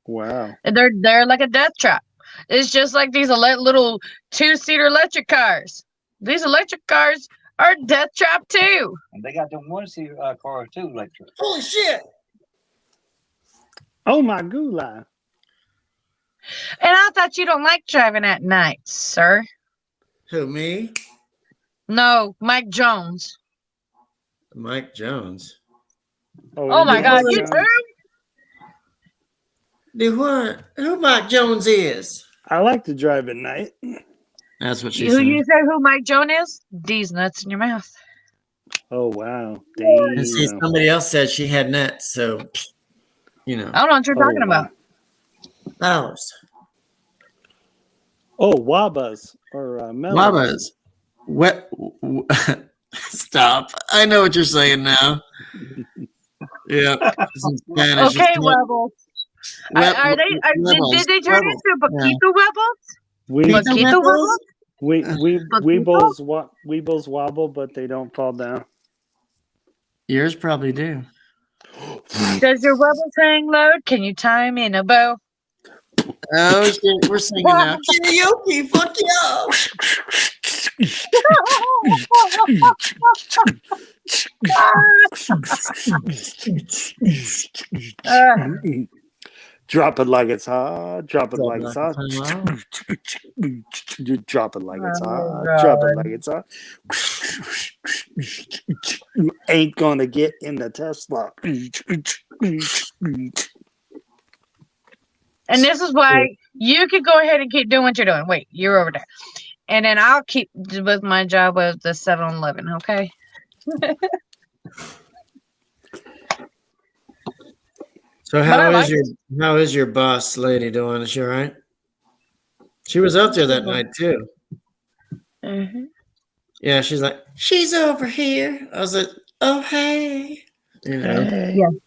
Wow. they're like a death trap. It's just like these little 2-seater electric cars. These electric cars are a death trap too. And they got them 1-seater cars too, electric. Holy shit. Oh my gula. And I thought you don't like driving at night, sir. Who, me? No, Mike Jones. Mike Jones. Oh my God, you yeah. too? Do what? Who Mike Jones is? I like to drive at night. That's what she Who said. you say who Mike Jones is? D's nuts in your mouth. Oh wow. And see, Damn. somebody else said she had nuts, so you know. I don't know what you're talking about. Ours. Oh, Wabas or melons. Wabas. What? Stop. I know what you're saying now. Yeah. It's in Spanish. Okay, It's Webbles. Are they? Did they turn Webbles. into Paquito Webbles? We Paquito Webbles? Weebles wobble, but they don't fall down. Yours probably do. Does your Webbles hang load? Can you tie him in a bow? Oh shit, we're singing now. Karaoke, fuck Drop it like it's hot. Drop it Drop like it it's like hot. it's Drop it like it's Oh, hot. Drop it God. like it's hot. You ain't gonna get in the Tesla. And this is why you could go ahead and keep doing what you're doing. Wait, you're over there. And then I'll keep with my job with the 7-Eleven, okay? So But I how is your boss lady doing? Is she all right? She was up there that night too. Mhm. Yeah, she's like, she's over here. I was like, oh hey. You know.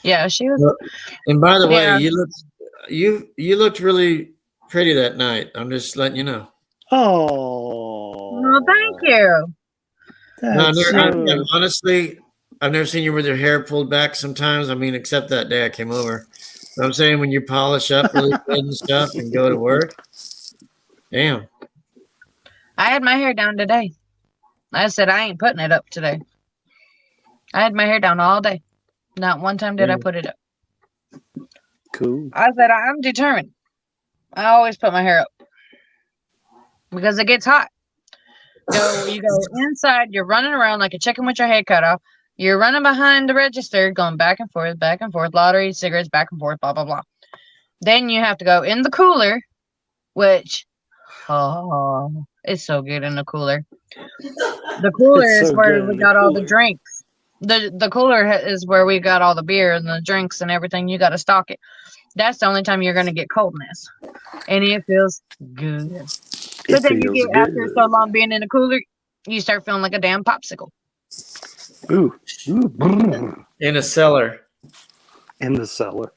Yeah, she was. Well, and by the way, Yeah. you looked really pretty that night. I'm just letting you know. Oh. Well, thank you. No, That's so. honestly, I've never seen you with your hair pulled back sometimes. I mean, except that day I came over. But I'm saying when you polish up really good and stuff and go to work, damn. I had my hair down today. I said I ain't putting it up today. I had my hair down all day. Not one time did I put it up. Cool. I said I'm determined. I always put my hair up because it gets hot. So you go inside, you're running around like a chicken with your head cut off. You're running behind the register, going back and forth, lottery, cigarettes, back and forth, blah, blah, blah. Then you have to go in the cooler, which, oh, it's so good in the cooler. The cooler It's is so where good we in the got all the cooler. drinks. The cooler is where we got all the beer and the drinks and everything. You got to stock it. That's the only time you're going to get coldness. And it feels good. But then you feels get, after good. so long being in the cooler, you start feeling like a damn popsicle. Ooh. Brrr. In a cellar. In the cellar.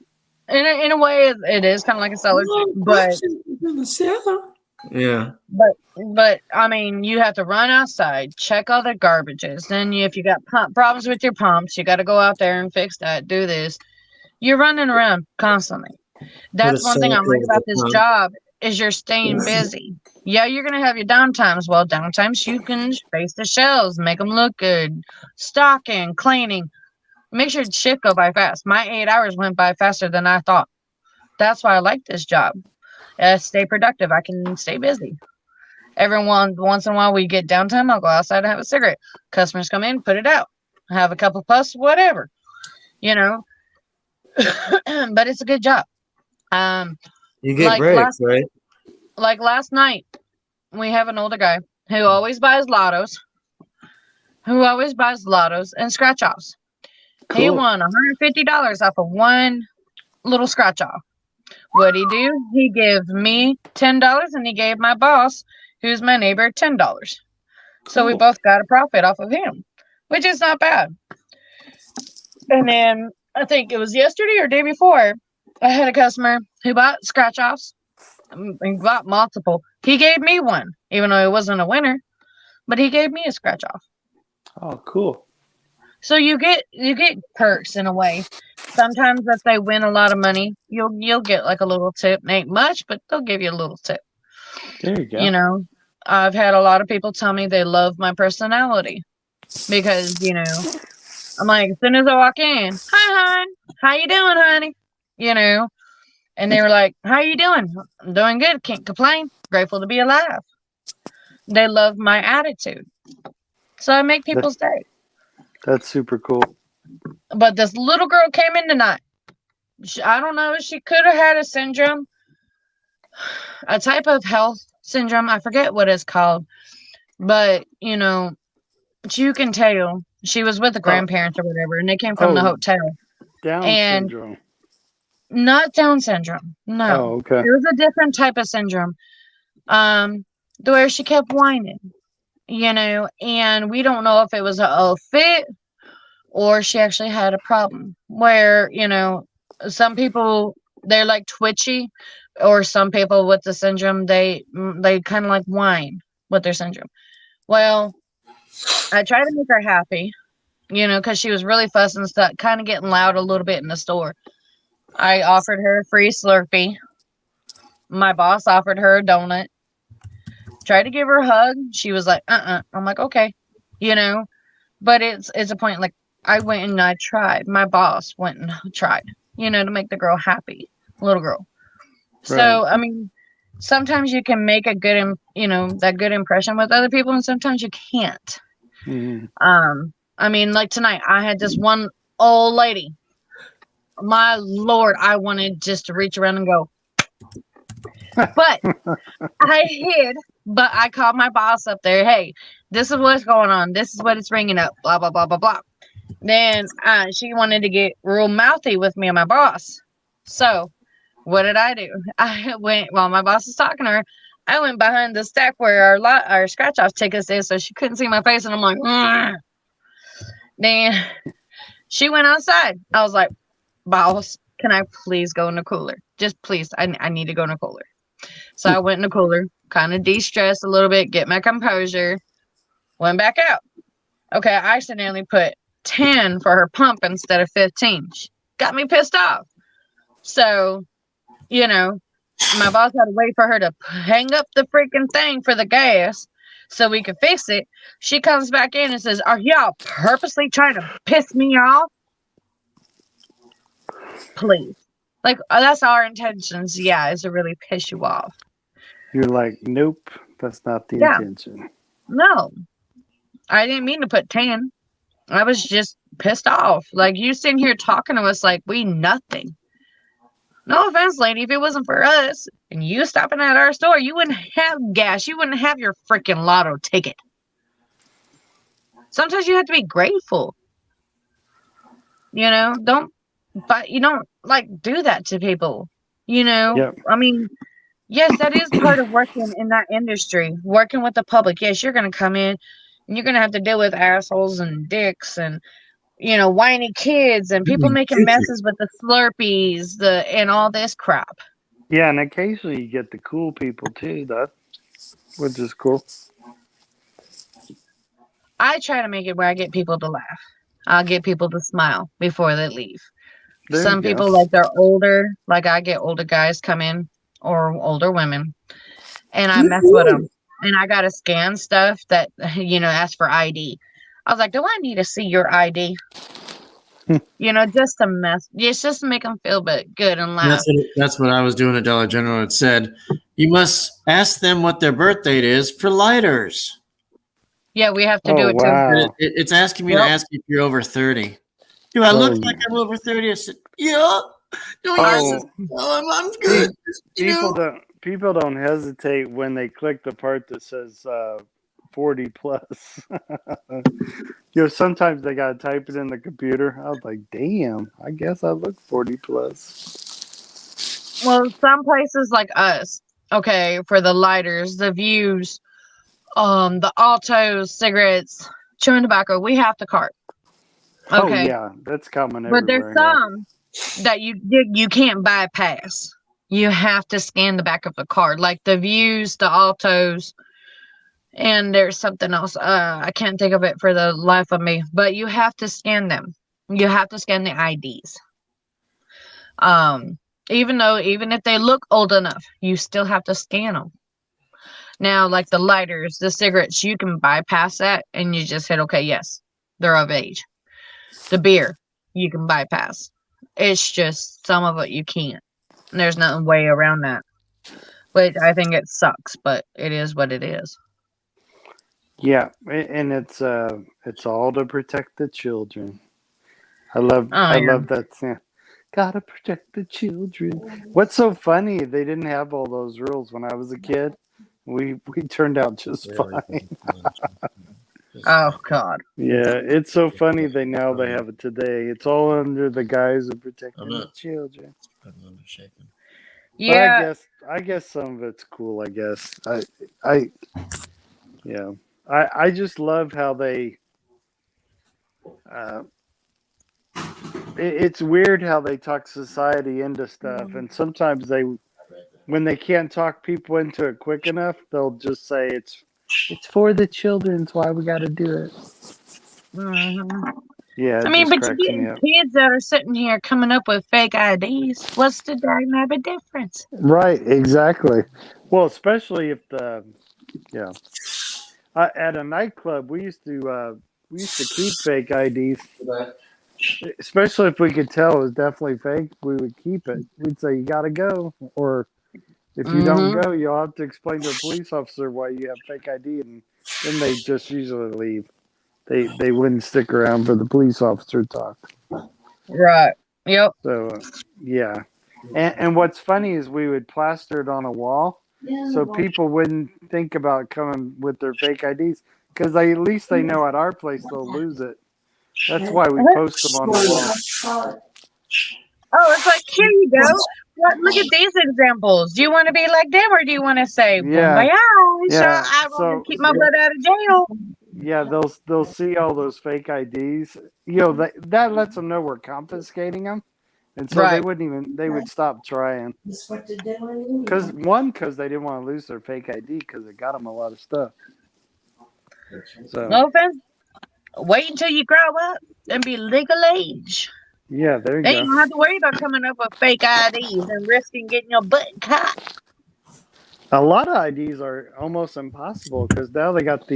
In a way, it is kind of like a cellar, but in the cellar. Yeah. but I mean, you have to run outside, check all the garbages. Then if you got problems with your pumps, you got to go out there and fix that. Do this. You're running around constantly. That's one thing I like about this job is you're staying busy. Yeah, you're gonna have your downtimes. Well, downtimes you can space the shelves, make them look good, stocking, cleaning. Make sure shift go by fast. My 8 hours went by faster than I thought. That's why I like this job. Stay productive. I can stay busy. Once in a while we get downtime, I'll go outside and have a cigarette. Customers come in, put it out. Have a couple puffs, whatever. You know. But it's a good job. You get like breaks, right? Like last night, we have an older guy who always buys lottos and scratch offs. He Cool. won $150 off of one little scratch off. What'd he do? He gave me $10 and he gave my boss, who's my neighbor, $10. So we Cool. both got a profit off of him, which is not bad. And then I think it was yesterday or day before, I had a customer who bought scratch offs and bought multiple. He gave me one, even though it wasn't a winner, but he gave me a scratch off. Oh, cool. So you get perks in a way. Sometimes if they win a lot of money, you'll get like a little tip. Ain't much, but they'll give you a little tip. There you go. You know, I've had a lot of people tell me they love my personality because, you know, I'm like, as soon as I walk in, hi, hon, how you doing, honey? You know, and they were like, how you doing? I'm doing good. Can't complain. Grateful to be alive. They love my attitude. So I make people's day. That's super cool. But this little girl came in tonight. I don't know. She could have had a syndrome, a type of health syndrome. I forget what it's called. But, you know, you can tell she was with the grandparents or whatever, and they came from the hotel. Down And syndrome. not Down syndrome. No. Oh, okay. It was a different type of syndrome. Where she kept whining, you know, and we don't know if it was a fit or she actually had a problem where, you know, some people, they're like twitchy, or some people with the syndrome, they kind of like whine with their syndrome. Well, I tried to make her happy, you know, because she was really fussing and stuff, kind of getting loud a little bit in the store. I offered her a free Slurpee. My boss offered her a donut. Tried to give her a hug. She was like, I'm like, okay, you know. But it's a point like I went and I tried. My boss went and tried, to make the girl happy, little girl. So Right. I mean, sometimes you can make a good, that good impression with other people, and sometimes you can't. Mhm. I mean, like tonight, I had this one old lady. My Lord, I wanted just to reach around and go, but I hid. But I called my boss up there. Hey, this is what's going on. This is what it's ringing up. Blah blah blah blah blah. Then she wanted to get real mouthy with me and my boss. So what did I do? I went while my boss was talking to her. I went behind the stack where our scratch off tickets is, so she couldn't see my face, and I'm like, "Ugh." Then she went outside. I was like, boss, can I please go in the cooler? Just please, I need to go in the cooler. So I went in the cooler, kind of de-stressed a little bit, get my composure, went back out. Okay, I accidentally put 10 for her pump instead of 15. She got me pissed off. So, my boss had to wait for her to hang up the freaking thing for the gas so we could fix it. She comes back in and says, are y'all purposely trying to piss me off? Please. Like, that's our intentions, is to really piss you off. You're like, nope, that's not the Yeah. intention. No. I didn't mean to put 10. I was just pissed off. Like, you sitting here talking to us like we nothing. No offense, lady. If it wasn't for us and you stopping at our store, you wouldn't have gas. You wouldn't have your freaking lotto ticket. Sometimes you have to be grateful. Don't do that to people. Yep. I mean, yes, that is part of working in that industry, working with the public. Yes, you're going to come in and you're going to have to deal with assholes and dicks and, whiny kids and people making messes with the Slurpees, and all this crap. Yeah, and occasionally you get the cool people too, which is cool. I try to make it where I get people to laugh. I'll get people to smile before they leave. There Some you go. people, like, they're older. Like, I get older guys come in or older women, and I mess with them. And I got to scan stuff that, ask for ID. I was like, do I need to see your ID? Just to just to make them feel good and laugh. That's what I was doing at Dollar General. It said, you must ask them what their birth date is for lighters. Yeah, we have to do it too. Wow. It's asking me to ask if you're over 30. Do I look like I'm over 30? I said, yeah. I'm good. People don't hesitate when they click the part that says 40 plus. Sometimes they gotta type it in the computer. I was like, damn, I guess I look 40 plus. Well, some places like us, okay, for the lighters, the Views, the Altos, cigarettes, chewing tobacco, we have to cart. Okay. Oh yeah, that's common But everywhere. there's some that you can't bypass. You have to scan the back of the card, like the Views, the Altos, and there's something else. I can't think of it for the life of me. But you have to scan them. You have to scan the IDs. Even if they look old enough, you still have to scan them. Now, like the lighters, the cigarettes, you can bypass that, and you just hit okay. Yes, they're of age. The beer, you can bypass. It's just some of it you can't. There's no way around that. Which I think it sucks, but it is what it is. Yeah, and it's all to protect the children. I love that. Yeah. Gotta protect the children. What's so funny? They didn't have all those rules when I was a kid. We turned out just fine. Oh God. Yeah, it's so funny they have it today. It's all under the guise of protecting the children. Yeah. But I guess some of it's cool. I guess I just love how they. It's weird how they talk society into stuff, and sometimes when they can't talk people into it quick enough, they'll just say it's for the children. It's why we got to do it. Mm-hmm. Yeah, I mean, but you're getting kids that are sitting here coming up with fake IDs. What's the dynamic difference? Right, exactly. Well, especially if at a nightclub, we used to We used to keep fake IDs, especially if we could tell it was definitely fake. We would keep it. We'd say, "You got to go," or if you don't Mm-hmm. go, you'll have to explain to a police officer why you have fake ID, and then they just usually leave. They wouldn't stick around for the police officer talk. Right. Yep. So yeah, and what's funny is we would plaster it on a wall so people wouldn't think about coming with their fake IDs because at least they know at our place they'll lose it. That's why we post them on the wall. Oh, it's like, here you go. Look at these examples. Do you want to be like them, or do you want to say, Yeah. Yeah. I want So to keep my butt out of jail? yeah, they'll see all those fake IDs. That lets them know we're confiscating them, and so Right. they would stop trying. Because they didn't want to lose their fake ID because it got them a lot of stuff. So No offense. Wait until you grow up and be legal age. yeah, there you Then you go. don't have to worry about coming up with fake IDs and risking getting your butt caught. A lot of IDs are almost impossible because now they got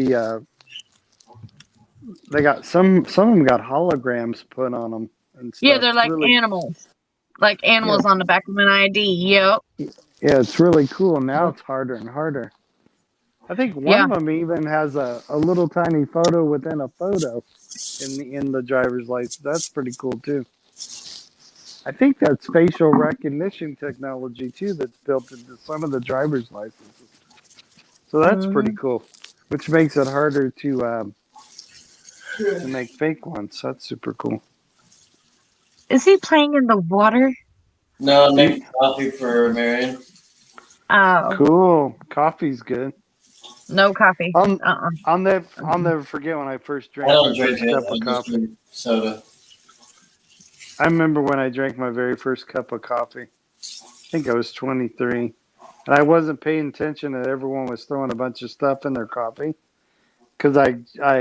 some of them got holograms put on them and stuff. Yeah, they're like Really- animals. Like animals on the back of an ID. Yep. Yeah, it's really cool. Now it's harder and harder. I think one of them even has a little tiny photo within a photo in the driver's license. That's pretty cool too. I think that's facial recognition technology too that's built into some of the driver's licenses. So that's pretty cool, which makes it harder to make fake ones. That's super cool. Is he playing in the water? No, I'm making coffee for Marion. Oh, Cool. Coffee's good. no coffee. I'll never forget when I first I drank don't my drink first it. cup I of just coffee. drink soda. I remember when I drank my very first cup of coffee. I think I was 23. And I wasn't paying attention that everyone was throwing a bunch of stuff in their coffee. Because I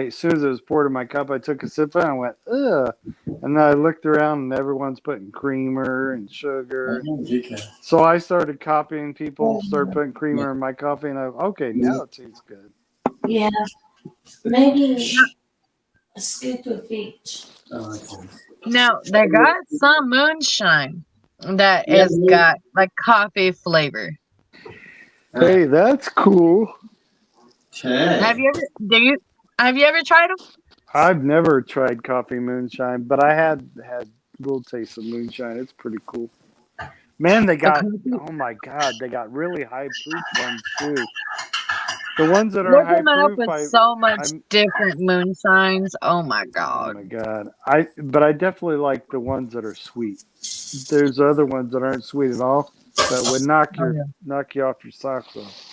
as soon as it was poured in my cup, I took a sip and I went, ugh. And then I looked around and everyone's putting creamer and sugar. So I started copying people, started putting creamer in my coffee, and okay, now it tastes good. Yeah. Maybe a scoop of each. Now they got some moonshine that has got like coffee flavor. Hey, that's cool. Have you ever tried them? I've never tried coffee moonshine, but I had a little taste of moonshine. It's pretty cool. Man, they got, oh my God, they got really high proof ones too. The ones that are They're high coming up proof, with so much I'm- different moonshines. Oh my oh god! my God. But I definitely like the ones that are sweet. There's other ones that aren't sweet at all that would knock you off your socks off.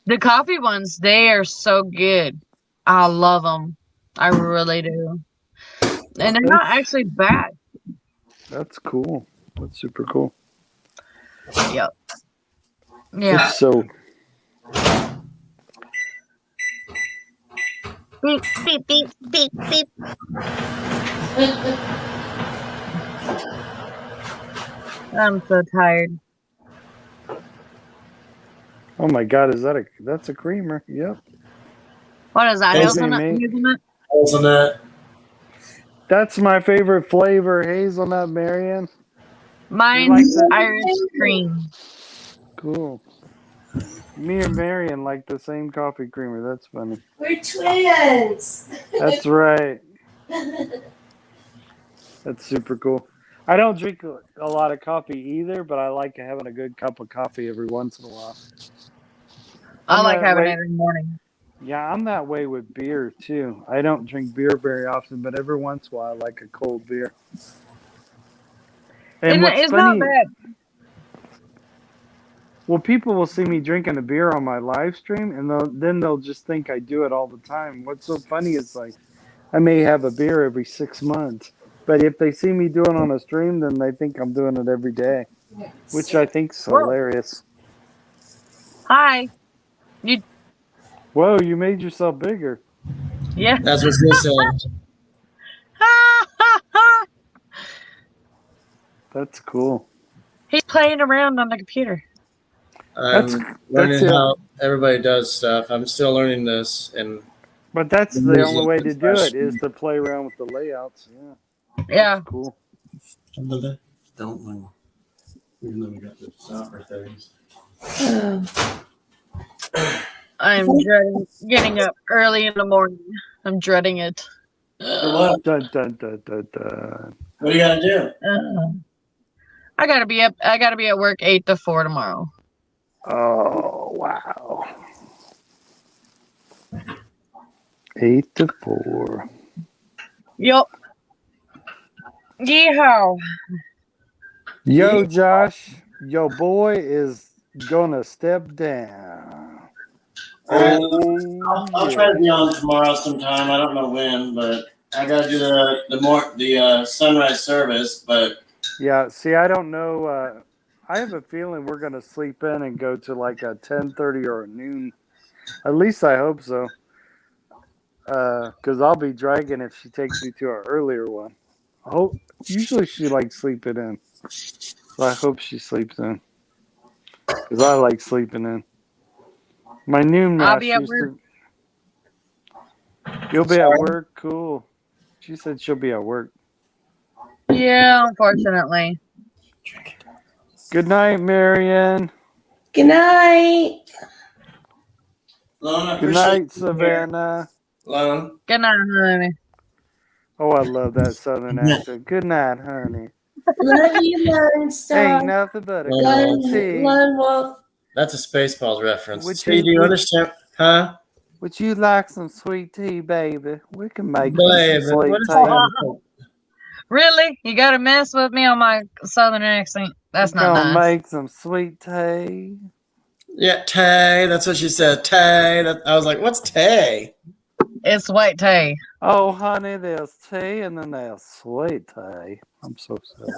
The coffee ones, they are so good. I love them. I really do. And they're not actually bad. That's cool. That's super cool. Yep. Yeah. It's so Beep beep beep beep beep. I'm so tired. oh my God, that's a creamer. Yep. What is that? Hey, Hazelnut? mate. Hazelnut? Hazelnut. That's my favorite flavor, hazelnut, Marion. Mine's like the- Irish cream. Cool. Me and Marion like the same coffee creamer. That's funny. We're twins. That's right. That's super cool. I don't drink a lot of coffee either, but I like having a good cup of coffee every once in a while. I I'm like that having way- it every morning. Yeah, I'm that way with beer too. I don't drink beer very often, but every once in a while I like a cold beer. And what's It's funny, not bad. well, people will see me drinking a beer on my live stream, and then they'll just think I do it all the time. What's so funny is like I may have a beer every 6 months, but if they see me do it on a stream, then they think I'm doing it every day, which I think's hilarious. Hi. Whoa, you made yourself bigger. Yeah. That's what she said. That's cool. He's playing around on the computer. I'm That's learning it. how everybody does stuff. I'm still learning this, and But that's the only way to do it is to play around with the layouts. Yeah, Yeah. that's cool. Don't move. Even though we got the soccer things. I'm dreading getting up early in the morning. I'm dreading it. For what? Dun, dun, dun, dun, dun. What do you got to do? I gotta be up. I gotta be at work 8 to 4 tomorrow. Oh, wow. 8 to 4. Yup. Yeehaw. Yo, Josh, your boy is gonna step down. I'll try to be on tomorrow sometime. I don't know when, but I got to do the sunrise service. But Yeah, see, I don't know. I have a feeling we're gonna sleep in and go to like a 10:30 or a noon. At least I hope so. Because I'll be dragging if she takes me to an earlier one. Usually she likes sleeping in. So I hope she sleeps in. Because I like sleeping in. My noon I'll nurse be at used work. to. You'll be at work? Cool. She said she'll be at work. Yeah, unfortunately. Good night, Marianne. Good night. Lone, I Good appreciate night, you here. Savannah. Lone. Good night, honey. Oh, I love that southern accent. Good night, honey. Love you, Lone Star. Ain't nothing but a Lone- cup of tea. Lone Wolf. That's a Spaceballs reference. Would Speedy, do you you- understand? Huh? Would you like some sweet tea, baby? We can make Baby, you some sweet what is tea. that? Really? You gotta mess with me on my southern accent? That's We're not gonna nice. make some sweet tea. Yeah, Tay. That's what she said. Tay. I was like, what's Tay? It's white tea. Oh, honey, there's tea and then there's sweet tea. I'm so sorry.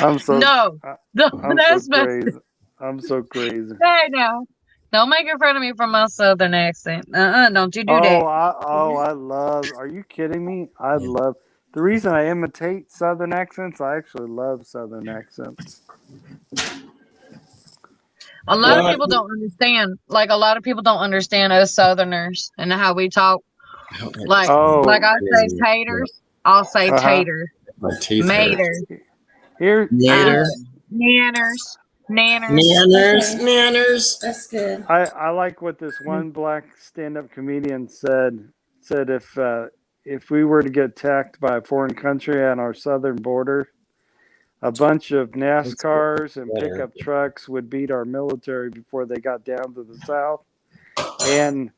I'm so No. I- No, I'm that's so my crazy. I'm so crazy. Hey now. Don't make fun of me for my southern accent. Don't you do that. I love. Are you kidding me? I love. The reason I imitate southern accents, I actually love southern accents. A lot of Well, people don't understand. Like a lot of people don't understand us southerners and how we talk. Like Oh, like I say taters, I'll say Uh-huh. tater. My teeth hurt. Mater. here, Nader. Nanners. Nanners. Nanners. Okay. Nanners. That's good. I like what this one black stand-up comedian said. Said if we were to get attacked by a foreign country on our southern border, a bunch of NASCARs and pickup trucks would beat our military before they got down to the south, and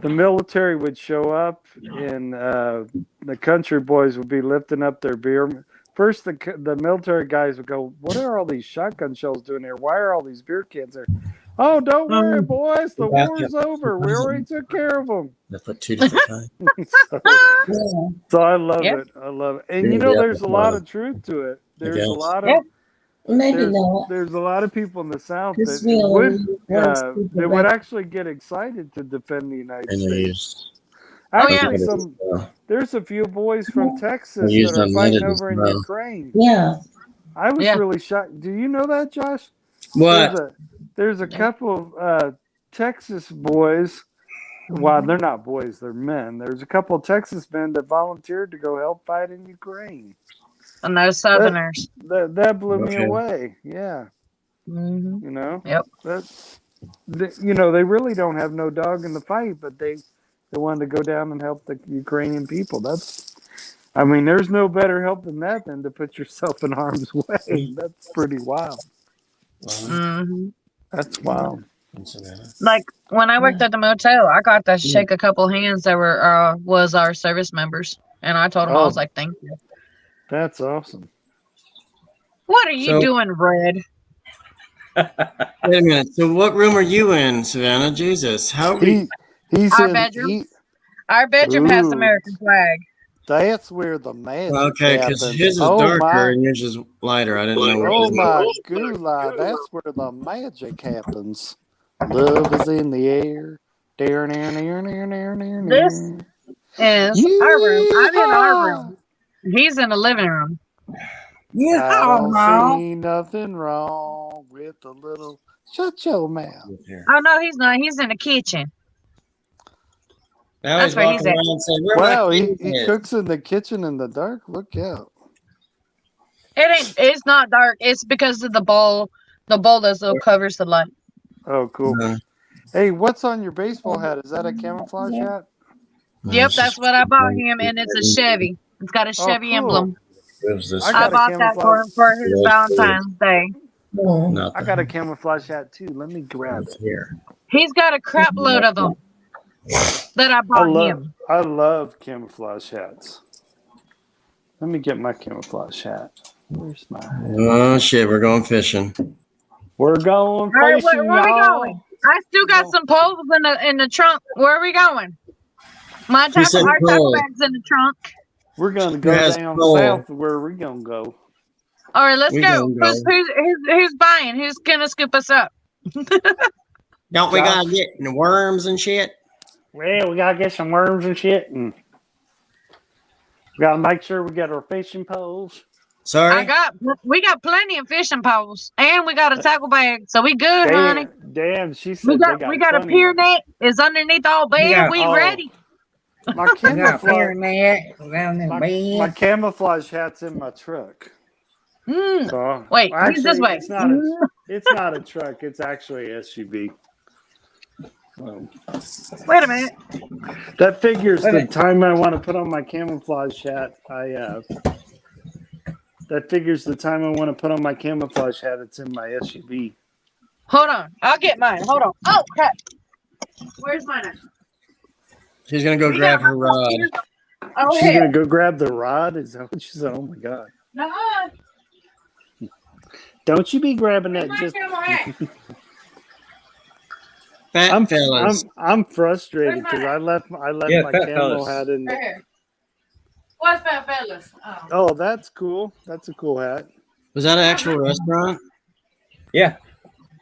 the military would show up, and the country boys would be lifting up their beer. First, the military guys would go, "What are all these shotgun shells doing here? Why are all these beer cans there?" "Oh, don't worry, boys. The war's over. We already took care of them." I put two different kinds. So I love Yep. it. I love it. And you know, there's a lot of truth to it. There's a guess. lot of Yep. Maybe not. there's a lot of people in the South Because that we only would want people they would like- actually get excited to defend the United And they States. used. Oh, yeah. Actually, there's a few boys from Texas They used that are fighting unlimited over in as well. Ukraine. Yeah. I was Yeah. really shocked. Do you know that, Josh? What? There's a couple of Texas boys. Well, they're not boys; they're men. There's a couple of Texas men that volunteered to go help fight in Ukraine. And those southerners. That blew me Okay. away. Yeah, hmm you know. Yep. You know, they really don't have no dog in the fight, but they wanted to go down and help the Ukrainian people. I mean, there's no better help than that than to put yourself in harm's way. That's pretty wild. hmm That's wild. Like when I worked at the motel, I got to shake a couple hands that were was our service members, and I told them I was Oh. like, "Thank you." That's awesome. What are you So- doing, Red? Wait a minute. So, what room are you in, Savannah? Jesus, how? He's Our in. bedroom? Our bedroom has the Ooh. American flag. That's where the magic Okay, because happens. his is Oh darker my! and yours is lighter. I didn't know. Where Oh my gula! That's where the magic happens. Love is in the air. This is our room. I'm in our room. He's in the living room. I don't see nothing wrong with a little. Shut your mouth. Oh no, he's not. He's in the kitchen. Now That's he's where walking he's at. around saying, "Where Wow, my he kid is?" cooks in the kitchen in the dark. Look out. It's not dark. It's because of the bowl. The bowl that still covers the light. Oh, cool. No, Hey, what's on your baseball hat? Is that a camouflage hat? no, Yep, it's that's just- what I bought him, and it's a Chevy. It's got a Oh, Chevy cool. emblem. Where's this? I I got a bought that for him for his camouflage- Valentine's Day. Not I got a camouflage hat too. Let me grab it. here. He's got a crap load of them that I bought him. I love camouflage hats. Let me get my camouflage hat. Where's my hat? Oh shit, we're going fishing. We're going All right, fishing, where we y'all. going? I still got some poles in the trunk. Where are we going? My Who said our tackle pole? bag's in the trunk. We're gonna go has down pole? south. Where we gonna go? All right, let's We go. gonna go. Who's buying? Who's gonna scoop us up? Don't we Josh. gotta get worms and shit? Well, we gotta get some worms and shit, and we gotta make sure we get our fishing poles. Sorry. We got plenty of fishing poles, and we got a tackle bag, so we good, honey. Damn, she said We they got a plenty pier of- net is underneath all bed. Yeah. We Oh. ready. My We got a camouflage, pier net around the my bed. camouflage hat's in my truck. Mm. So, Wait, well, use this way. It's not a truck. It's actually an SUV. Wait a minute. That figures Wait a the minute. time I want to put on my camouflage hat. That figures the time I want to put on my camouflage hat. It's in my SUV. Hold on. I'll get mine. Hold on. Oh crap. Where's mine at? She's gonna go We grab got her rod. Oh, She's here. gonna go grab the rod. Is that what she said? Oh my god! Nuh-uh. Don't you be grabbing that? Where's Just my camera at? Fat fellas. I'm frustrated Where's because mine? I left Yeah, my fat camo fellas. hat in. Right here. What's Fat Fellas? Oh. Oh, that's cool. That's a cool hat. Was that an actual restaurant? Yeah.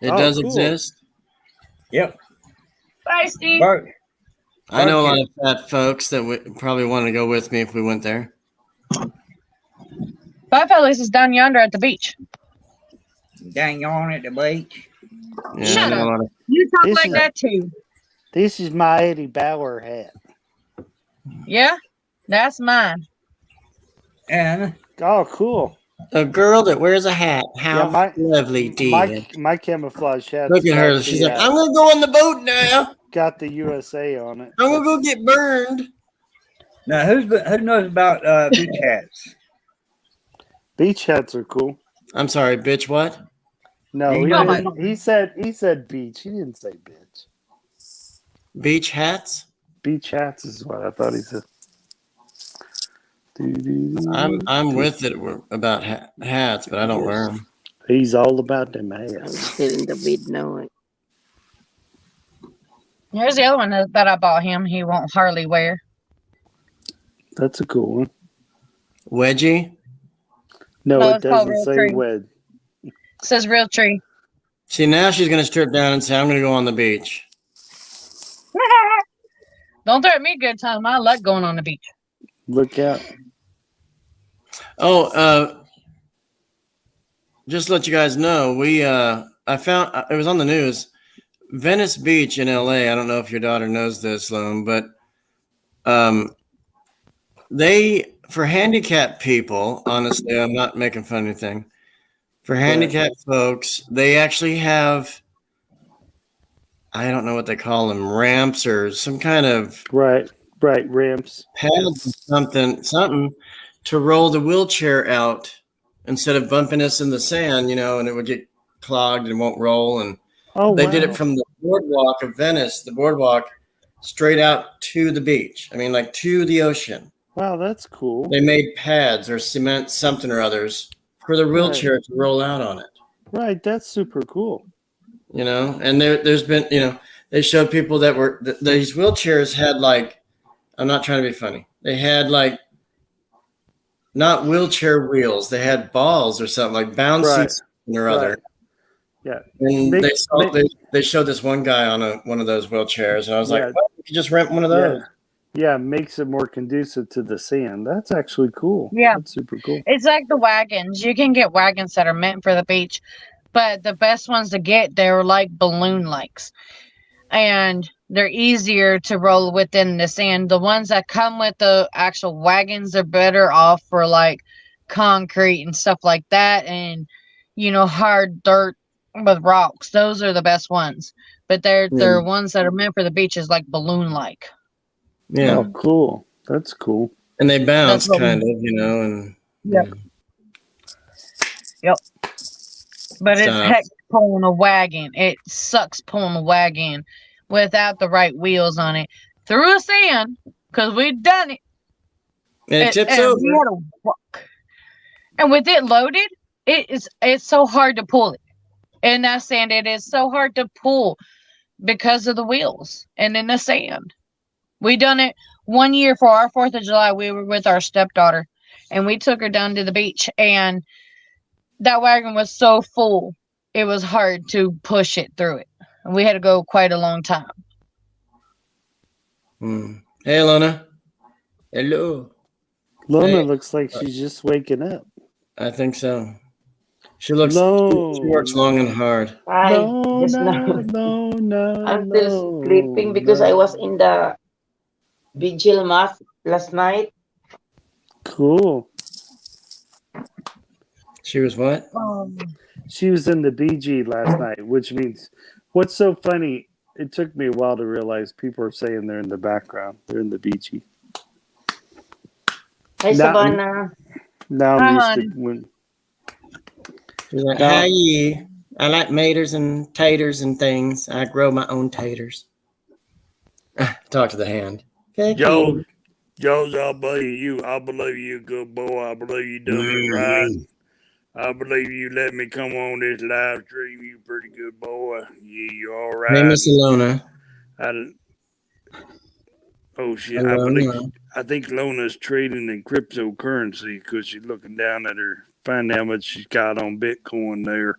It Oh, does cool. exist. Yep. Bye, Steve. Bart. I know a lot of fat folks that would probably want to go with me if we went there. Fat Fellas is down yonder at the beach. Dang on at the beach. Yeah, Shut I know up. a lot of- You talk This like is- that too. This is my Eddie Bauer hat. Yeah? That's mine. And Oh, cool. a girl that wears a hat. How Yeah, my- lovely, dear. My camouflage hat. Look at her. She's like, I'm gonna go on the boat now. got the USA on it. I'm gonna go get burned. now, who knows about beach hats? Beach hats are cool. I'm sorry, bitch. What? No, He he, got didn't, he said beach. He didn't say bitch. Beach hats? Beach hats is what I thought he said. I'm with it about hats, but I don't wear them. He's all about them hats. Here's the other one that I bought him. He won't hardly wear. That's a cool one. Wedgie. No, No, it it's called doesn't Real say Tree. wed. It says real tree. See, now she's gonna strip down and say, "I'm gonna go on the beach." Don't throw me a good time. I like going on the beach. Look out. Oh, just to let you guys know, I found it was on the news. Venice Beach in LA. I don't know if your daughter knows this, Sloan, but they for handicapped people. Honestly, I'm not making fun of anything. For handicapped folks, they actually have. I don't know what they call them, ramps or some kind of Right, ramps. pads, something to roll the wheelchair out instead of bumping us in the sand, and it would get clogged and won't roll. And Oh, they wow. did it from the boardwalk of Venice, the boardwalk straight out to the beach. I mean, like to the ocean. Wow, that's cool. They made pads or cement something or others for the wheelchair to roll out on it. Right, that's super cool. And there's been, they showed people that were, these wheelchairs had I'm not trying to be funny. They had not wheelchair wheels. They had balls or something like bouncy Right. something or other. Yeah. And Make- they showed this one guy on one of those wheelchairs. And I was like, Yeah. well, you could just rent one of those. Yeah, makes it more conducive to the sand. That's actually cool. Yeah. That's super cool. It's like the wagons. You can get wagons that are meant for the beach, but the best ones to get, they're like balloon lakes. and they're easier to roll within the sand. The ones that come with the actual wagons are better off for like concrete and stuff like that, and hard dirt with rocks. Those are the best ones. But they're ones that are meant for the beaches, like balloon like. Yeah. Oh, cool. That's cool. And they bounce That's what kind of, and Yep. Yep. But it's Stop. heck pulling a wagon. It sucks pulling a wagon without the right wheels on it through the sand, because we've done it. it tips and over. we had to walk. And with it loaded, it's so hard to pull it. In that sand, it is so hard to pull because of the wheels and in the sand. We done it one year for our 4th of July. We were with our stepdaughter, and we took her down to the beach, and that wagon was so full, it was hard to push it through it. And we had to go quite a long time. Hey, Lona. Hello. Lona Hey. looks like she's just waking up. I think so. She looks. No. She works long and hard. Hi, No, just now. no. I'm still sleeping because I was in the vigil mass last night. Cool. She was what? She was in the BG last night, which means what's so funny, it took me a while to realize people are saying they're in the background. They're in the BG. Hi, Now- Savannah. Now Hi, I'm hon. used to when She's like, No. "Hi, ye. I like maters and taters and things. I grow my own taters." Talk to the hand. Okay. Joe, I believe you. I believe you, good boy. I believe you done it right. I believe you let me come on this live stream. You pretty good boy. Yeah, you all right. Hey, Miss Alona. Oh shit! Alona. I think Lona's trading in cryptocurrency because she's looking down at her, find how much she's got on Bitcoin there.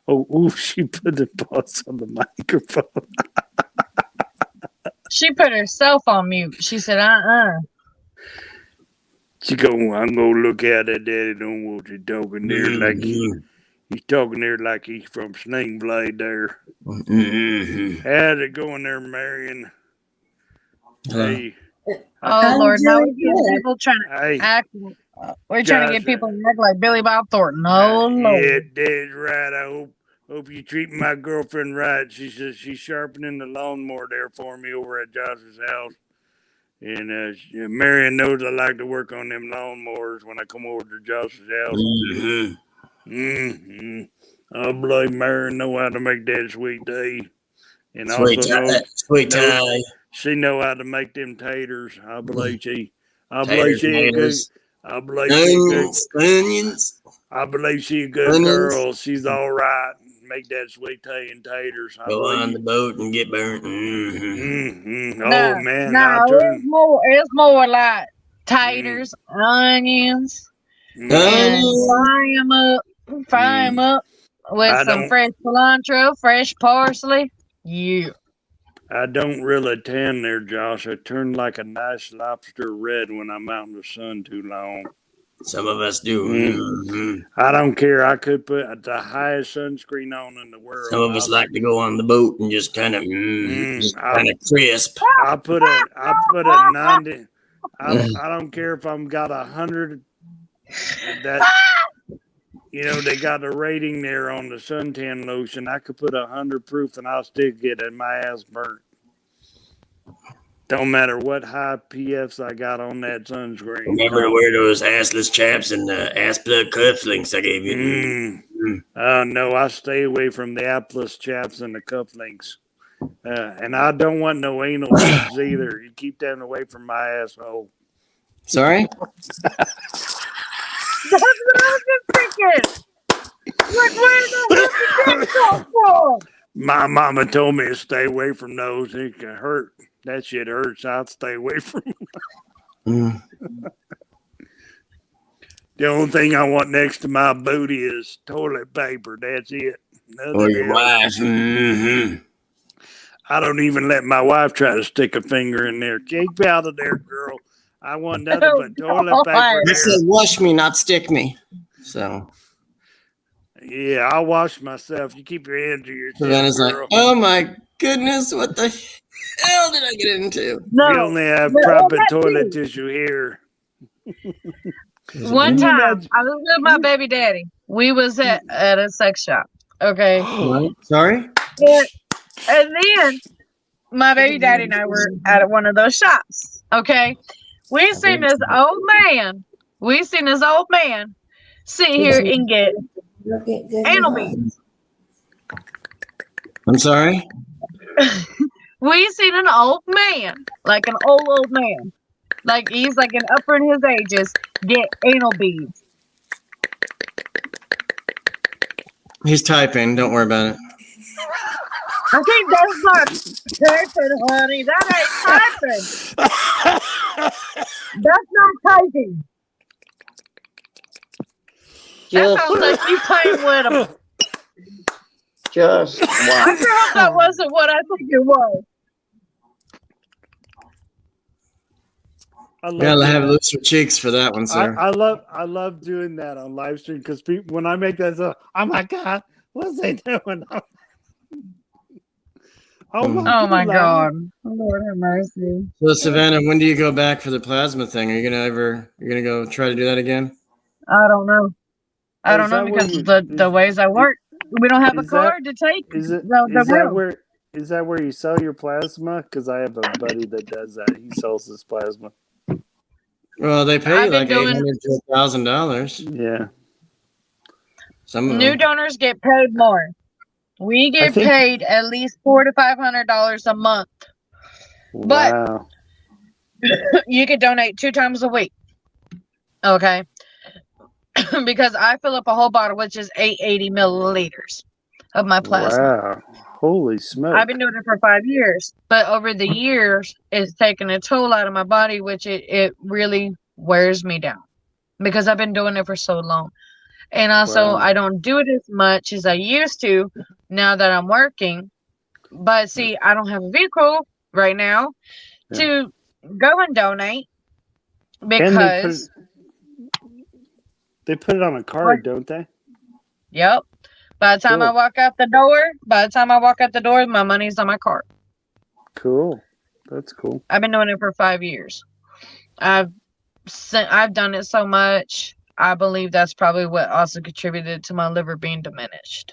Oh, she put the boss on the microphone. She put herself on mute. She said, She go, I'm gonna look at that daddy. Don't want you talking there like he's talking there like he's from Sling Blade there. How's it going there, Marion? Hey, Oh, Lord, now doing we're good. people trying to hey, act. We're trying to get people to act like Billy Bob Thornton. Oh, Lord. yeah, that's right. I hope you treat my girlfriend right. She says she's sharpening the lawnmower there for me over at Josh's house. And Marion knows I like to work on them lawnmowers when I come over to Josh's house. I believe Marion know how to make that sweet tea. And Sweet also tie. knows, Sweet tie. she know how to make them taters. I believe she a good. Taters, I believe she a good. onions. I believe she a good Onions. girl. She's all right. Make that sweet tea and taters. I Go on believe. the boat and get burnt. No, Oh man, no, I turn. it's more like taters, onions, and Onions. fry them up with I some don't- fresh cilantro, fresh parsley. Yeah. I don't really tan there, Josh. I turn like a nice lobster red when I'm out in the sun too long. Some of us do. I don't care. I could put the highest sunscreen on in the world. Some of us like to go on the boat and just kind of, crisp. I put a 90. I don't care if I'm got 100. That they got a rating there on the suntan lotion. I could put 100 proof and I'll still get my ass burnt. Don't matter what high PFs I got on that sunscreen. Remember to wear those assless chaps and the ass plug cufflinks I gave you. No, I stay away from the Atlas chaps and the cufflinks. And I don't want no anal cuffs either. You keep them away from my asshole. Sorry? That's what I was just thinking. Like, where the hell did that come from? My mama told me to stay away from those. It can hurt. That shit hurts. I'll stay away from them. The only thing I want next to my booty is toilet paper. That's it. Nothing Or your else. wife. I don't even let my wife try to stick a finger in there. Keep out of there, girl. I want nothing but toilet paper I there. said, wash me, not stick me. So Yeah, I'll wash myself. You keep your hands to yourself, Savannah's like, girl. oh my goodness, what the hell did I get into? No, We only have but proper that toilet too. tissue here. One Can you time, imagine- I was with my baby daddy. We was at a sex shop. Okay, What? Sorry? and then my baby daddy and I were at one of those shops. Okay, we seen this old man. We seen this old man sit here and get anal beads. I'm sorry? We seen an old man, like an old man, like he's like an upper in his ages, get anal beads. He's typing. Don't worry about it. I think that's not typing, honey. That ain't typing. That's not typing. That sounds like you playing with him. Just I wow. sure hope that wasn't what I think it was. I love Gotta doing have that. looser cheeks for that one, sir. I love doing that on live stream because when I make that stuff, oh my god, what's they doing? Oh my God. Lord have mercy. So Savannah, when do you go back for the plasma thing? Are you gonna go try to do that again? I don't know. I Oh, don't is know that where because you- of the ways I work. We don't have a is that- card to take Is it the is that room. where you sell your plasma? Because I have a buddy that does that. He sells his plasma. Well, they pay you I've been like doing- $800 to $1,000. Yeah. Some of New them. donors get paid more. We get think- paid at least $400 to $500 a month. But- Wow. You can donate 2 times a week. Okay. Because I fill up a whole bottle, which is 880 milliliters of my plasma. Wow. Holy smoke. I've been doing it for 5 years, but over the years, it's taken a toll out of my body, which it really wears me down because I've been doing it for so long. And also, Wow. I don't do it as much as I used to now that I'm working. But see, I don't have a vehicle right now to go and donate And because, they put it on a card, don't they? yep. By the time I Cool. walk out the door, my money's on my card. Cool. That's cool. I've been doing it for 5 years. I've done it so much. I believe that's probably what also contributed to my liver being diminished.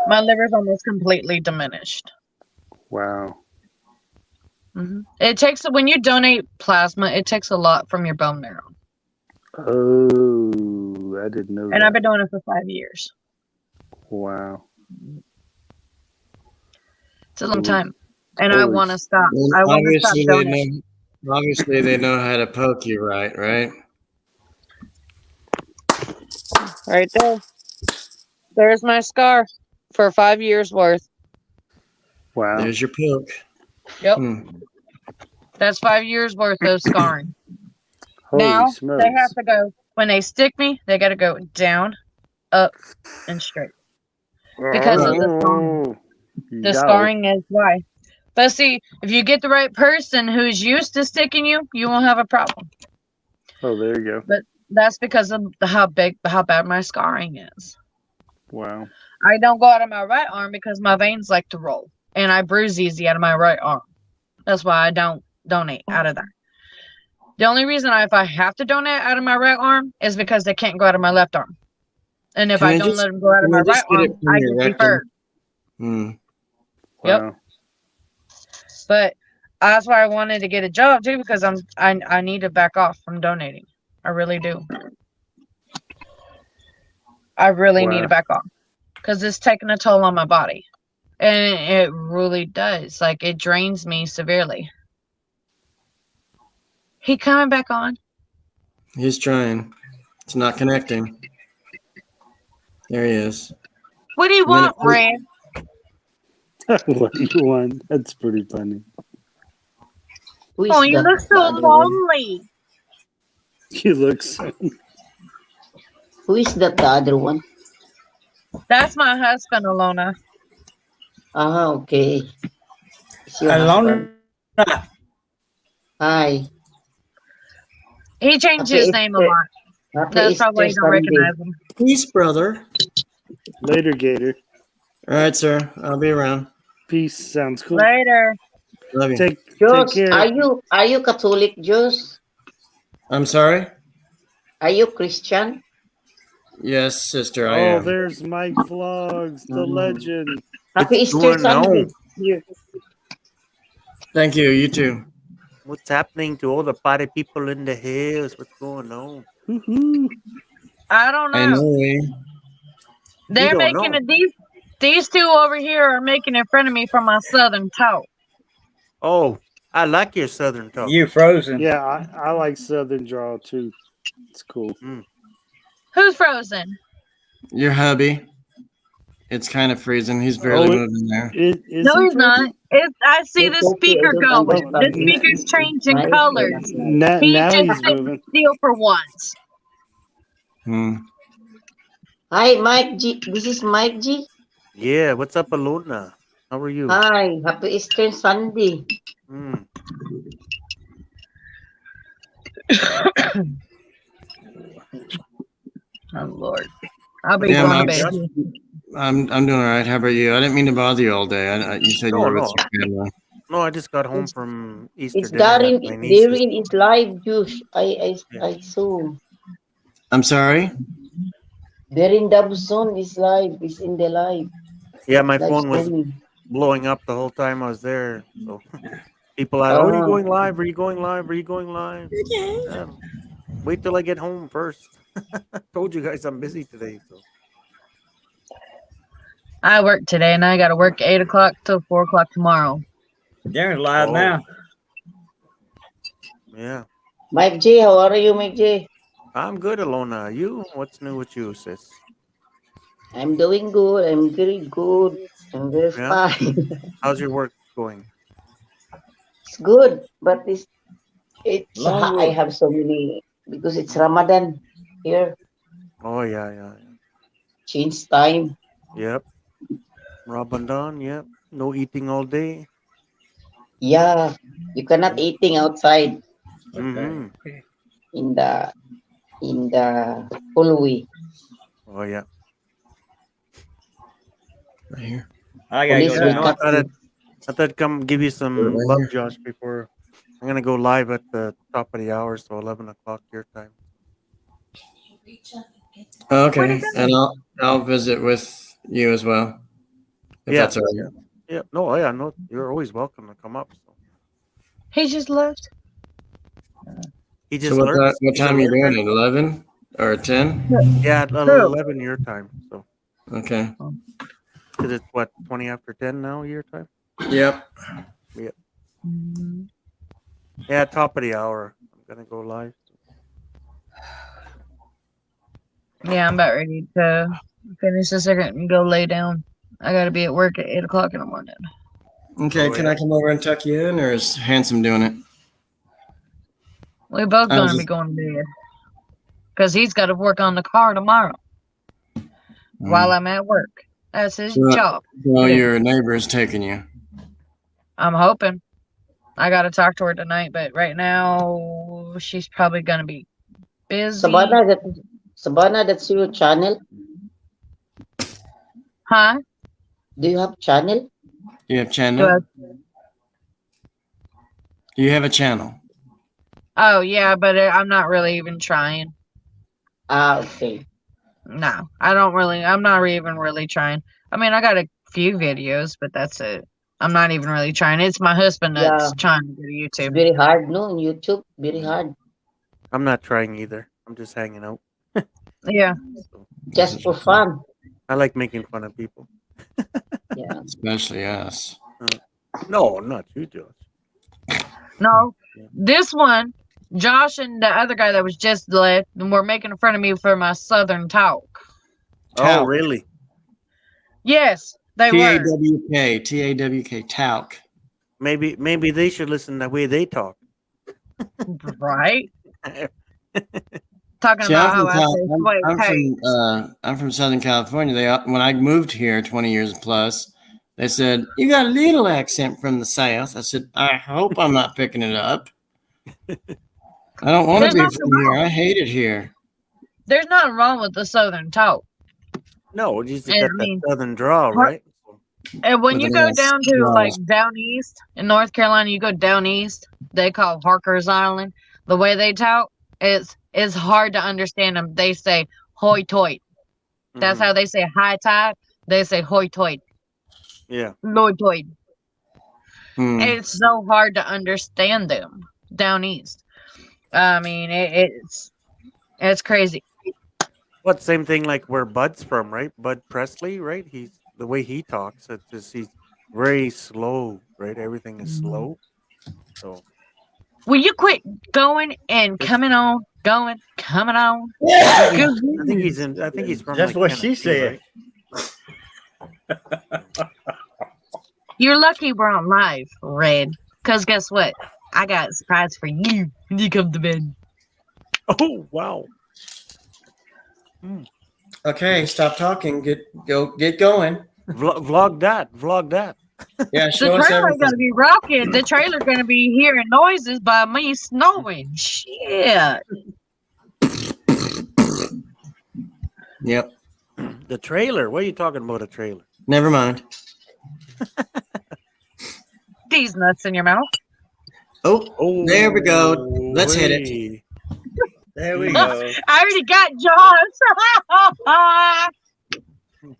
My liver's almost completely diminished. Wow. It takes, when you donate plasma, it takes a lot from your bone marrow. Oh, I didn't know And that. I've been doing it for 5 years. Wow. It's a long time. And I Holy want to stop. And I want to stop obviously, donating. obviously, they know how to poke you right? Right there. There's my scar for 5 years worth. Wow. There's your poke. Yep. Hmm. That's 5 years worth of scarring. Holy Now smokes. they have to go, when they stick me, they got to go down, up, and straight. Because of the scarring. Oh, you The got scarring is why. But see, if you get the right person who's used to sticking you, you won't have a problem. it. Oh, there you go. That's because of how bad my scarring is. Wow. I don't go out of my right arm because my veins like to roll, and I bruise easy out of my right arm. That's why I don't donate out of that. The only reason if I have to donate out of my right arm is because they can't go out of my left arm. And if Can I they don't just- let them go out of can my they just right get it arm, from I your get rectum? deferred. Hmm. Yep. Wow. But that's why I wanted to get a job too, because I need to back off from donating. I really do. I really need to Wow. back off because it's taking a toll on my body, and it really does. Like, it drains me severely. He coming back on? He's trying. It's not connecting. There he is. What do you I'm gonna want, put- Red? What do you want? That's pretty funny. Who is Oh, you that? look so The other one? lonely. You look so. Who is that? The other one? That's my husband, Alona. Ah, okay. It's your Alona. husband. Hi. He changed Happy his name a Easter. lot. Happy That's probably why you Easter don't Sunday. recognize him. Peace, brother. Later, Gator. All right, sir. I'll be around. Peace. Sounds cool. Later. Love you. Take Josh, care. are you Catholic, Josh? I'm sorry? Are you Christian? Yes, sister, I Oh, am. there's Mike Vlogs, the legend. Happy It's Easter going Sunday. on. Here. Thank you. You too. What's happening to all the party people in the hills? What's going on? Woohoo. I don't I know. know. Eh? They're don't making know. it. These two over here are making it fun of me for my southern talk. Oh, I like your southern talk. You frozen. Yeah, I like Southern drawl too. It's cool. Who's frozen? Your hubby. It's kind of freezing. He's barely Oh, moving there. Is No, he he's not. frozen? I see the It's okay, speaker I don't going. The understand. speaker's changing Right? colors. Now He he's just sits moving. still for once. Hmm. Hi, Mike G. This is Mike G. Yeah, what's up, Alona? How are you? Hi, happy Easter Sunday. Mm. Oh Lord, I'll be Yeah, going Mike. to bed. I'm doing all right. How about you? I didn't mean to bother you all day. You said you No, were with no. your family. No, I just got home It's from Easter it's dinner Darren. with my nieces. Darren is live, Josh. I saw. I'm sorry? Darren Dobson is live. Is in the live. Yeah, my Live phone was streaming. blowing up the whole time I was there. So people are, oh, are you Oh, going live? Are you going live? Are you going live? Wait till I get home first. Told you guys I'm busy today. So I work today, and I got to work 8 o'clock till 4 o'clock tomorrow. Darren's live Oh. now. yeah, Mike J. How are you, Mike J? I'm good, Alona. You? What's new with you, sis? I'm doing good. I'm very good. I'm very Yeah. fine. How's your work going? It's good, but it's Long I road. have so many because it's Ramadan here. Oh yeah. Change time. Yep. Ramadan. Yep. No eating all day. Yeah, you cannot eating outside Mm-hmm. in the whole week. Oh yeah. Right here. I gotta Police go will No, down. I cut thought you. I'd come give you some Right love, here. Josh, before I'm gonna go live at the top of the hour, so 11 o'clock your time. Okay. And I'll visit with you as well. If Yeah. that's all right. Yeah. No. Oh, yeah. No. You're always welcome to come up. So. He just left. He So just what, learned. what he's a time are you doing learner. it? 11 or 10? Yeah, at Who? 11 your time. So Okay. is it what 20 after 10 now your time? Yep. Mhm. Yeah, top of the hour. I'm gonna go live. Yeah, I'm about ready to finish this second and go lay down. I got to be at work at 8 o'clock in the morning. Okay. Oh, Can yeah. I come over and tuck you in, or is Handsome doing it? We're both I going was to be just- going to bed because he's got to work on the car tomorrow while I'm at work. That's his So- job. Well, your neighbor's taking you. I'm hoping. I got to talk to her tonight, but right now she's probably going to be busy. Sabana, that's your channel. Huh? Do you have channel? You have Do channel? I- You have a channel. Oh, yeah, but I'm not really even trying. Ah, okay. No, I'm not even really trying. I mean, I got a few videos, but that's it. I'm not even really trying. It's my husband that's Yeah. trying to do It's YouTube. very hard, no? On YouTube, very hard. I'm not trying either. I'm just hanging out. Yeah. So Just for fun. I like making fun of people. Yeah. Especially us. No, not you, Josh. No, this one, Josh and the other guy that was just left were making fun of me for my southern talk. Oh, Talc. really? Yes, they were. T-A-W-K. T-A-W-K. Talc. Maybe they should listen the way they talk. Right? Talking See, about I'm how from, I say sweet taste. I'm from Southern California. When I moved here 20 years plus, they said, "You got a little accent from the South." I said, "I hope I'm not picking it up. I don't want There's to be nothing from here. I hate it here." There's nothing wrong with the southern talk. No, you just And got I that mean, southern draw, her- right? And when With you a go little down to straw. like down east in North Carolina, you go down east. They call Harker's Island. The way they talk is hard to understand them. They say hoy toy. That's Mhm. how they say high tide. They say hoy toy, Yeah. loy toy. Hmm. It's so hard to understand them down east. I mean, it's crazy. What same thing like where Bud's from, right? Bud Presley, right? He's the way he talks. It's just he's very slow, right? Everything is slow. So Will you quit going and coming on, going, coming on? I think he's from That's like what she Tennessee, said. right? You're lucky we're on live, Red. Because guess what? I got a surprise for you when you come to bed. Oh wow. Okay, stop talking. Get going. Vlog that. Vlog that. Yeah, The show us trailer's everything. gonna be rocking. The trailer's gonna be hearing noises by me snowing. Shit. Yep. The trailer. What are you talking about? A trailer? Never mind. These nuts in your mouth. Oh, there we go. Let's hit it. Wait. There we go. I already got Jaws.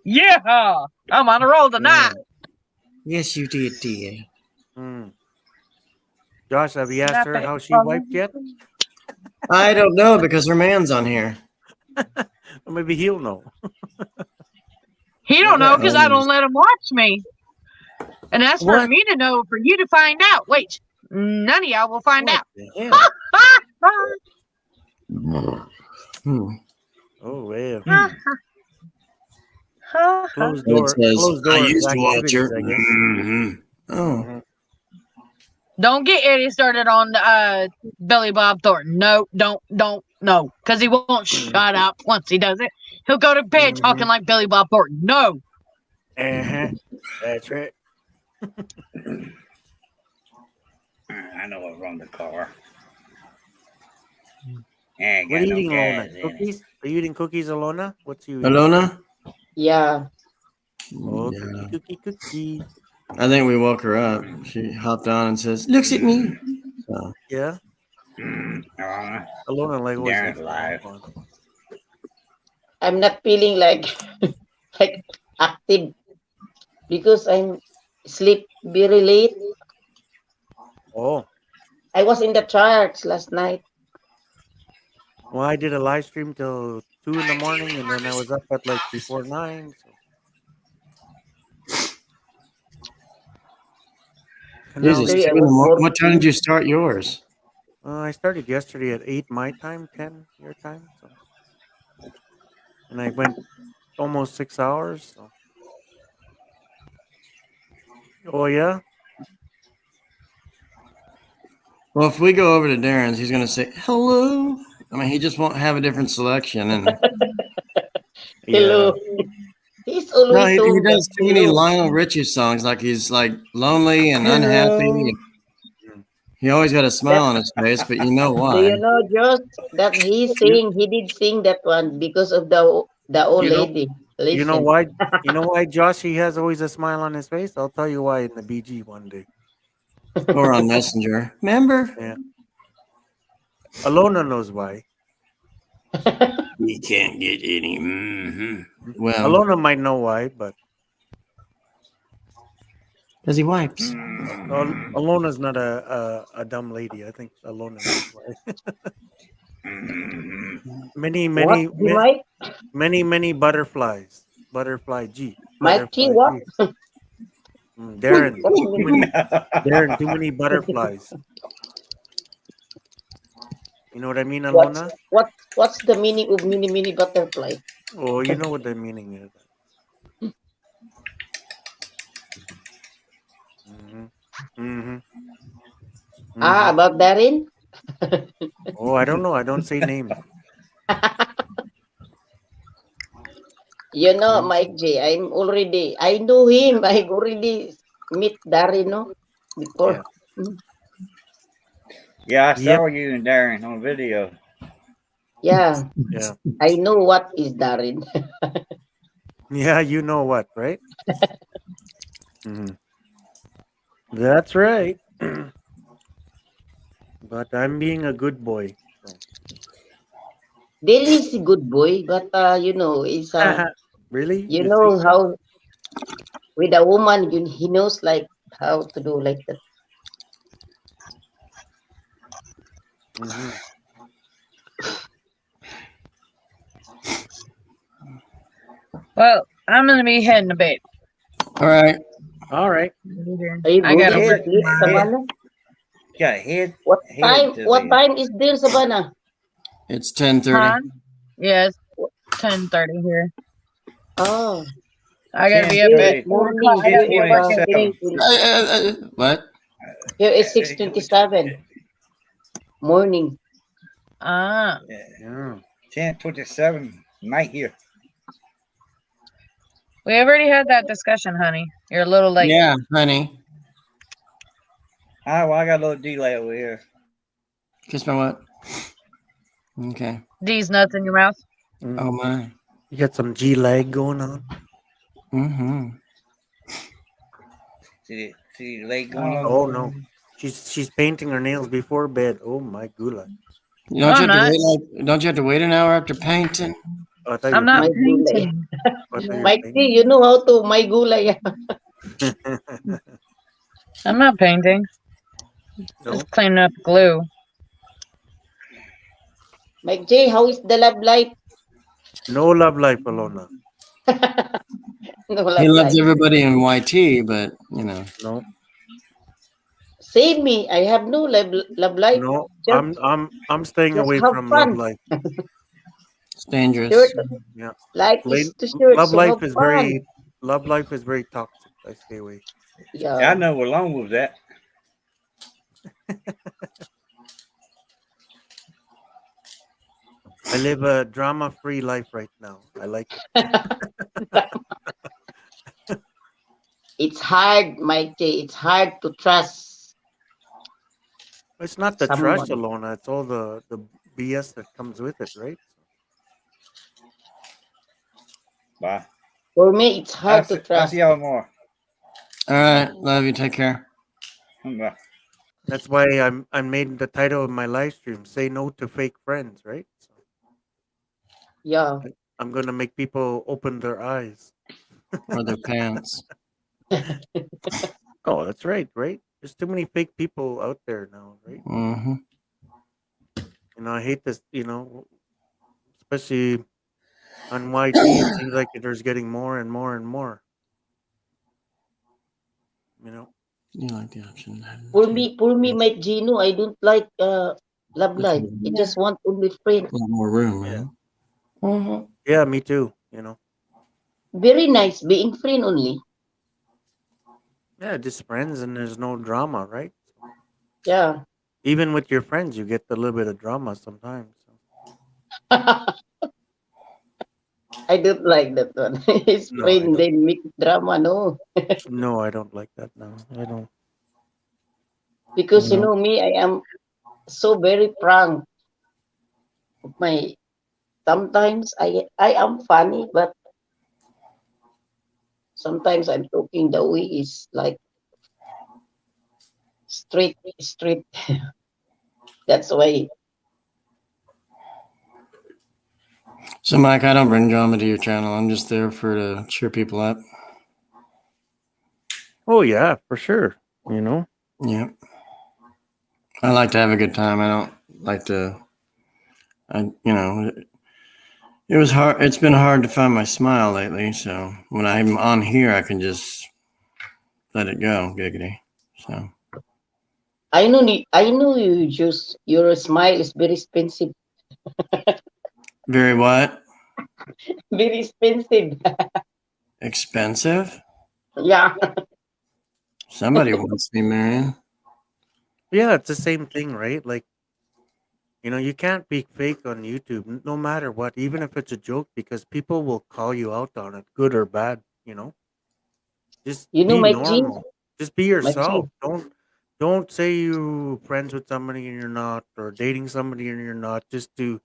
Yeah. I'm on a roll tonight. Yes, you did, dear. Hmm. Josh, have you asked Snap her it how she from- wiped yet? I don't know because her man's on here. Or maybe he'll know. He don't know because I don't let him watch me. And that's for What? me to know, for you to find out. Wait, none of y'all will find out. Yeah. Hmm. Oh yeah. Closed It door. says, Closed door. I used to watch activities, her. I guess. Mhm. Oh. Don't get Eddie started on Billy Bob Thornton. No, don't, no. Because he won't shut up once he does it. He'll go to bed talking like Billy Bob Thornton. No. Uh-huh. That's right. I know what's wrong with the car. Ain't What are got you no eating, gas Alona? in it. Cookies? Are you eating cookies, Alona? What's you eating? Alona? Yeah. Oh, Yeah. cookie. I think we woke her up. She hopped on and says, "Looks at me." So, Yeah. Alona like always Darren's has alive. fun. I'm not feeling like like active because I'm sleep very late. Oh. I was in the church last night. Well, I did a live stream till 2 in the morning, and then I was up at like before 9. So. And now, Jesus, Yesterday I 2 in the was morning. What time working. did you start yours? I started yesterday at 8 my time, 10 your time. So. And I went almost 6 hours. So. Oh, yeah? Well, if we go over to Darren's, he's going to say, "Hello." I mean, he just won't have a different selection. And Hello. He's no, always he so does too many hello. Lionel Richie songs. Like he's like lonely and unhappy. He always got a smile on his face, but you know Do why? you know, Josh, that he did sing that one because of the old You know- lady. You know Listen. why? You know why Josh he has always a smile on his face? I'll tell you why in the BG one day. Or on Messenger. Remember? Yeah. Alona knows why. We can't get any. Well, Alona might know why, but because he wipes. Alona's not a dumb lady. I think Alona knows why. many butterflies. Butterfly G. Mike T, Butterfly what? G. Darren, What do you mean? Darren, too many butterflies. You know what I mean, Alona? What's the meaning of mini butterfly? Oh, you know what the meaning is. Ah, about Darren? Oh, I don't know. I don't say names. You know, Mike J, I know him. I've already met Darren, no? Before. Yeah, I Yep. saw you and Darren on video. Yeah. Yeah. I know what is Darren. Yeah, you know what, right? Mhm. That's right. But I'm being a good boy. So. There is a good boy, but it's Really? you You know think so? how with a woman, he knows like how to do like that. Hmm. Well, I'm gonna be heading to bed. All right. All right. Are you I going gotta to work Head, sleep, tomorrow. head, Savannah? got head, What head time? to What bed. time is there, Savannah? It's 10:30. Huh? Yeah, it's 10:30 here. Oh, I gotta be up here at is 10:30, 4 o'clock. morning. I Here gotta be is at work 10:27. 6:20. What? Here is 6:27 morning. Ah, Yeah. 10:27 night here. we already had that discussion, honey. You're a little late. Yeah, honey. Well, I got a little delay over here. Kiss my what? Okay. D's nuts in your mouth. Oh my. You got some G leg going on. Mm-hmm. See the leg going on? Oh no, she's painting her nails before bed. Oh my gula. Don't No, you I'm have to not. wait don't you have to wait an hour after painting? Oh, I thought you I'm were not My painting. gulay. painting. I thought you were Mikey, painting. you know how to my gulay. I'm not painting. No, Just cleaning up glue. Mike J, how is the love life? no love life, Alona. No He love loves life. everybody in YT, but you know. No, Same me. I have no love life. no. Just I'm staying just away have from love fun. life. It's dangerous. Shirt Yeah, life Plain, is too short, love so have life is fun. very toxic. I stay away. Yeah, I Yeah. know along with that. I live a drama-free life right now. I like it. It's hard, Mike J. It's hard to trust It's not the trust, someone. Alona. It's all the BS that comes with it, right? Bye. For me, it's hard to I'll trust. see y'all more. All right. Love you. Take care. Bye. That's why I made the title of my live stream "Say No to Fake Friends," right? So Yeah. I'm gonna make people open their eyes. Or their pants. Oh, that's right, right? There's too many fake people out there now, right? Mm-hmm. You know, I hate this. You know, especially on YT, it seems like there's getting more and more and more. You know, You like the option. For me, Mike Gino, I don't like love life. I just want only friends. A lot more room, yeah, right? Mhm. yeah, me too. You know, Very nice being friend only. yeah, just friends, and there's no drama, right? Yeah. Even with your friends, you get a little bit of drama sometimes. I don't like that one. His No, I friend don't. they make drama, no. No, I don't like that. No, I don't. Because you No. know me, I am so very frank. My sometimes I am funny, but sometimes I'm talking the way is like straight. That's why. So, Mike, I don't bring drama to your channel. I'm just there to cheer people up. Oh yeah, for sure. You know. Yeah. I like to have a good time. I don't like to. It was hard. It's been hard to find my smile lately. So when I'm on here, I can just let it go, giggity. So I know you just your smile is very expensive. very what? Very expensive. Expensive? Yeah. Somebody wants me, Marion. Yeah, it's the same thing, right? Like, you know, you can't be fake on YouTube, no matter what, even if it's a joke, because people will call you out on it, good or bad. You know, just You know be Mike G? normal. Just be Mike G. yourself. Don't say you friends with somebody and you're not, or dating somebody and you're not, just to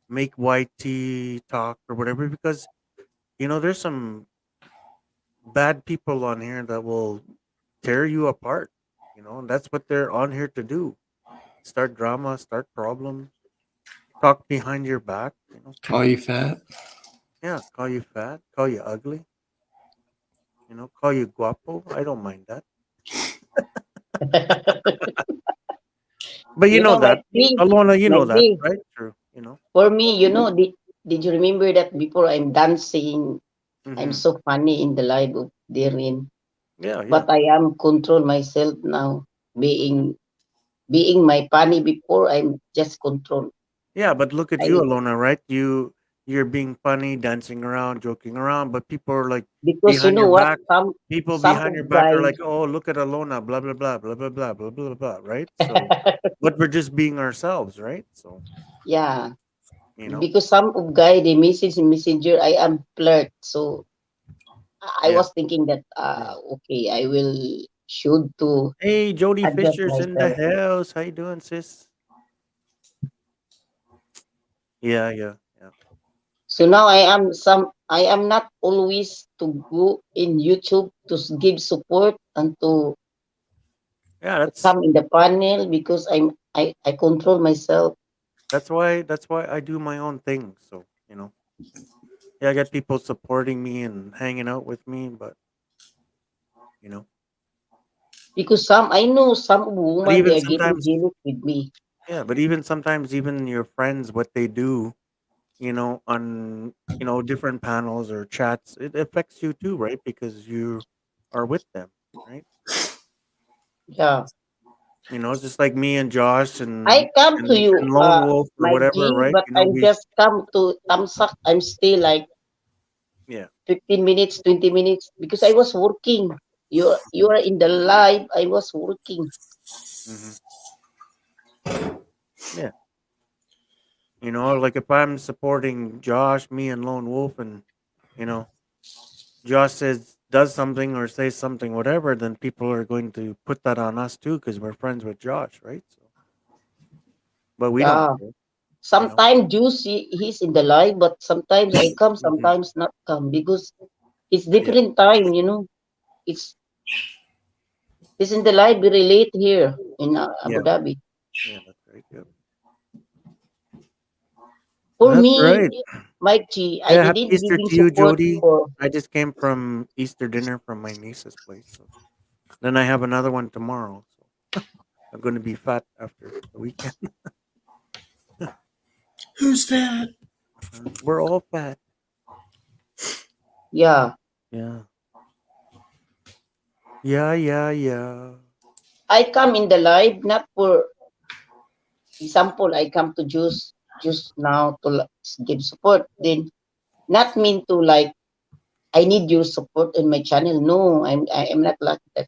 make YT talk or whatever. Because you know, there's some bad people on here that will tear you apart. You know, and that's what they're on here to do. Start drama, start problems, talk behind your back. You know, Call you fat. yeah, call you fat, call you ugly. You know, call you guapo. I don't mind that. But you You know know, that, Alona. You know Mike that, D, right? True. You know. for me, did you remember that before I'm dancing, I'm Hmm. so funny in the live of therein, Yeah, yeah, but I am control myself now, being my funny before I'm just control. yeah. But look at you, I Alona. Right? You're being funny, dancing around, joking around, but people are like because you behind know your what, back. People some behind of your back are guys like, "Oh, look at Alona, blah blah blah, blah blah blah, blah blah blah." Right? So, but we're just being ourselves, right? So, yeah, you know, because some of guy they message in messenger I am flirt, so I yeah, was thinking that yeah. okay, I will should to Hey, Jody adjust Fisher's in the myself. house. How you doing, sis? Yeah, yeah, yeah. So now I am not always to go in YouTube to give support and Yeah, to come in the panel because I control myself. that's why I do my own thing. So, you know, yeah, I got people supporting me and hanging out with me, but you know, Because some I know some but women even they are getting sometimes, jealous with me. yeah, but even sometimes, even your friends, what they do, you know, on different panels or chats, it affects you too, right? Because you are with them, right? Yeah. You know, it's just like me and Josh I come to and you, Lone Wolf or my whatever, G, right? but You know, I'm we just come to Tamsak. I'm still like yeah. 15 minutes, 20 minutes because I was working. You are in the live. I was working. Hmm. Yeah. You know, like if I'm supporting Josh, me and Lone Wolf, and you know, Josh does something or says something, whatever, then people are going to put that on us too because we're friends with Josh, right? So, but we don't Yeah. care, you know. Sometimes Juice he's in the live, but sometimes I come, Hmm. sometimes not come because it's Yeah, different time. It's it's in the live very late here in Abu yeah, Dhabi. yeah. That's right. Yeah, For that's me, right. Mike G, I Yeah, happy didn't Easter giving to you, support Jody. for I just came from Easter dinner from my niece's place. So then I have another one tomorrow. So I'm going to be fat after the weekend. Who's fat? We're all fat. yeah. Yeah. Yeah, yeah, yeah. I come in the live not for example. I come to Juice just now to give support. Then not mean to like I need your support in my channel. No, I am not like that.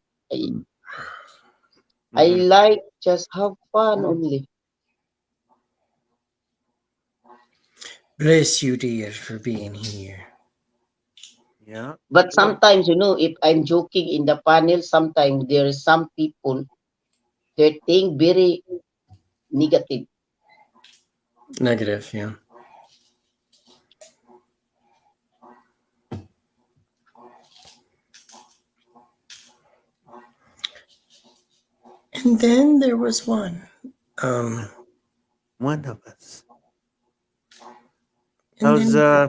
I Hmm. like just have fun only. Bless you, dear, for being here. Yeah. But Good. sometimes, if I'm joking in the panel, sometimes there is some people they think very negative. Negative, yeah. And then there was one. Um, One of us. and How's then uh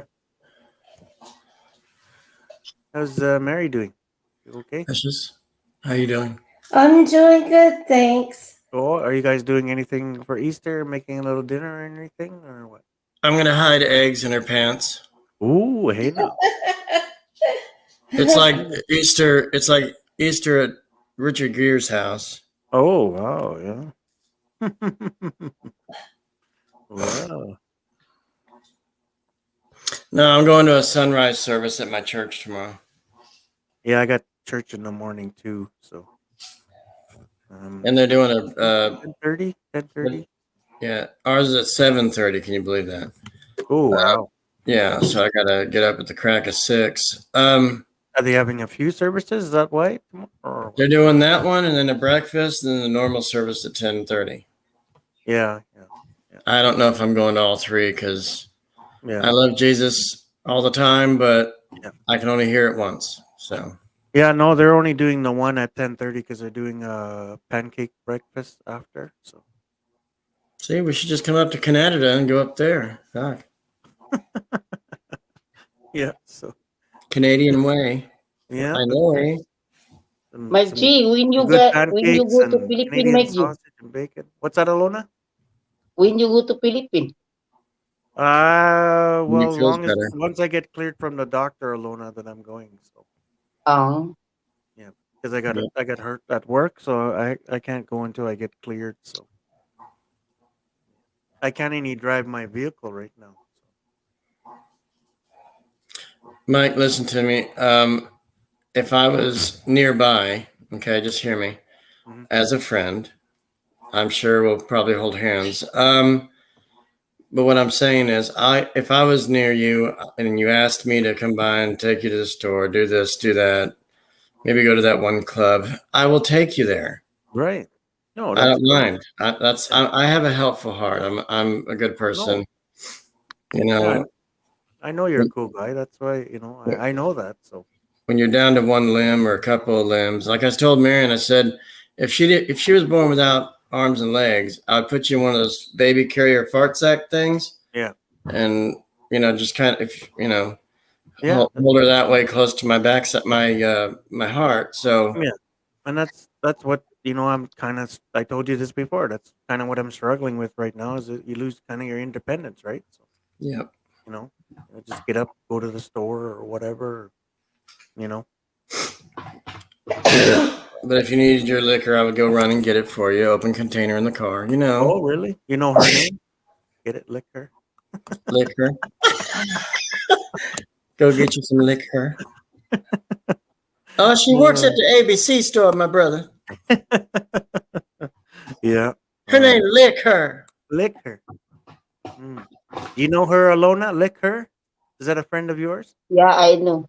how's Mary doing? You okay? Precious, how you doing? I'm doing good, thanks. Oh, are you guys doing anything for Easter? Making a little dinner or anything, or what? I'm gonna hide eggs in her pants. Ooh, hey now. It's like Easter. It's like Easter at Richard Gere's house. Oh wow, yeah. Wow. No, I'm going to a sunrise service at my church tomorrow. Yeah, I got church in the morning too. So And they're doing a 10:30, 10:30. yeah. Ours is at 7:30. Can you believe that? Oh wow. Yeah, so I gotta get up at the crack of 6. Are they having a few services? Is that why? Or They're doing that one, and then a breakfast, and then the normal service at 10:30. yeah, yeah, I don't know if I'm going to all three because yeah. I love Jesus all the time, but Yeah. I can only hear it once. So Yeah, no, they're only doing the one at 10:30 because they're doing a pancake breakfast after. So see, we should just come up to Canada and go up there. Fuck. yeah, so Canadian way. yeah, I know, eh? Mike G, when you good when you pancakes go to and Philippines, Canadian Mike G, sausage and bacon. What's that, Alona? when you go to Philippines, When it Well, feels long as better. once I get cleared from the doctor, Alona, then I'm going. So um, yeah, because I got Yeah. I got hurt at work, so I can't go until I get cleared. So I can't even drive my vehicle right now. Mike, listen to me. If I was nearby, okay, just hear me. Mhm. As a friend, I'm sure we'll probably hold hands. But what I'm saying is, if I was near you and you asked me to come by and take you to the store, do this, do that, maybe go to that one club, I will take you there. Right. No, I that's don't good. mind. I have a helpful heart. I'm a good person. You Yeah, know, I know you're a cool guy. That's why, I know that. So when you're down to one limb or a couple of limbs, like I told Marion, I said, if she was born without arms and legs, I'd put you in one of those baby carrier fart sack things. yeah, And just kind of, if yeah, hold her that way close to my back, my heart. So yeah. And that's what I'm kind of. I told you this before. That's kind of what I'm struggling with right now. Is that you lose kind of your independence, right? So yeah. just get up, go to the store or whatever. But if you needed your liquor, I would go run and get it for you. Open container in the car. Oh, really? You know her name? Get it, liquor. Liquor. Go get you some liquor. Oh, she works at the ABC store, my brother. Yeah. Her name Liquor. Liquor. You know her, Alona? Liquor? Is that a friend of yours? yeah, I know.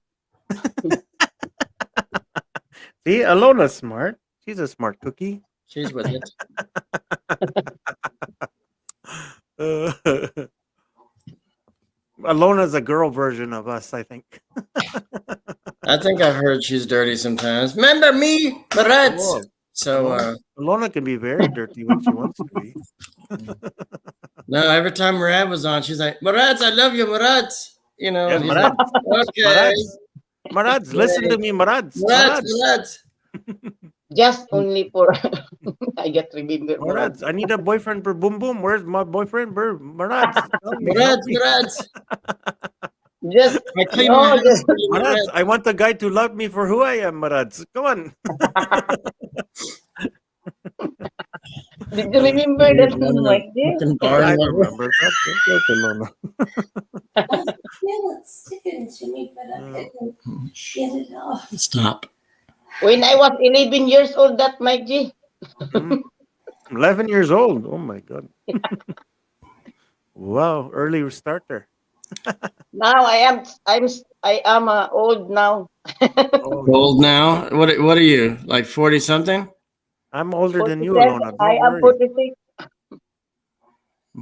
See, Alona's smart. She's a smart cookie. She's with it. Alona's a girl version of us, I think. I think I've heard she's dirty sometimes. Remember me, Barats? Oh, So Alona can be very dirty when she wants to be. no, every time Murad was on, she's like, Murad, I love you, Murad. Yeah, and he's Murad. like, okay. Murad, listen to me, Murad. Murad. Just only for I get remember. Murad, I need a boyfriend for Boom Boom. Where's my boyfriend, Murad? Murad. Just I clean no, my house just for you, Murad, Murad. I want the guy to love me for who I am, Murad. Come on. did you remember that Mike G? Fucking I bar. remember that. That's Alona. Yeah, it's sticking to me, but I couldn't get it off. Stop. When I was 11 years old, that Mike G. 11 years old. Oh my God. Wow, early starter. Now I am old now. Old now? What are you? Like 40 something? I'm older than you, 47. Alona. I Don't am worry. 46.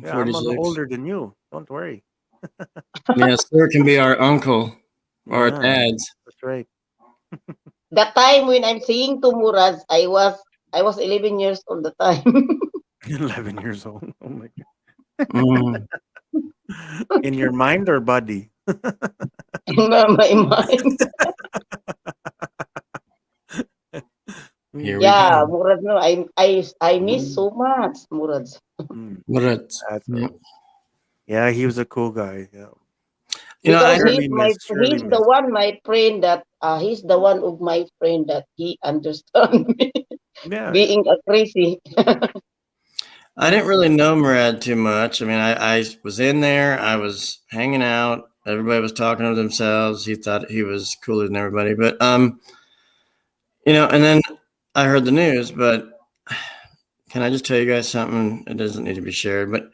Yeah, I'm 46. older than you. Don't worry. Yeah, sir can be our uncle or Yeah. dads. That's right. The time when I'm saying to Murad, I was 11 years old the time. 11 years old. Oh my Mm. God. In your mind or body? In my mind. Here we Yeah, go. Murad, no, I miss so much Murad. Murad. That's Yeah. Yeah, he was a cool guy. Yeah. Because Surely he's the one my friend that he's the one of my friend that he understand me Yeah. being a crazy. I didn't really know Murad too much. I mean, I was in there. I was hanging out. Everybody was talking to themselves. He thought he was cooler than everybody. But, and then I heard the news. But can I just tell you guys something? It doesn't need to be shared. But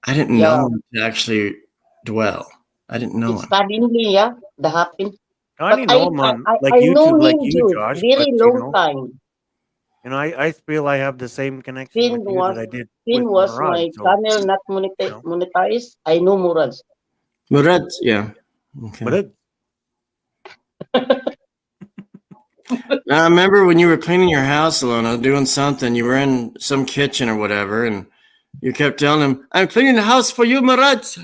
I didn't know him to actually dwell. I didn't know him. Suddenly, yeah, that happened. I But didn't know him on like I know YouTube, like him, you, Jude, Josh. very But long time. I feel I have the same connection Finn with you was that I did Finn with was Murad. my So, channel not monetized. I know Murad. Murad, yeah. Okay. but Now, I remember when you were cleaning your house, Alona, doing something. You were in some kitchen or whatever, and you kept telling him, "I'm cleaning the house for you, Marat.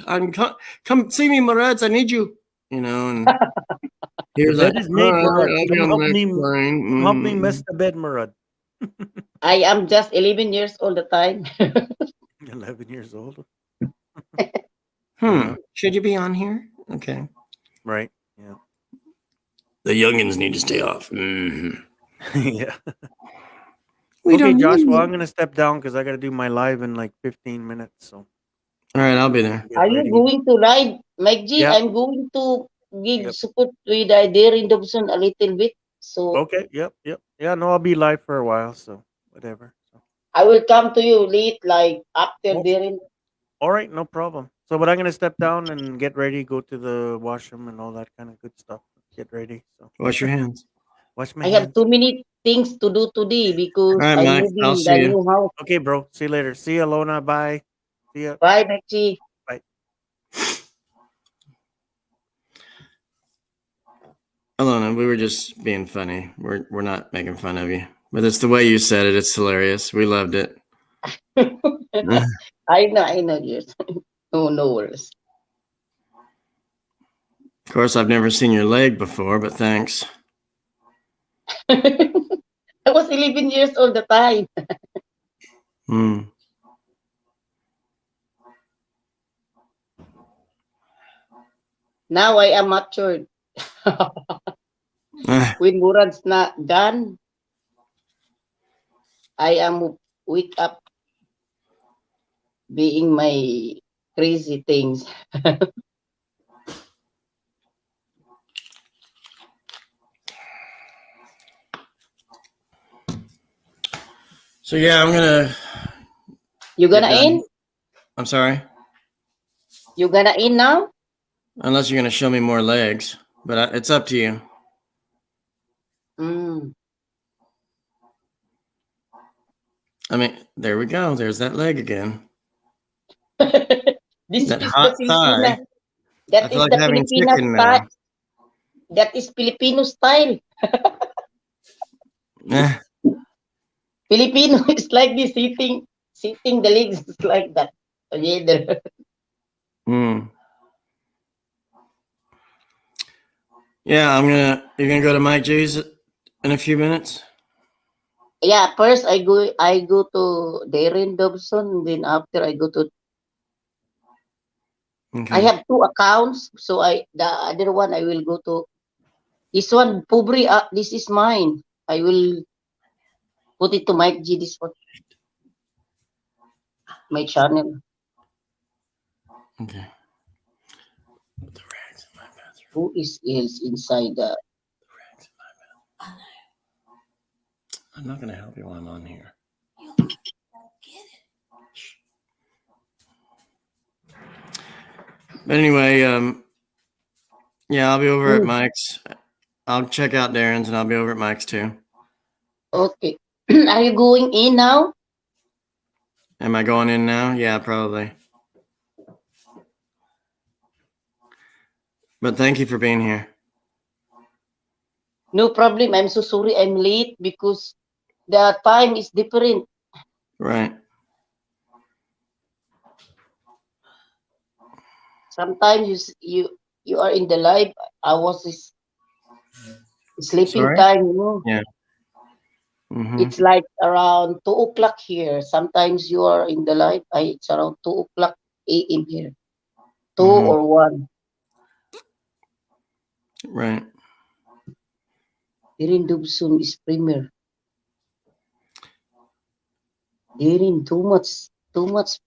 Come see me, Marat. I need you." And he The was like, bed is "All made, right, Murad. I'll be Come on the help me. next line." Come help me mess the bed, Murad. I am just 11 years old the time. 11 years old. Should you be on here? Okay. Right. Yeah. The youngins need to stay off. Yeah. We Okay, don't Josh. need Well, you. I'm gonna step down because I gotta do my live in like 15 minutes. So All right, I'll be there. get Are you ready. going to ride, Mike G? Yeah. I'm going to give Yep. support with Darren Dobson a little bit. So Okay. Yep. Yeah. No, I'll be live for a while. So whatever. So. I will come to you late, like after Oh, Darren. all right. No problem. So, but I'm gonna step down and get ready. Go to the washroom and all that kind of good stuff. Get ready. So Wash your hands. wash my I have hands. too many things to do today All because right, I'm Mike. I'll moving the see you. new house. Okay, bro. See you later. See you, Alona. Bye. See ya. Bye, Mike G. Bye. Alona, we were just being funny. We're not making fun of you, but it's the way you said it. It's hilarious. We loved it. I know yours. No worries. Of course, I've never seen your leg before, but thanks. I was 11 years old the time. Hmm. Now I am matured. When Murad's not done, I am wake up being my crazy things. So yeah, I'm gonna. You gonna get done. in? I'm sorry. You gonna in now? Unless you're gonna show me more legs, but it's up to you. Mm. I mean, there we go. There's that leg again. This That is hot the thigh. Filipina. I That feel is like the having Filipina chicken style. now. That is Filipino style. Eh, Filipino is like this, sitting the legs is like that together. hmm. Yeah, you're gonna go to Mike G's in a few minutes. Yeah, first I go to Darren Dobson, then after I go to Okay. I have two accounts, so the other one I will go to this one, Pubri, this is mine. I will put it to Mike G, this one, my channel. Okay. Who is else inside the I'm not gonna help you while I'm on here. But anyway, yeah, I'll be over at Mike's. I'll check out Darren's and I'll be over at Mike's too. Okay. Are you going in now? Am I going in now? Yeah, probably. But thank you for being here. No problem. I'm so sorry I'm late because the time is different. Right. Sometimes you are in the live. I was sleeping Sorry? time, you know. Yeah. Mm-hmm. It's like around 2 o'clock here. Sometimes you are in the live. It's around 2 o'clock a.m. here. 2 or 1. Right. Darren Dobson is premier. Darren, too much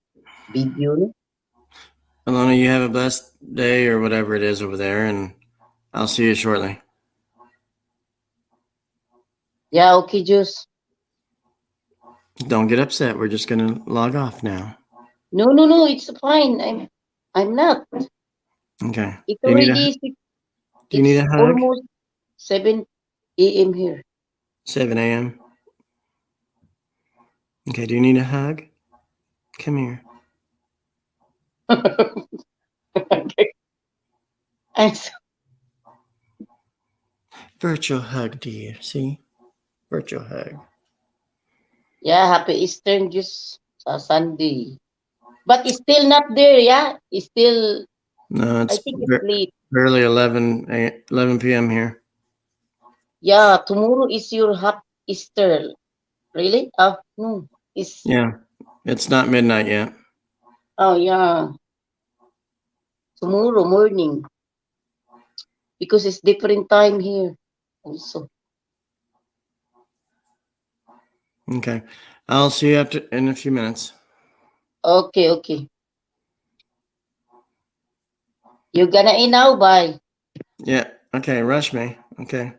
video. No? Alona, you have a blessed day or whatever it is over there, and I'll see you shortly. Yeah, okay, Juice. Don't get upset. We're just gonna log off now. No, it's fine. I'm not. Okay. It's Do you need a, already do you need a it's hug? almost 7 a.m. here. 7 a.m. Okay, do you need a hug? Come here. Okay. Virtual hug, dear. See? Virtual hug. Yeah, happy Easter just Sunday. But it's still not there, yeah? It's still, No, I it's think it's late. early 11 p.m. here. Yeah, tomorrow is your happy Easter. Really? No. It's, Yeah. It's not midnight yet. oh, yeah. Tomorrow morning. Because it's different time here also. Okay. I'll see you in a few minutes. Okay, okay. You're gonna eat now? Bye. Yeah. Okay. Rush me. Okay.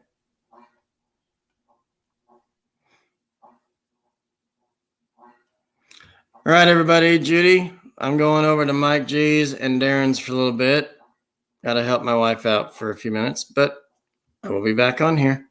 All right, everybody. Judy, I'm going over to Mike G's and Darren's for a little bit. Got to help my wife out for a few minutes, but I will be back on here.